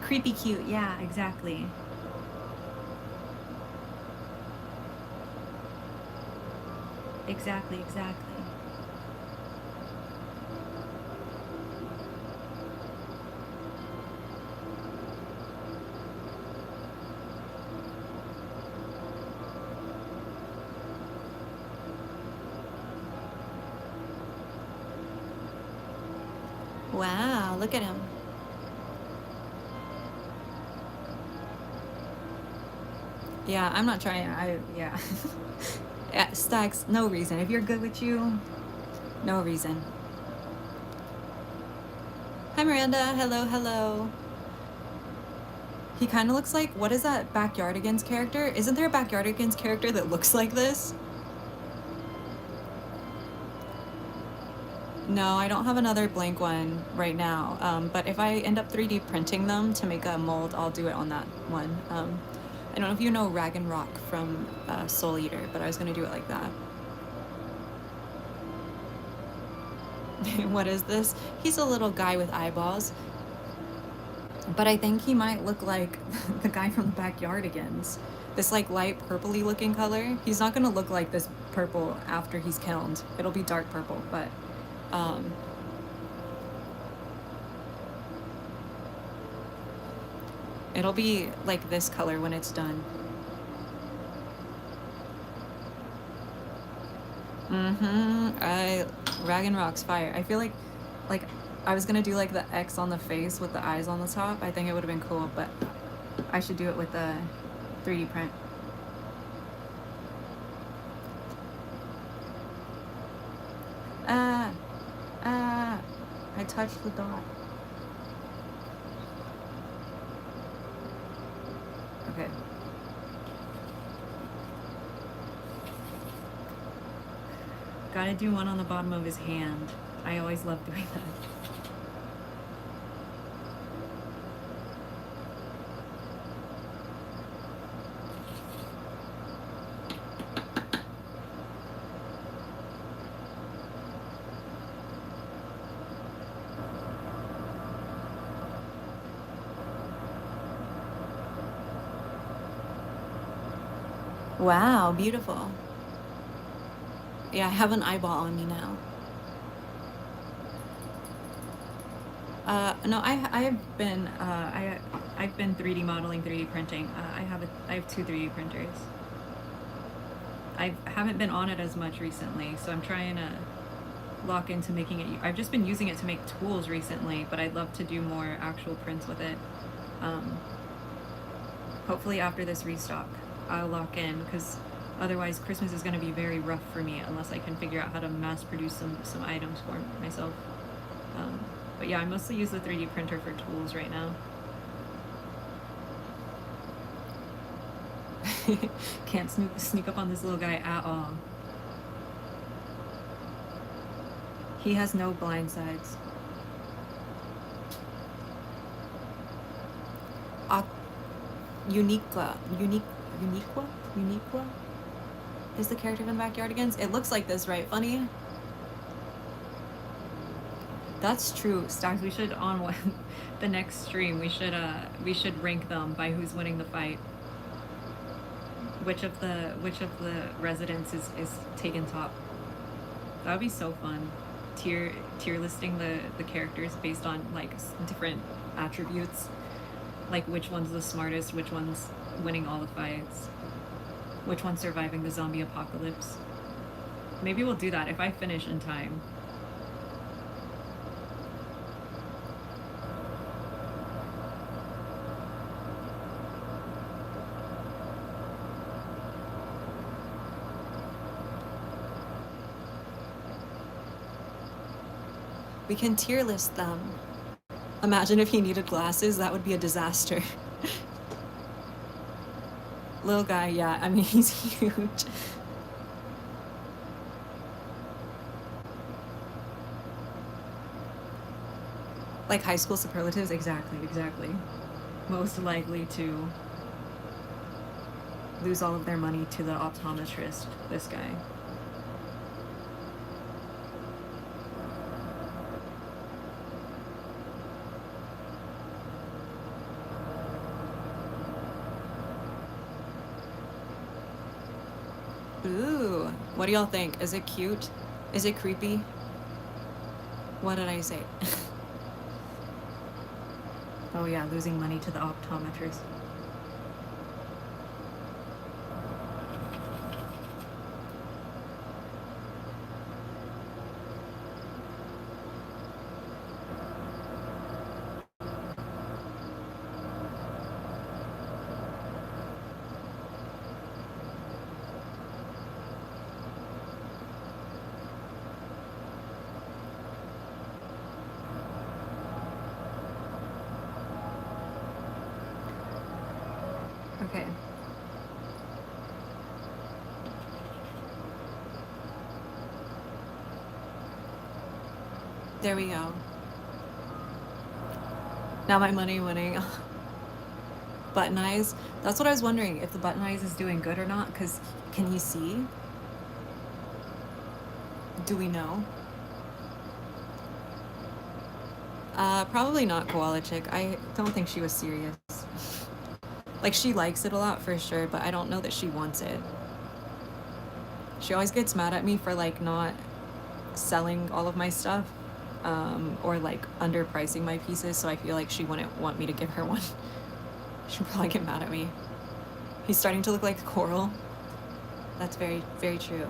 Creepy cute, yeah, exactly. Exactly, exactly. Wow, look at him. Yeah, I'm not trying. Yeah. Yeah, Stacks, no reason. If you're good with you, no reason. Hi, Miranda. Hello, hello. He kind of looks like, what is that Backyardigans character? Isn't there a Backyardigans character that looks like this? No, I don't have another blank one right now. But if I end up 3D printing them to make a mold, I'll do it on that one. I don't know if you know Rag and Rock from Soul Eater, but I was going to do it like that. What is this? He's a little guy with eyeballs. But I think he might look like the guy from the Backyardigans. This like light purpley looking color. He's not going to look like this purple after he's kilned. It'll be dark purple, but it'll be like this color when it's done. Rag and Rock's fire. I feel like I was gonna do like the X on the face with the eyes on the top. I think it would have been cool, but I should do it with the 3D print. I touched the dot. Okay. gotta do one on the bottom of his hand. I always love doing that. Wow, beautiful. Yeah, I have an eyeball on me now. No, I've been 3D modeling, 3D printing. I have two 3D printers. I haven't been on it as much recently, so I'm trying to lock into making it. I've just been using it to make tools recently, but I'd love to do more actual prints with it. Um, Hopefully after this restock, I'll lock in, because otherwise Christmas is going to be very rough for me unless I can figure out how to mass produce some items for myself. But yeah, I mostly use the 3D printer for tools right now. Can't sneak up on this little guy at all. He has no blind sides. Uniqua is the character from Backyardigans. It looks like this, right? Funny. That's true, Stacks. We should on the next stream. We should rank them by who's winning the fight. Which of the residents is taken top? That would be so fun. Tier listing the characters based on like different attributes, like which one's the smartest, which one's winning all the fights, which one's surviving the zombie apocalypse. Maybe we'll do that if I finish in time. We can tier list them. Imagine if he needed glasses, that would be a disaster. Little guy, yeah, I mean, he's huge. Like high school superlatives, exactly. Most likely to lose all of their money to the optometrist, this guy. Ooh, what do y'all think? Is it cute? Is it creepy? What did I say? Oh yeah, losing money to the optometrist. Okay. There we go. Now my money winning. Button Eyes. That's what I was wondering, if the Button Eyes is doing good or not, because can he see? Do we know? Probably not Koala Chick. I don't think she was serious. Like, she likes it a lot for sure, but I don't know that she wants it. She always gets mad at me for like not selling all of my stuff, or like underpricing my pieces, so I feel like she wouldn't want me to give her one. She'll probably get mad at me. He's starting to look like Coral. That's very, very true.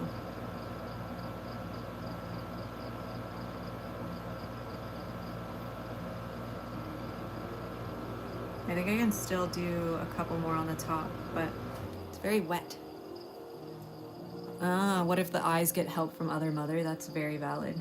I think I can still do a couple more on the top, but it's very wet. What if the eyes get help from Other Mother? That's very valid.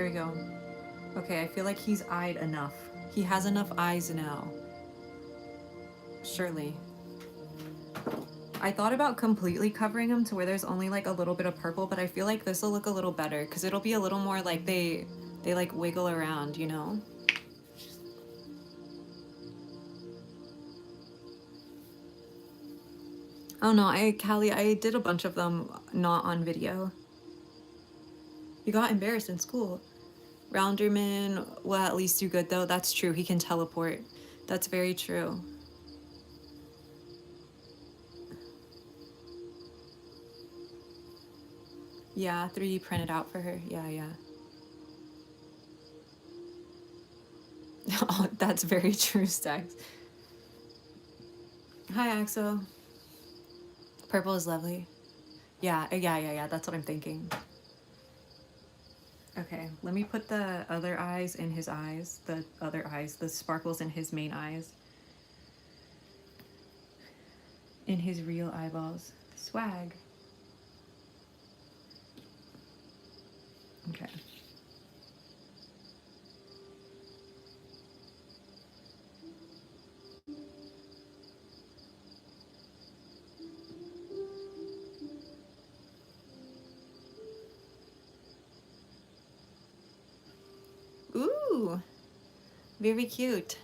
There we go. Okay, I feel like he's eyed enough. He has enough eyes now. Surely. I thought about completely covering them to where there's only like a little bit of purple, but I feel like this will look a little better because it'll be a little more like they like wiggle around, you know? Oh no, Callie, I did a bunch of them not on video. You got embarrassed in school. Rounderman will at least do good though. That's true. He can teleport. That's very true. Yeah, 3D printed out for her. Yeah, yeah. Oh, that's very true, Stax. Hi, Axel. Purple is lovely. Yeah, yeah. That's what I'm thinking. Okay, let me put the other eyes in his eyes. The other eyes, the sparkles in his main eyes. In his real eyeballs. Swag. Okay. Ooh, very cute.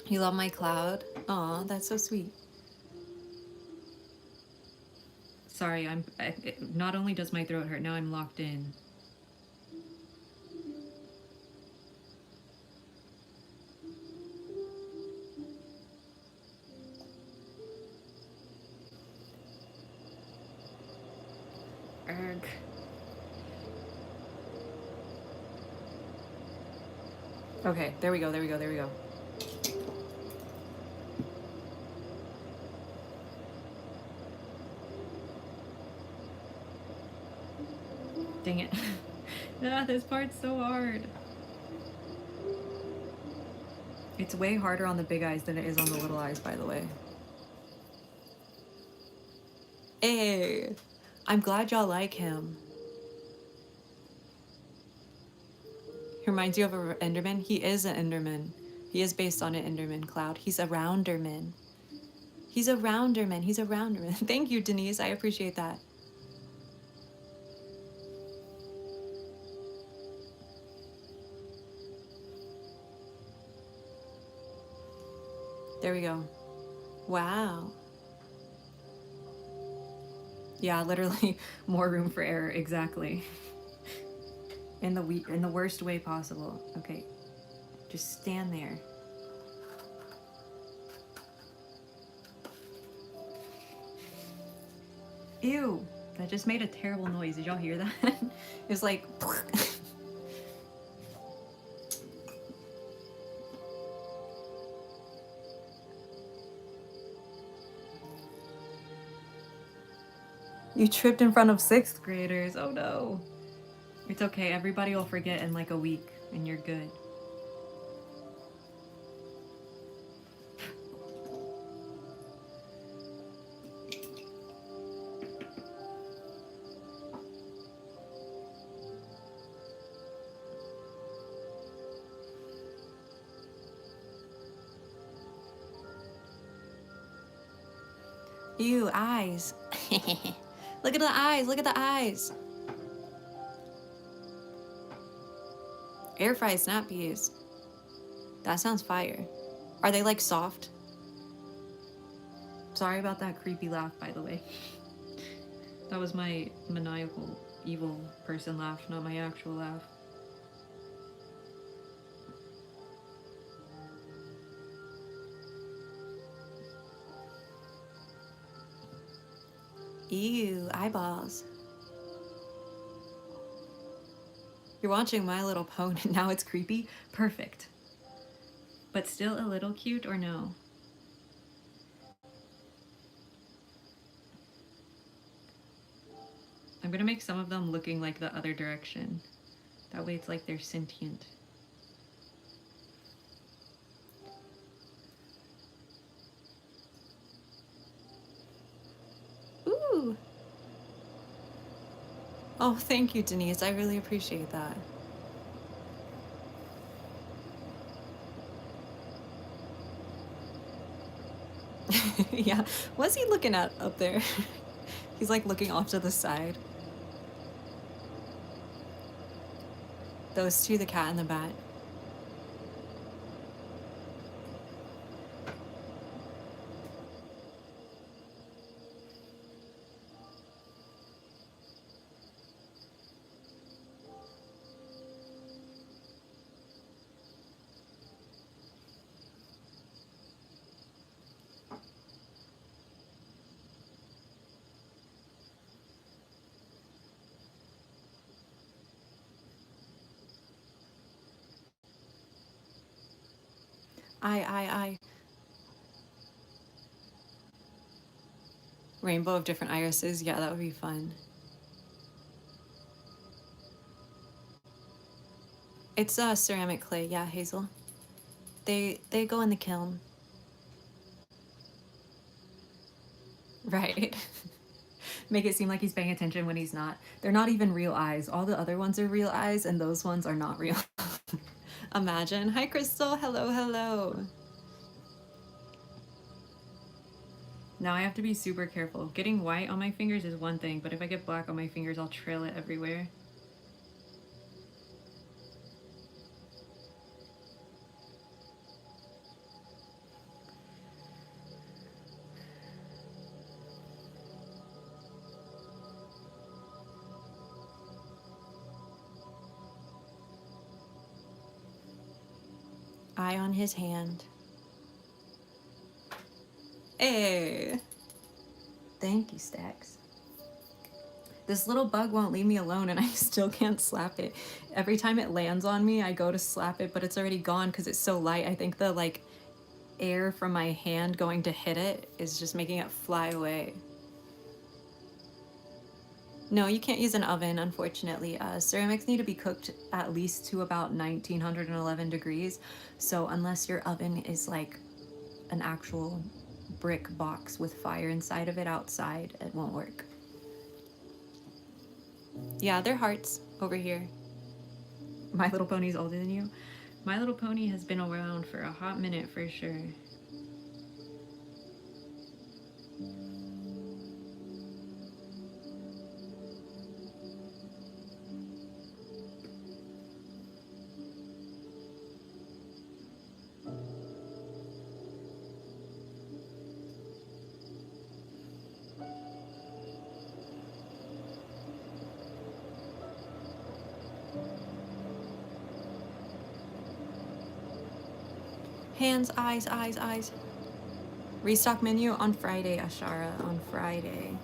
You love my cloud? Aw, that's so sweet. Sorry, not only does my throat hurt, now I'm locked in. Erg. Okay, there we go. Dang it. Ah, this part's so hard. It's way harder on the big eyes than it is on the little eyes, by the way. Hey, I'm glad y'all like him. He reminds you of an Enderman? He is an Enderman. He is based on an Enderman, Cloud. He's a Rounderman. He's a Rounderman. Thank you, Denise. I appreciate that. There we go. Wow. Yeah, literally more room for error. Exactly. In the worst way possible. Okay. Just stand there. Ew. That just made a terrible noise. Did y'all hear that? It was like you tripped in front of 6th graders. Oh no. It's okay. Everybody will forget in like a week and you're good. Ew, eyes. Look at the eyes. Look at the eyes. Air fried snap peas. That sounds fire. Are they like soft? Sorry about that creepy laugh, by the way. That was my maniacal, evil person laugh, not my actual laugh. Ew, eyeballs. You're watching My Little Pony, now it's creepy? Perfect. But still a little cute, or no? I'm gonna make some of them looking like the other direction. That way it's like they're sentient. Ooh! Oh, thank you, Denise. I really appreciate that. Yeah. What's he looking at up there? He's like looking off to the side. Those two, the cat and the bat. I. Rainbow of different irises. Yeah, that would be fun. It's ceramic clay. Yeah, Hazel. They go in the kiln. Right. Make it seem like he's paying attention when he's not. They're not even real eyes. All the other ones are real eyes, and those ones are not real. Imagine. Hi, Crystal. Hello, hello. Now I have to be super careful. Getting white on my fingers is one thing, but if I get black on my fingers, I'll trail it everywhere. Eye on his hand. Hey! Thank you, Stacks. This little bug won't leave me alone and I still can't slap it. Every time it lands on me, I go to slap it, but it's already gone because it's so light. I think the like air from my hand going to hit it is just making it fly away. No, you can't use an oven, unfortunately. Ceramics need to be cooked at least to about 1911 degrees. So unless your oven is like an actual brick box with fire inside of it outside, it won't work. Yeah, they're hearts over here. My Little Pony's older than you. My Little Pony has been around for a hot minute for sure. Hands, eyes, eyes, eyes. Restock menu on Friday, Ashara, on Friday.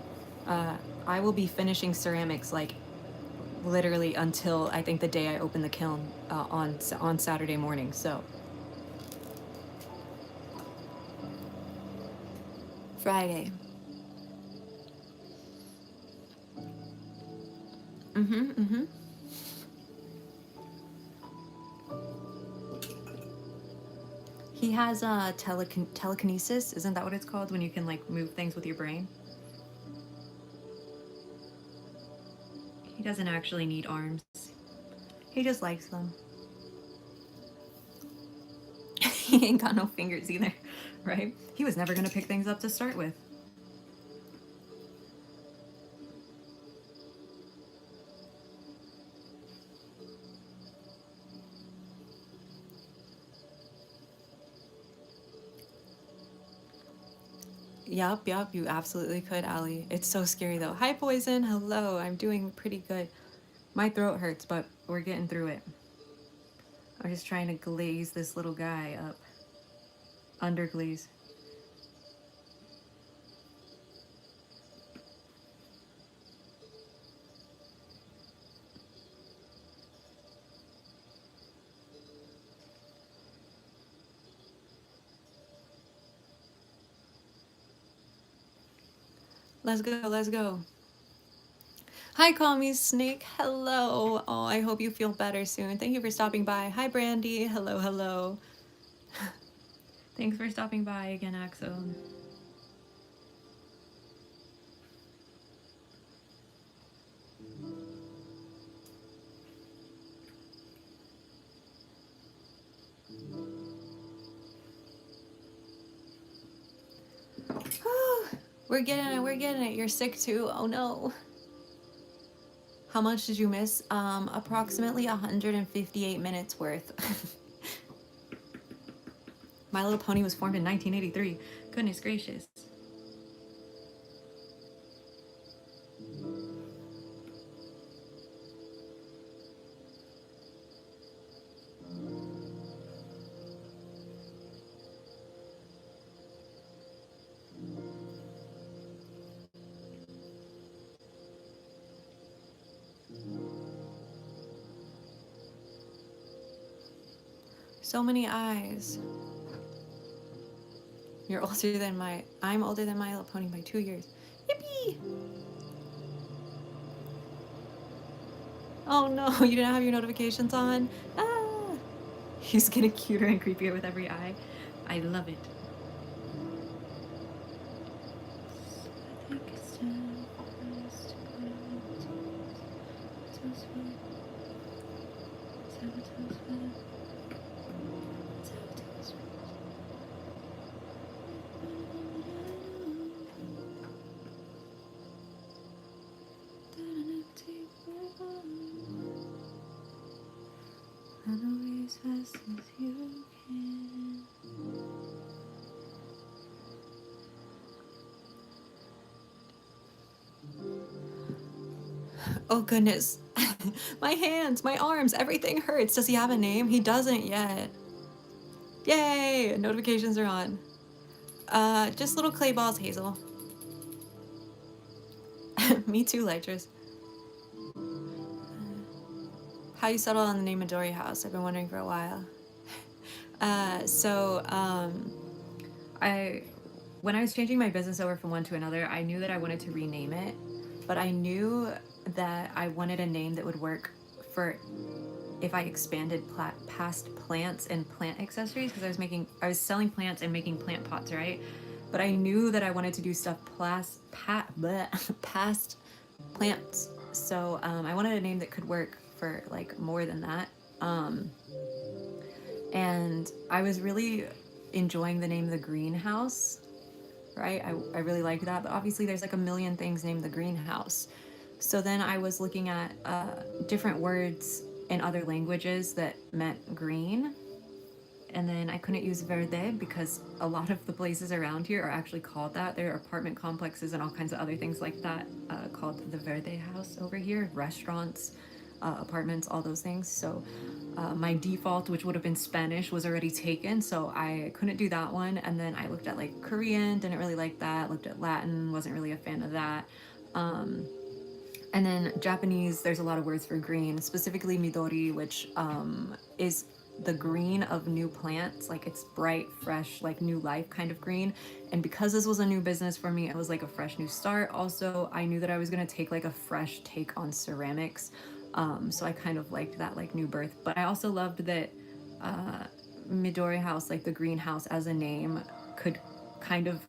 I will be finishing ceramics like literally until I think the day I open the kiln on Saturday morning. So Friday. Mm-hmm. Mm-hmm. He has telekinesis. Isn't that what it's called when you can like move things with your brain? He doesn't actually need arms. He just likes them. He ain't got no fingers either, right? He was never gonna pick things up to start with. Yup, yup, you absolutely could, Allie. It's so scary though. Hi, Poison. Hello. I'm doing pretty good. My throat hurts, but we're getting through it. I'm just trying to glaze this little guy up. Underglaze. Let's go, let's go. Hi, Call Me Snake. Hello. Oh, I hope you feel better soon. Thank you for stopping by. Hi, Brandy. Hello, hello. Thanks for stopping by again, Axel. We're getting it, we're getting it. You're sick too. Oh no. How much did you miss? Approximately 158 minutes worth. My Little Pony was formed in 1983. Goodness gracious. So many eyes. You're older than my. I'm older than My Little Pony by 2 years. Yippee! Oh no, you didn't have your notifications on? Ah! He's getting cuter and creepier with every eye. I love it. As fast as you can. Oh goodness. My hands, my arms, everything hurts. Does he have a name? He doesn't yet. Yay! Notifications are on. Just little clay balls, Hazel. Me too, Lytras. How you settle on the name Midori House? I've been wondering for a while. I when I was changing my business over from one to another, I knew that I wanted to rename it, but I knew that I wanted a name that would work for if I expanded past plants and plant accessories, because I was selling plants and making plant pots, right? But I knew that I wanted to do stuff past plants. So I wanted a name that could work for like more than that. And I was really enjoying the name The Greenhouse, right? I really liked that, but obviously there's like a million things named The Greenhouse. So then I was looking at different words in other languages that meant green. And then I couldn't use verde because a lot of the places around here are actually called that. There are apartment complexes and all kinds of other things like that called the Verde House over here, restaurants, apartments, all those things. So my default, which would have been Spanish, was already taken, so I couldn't do that one. And then I looked at like Korean, didn't really like that. Looked at Latin, wasn't really a fan of that. And then Japanese, there's a lot of words for green, specifically Midori, which is the green of new plants. Like it's bright, fresh, like new life kind of green. And because this was a new business for me, it was like a fresh new start. Also, I knew that I was gonna take like a fresh take on ceramics. So I kind of liked that like new birth. But I also loved that Midori House, like the greenhouse as a name, could kind of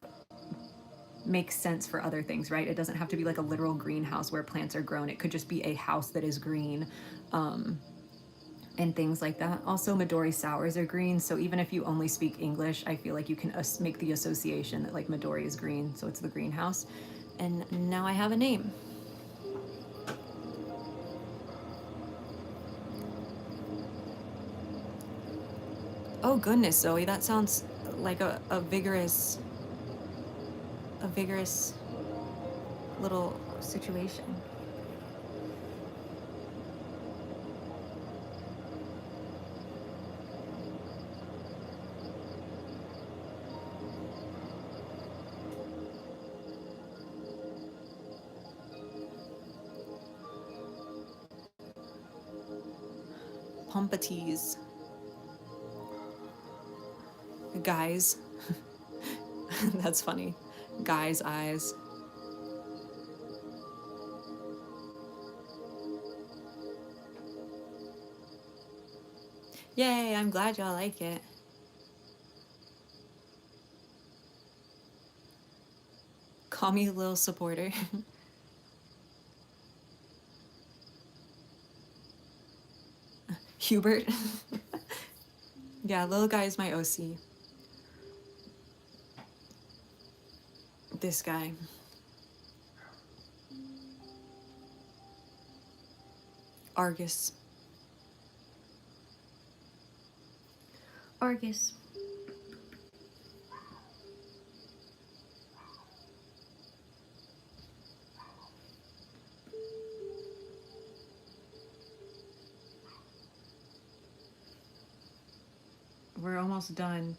makes sense for other things, right? It doesn't have to be like a literal greenhouse where plants are grown. It could just be a house that is green, and things like that. Also, Midori sours are green, so even if you only speak English, I feel like you can make the association that like Midori is green, so it's the greenhouse. And now I have a name. Oh goodness, Zoe, that sounds like a vigorous little situation. Pompatees. Guys. That's funny. Guys' eyes. Yay, I'm glad y'all like it. Call me Lil Supporter. Hubert. Yeah, Lil Guy is my OC. This guy. Argus. Argus. We're almost done.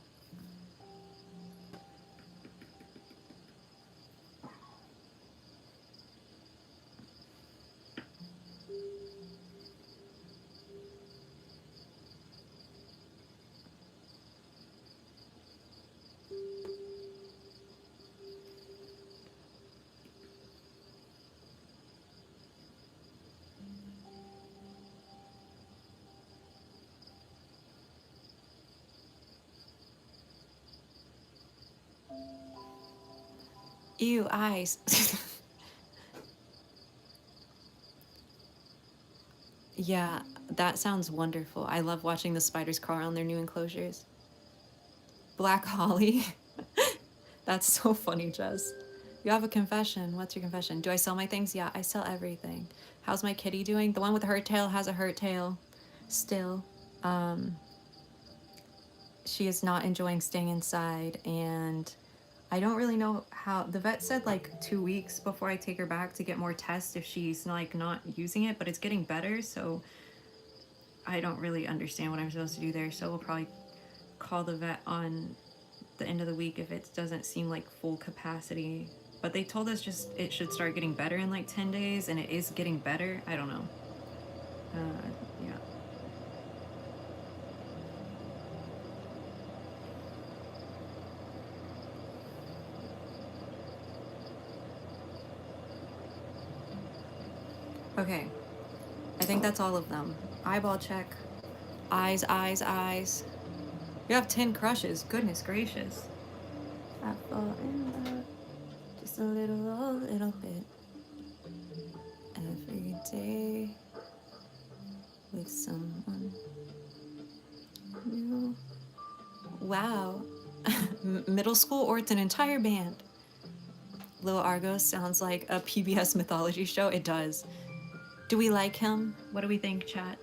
Ew, eyes. Yeah, that sounds wonderful. I love watching the spiders crawl around their new enclosures. Black Holly. That's so funny, Jess. You have a confession. What's your confession? Do I sell my things? Yeah, I sell everything. How's my kitty doing? The one with the hurt tail has a hurt tail still. Um, she is not enjoying staying inside, and I don't really know how. The vet said like 2 weeks before I take her back to get more tests if she's like not using it, but it's getting better, so I don't really understand what I'm supposed to do there. So we'll probably call the vet on the end of the week if it doesn't seem like full capacity. But they told us just it should start getting better in like 10 days, and it is getting better. I don't know. Yeah. Okay. I think that's all of them. Eyeball check. Eyes, eyes, eyes. You have 10 crushes. Goodness gracious. I fall in love just a little bit every day with someone new. Wow. Middle school, or it's an entire band? Little Argos sounds like a PBS mythology show. It does. Do we like him? What do we think, chat?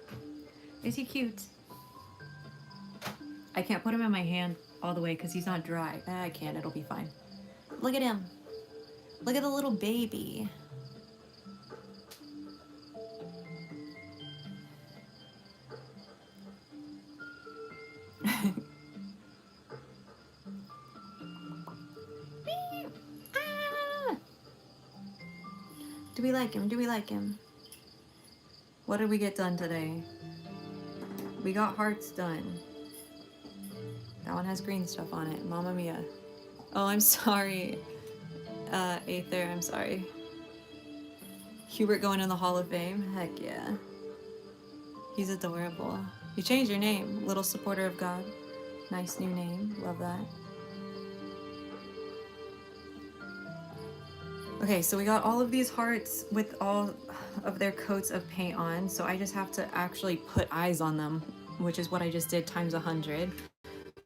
Is he cute? I can't put him in my hand all the way because he's not dry. I can, it'll be fine. Look at him. Look at the little baby. Do we like him? Do we like him? What did we get done today? We got hearts done. That one has green stuff on it. Mamma mia. Oh, I'm sorry. Aether, I'm sorry. Hubert going in the Hall of Fame? Heck yeah. He's adorable. You changed your name. Little Supporter of God. Nice new name. Love that. Okay, so we got all of these hearts with all of their coats of paint on, so I just have to actually put eyes on them, which is what I just did times 100.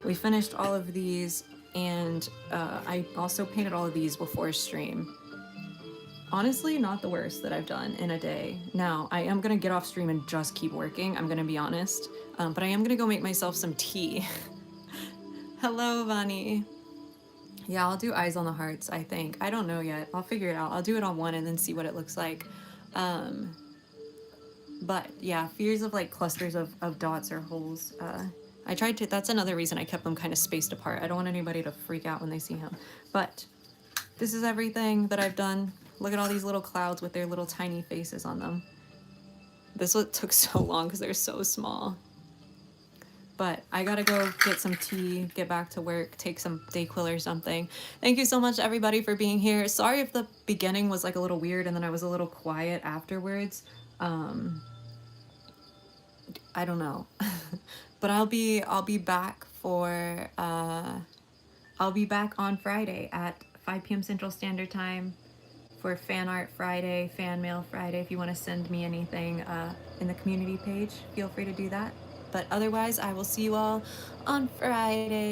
We finished all of these, and I also painted all of these before stream. Honestly, not the worst that I've done in a day. Now, I am gonna get off stream and just keep working, I'm gonna be honest, but I am gonna go make myself some tea. Hello, Vani. Yeah, I'll do eyes on the hearts, I think. I don't know yet. I'll figure it out. I'll do it on one and then see what it looks like. But yeah, fears of like clusters of dots or holes. I tried to, that's another reason I kept them kind of spaced apart. I don't want anybody to freak out when they see him. But this is everything that I've done. Look at all these little clouds with their little tiny faces on them. This one took so long because they're so small. But I gotta go get some tea, get back to work, take some Dayquil or something. Thank you so much, everybody, for being here. Sorry if the beginning was like a little weird and then I was a little quiet afterwards. I don't know. But I'll be back for I'll be back on Friday at 5 p.m. Central Standard Time for Fan Art Friday, Fan Mail Friday. If you want to send me anything in the community page, feel free to do that. But otherwise, I will see you all on Friday.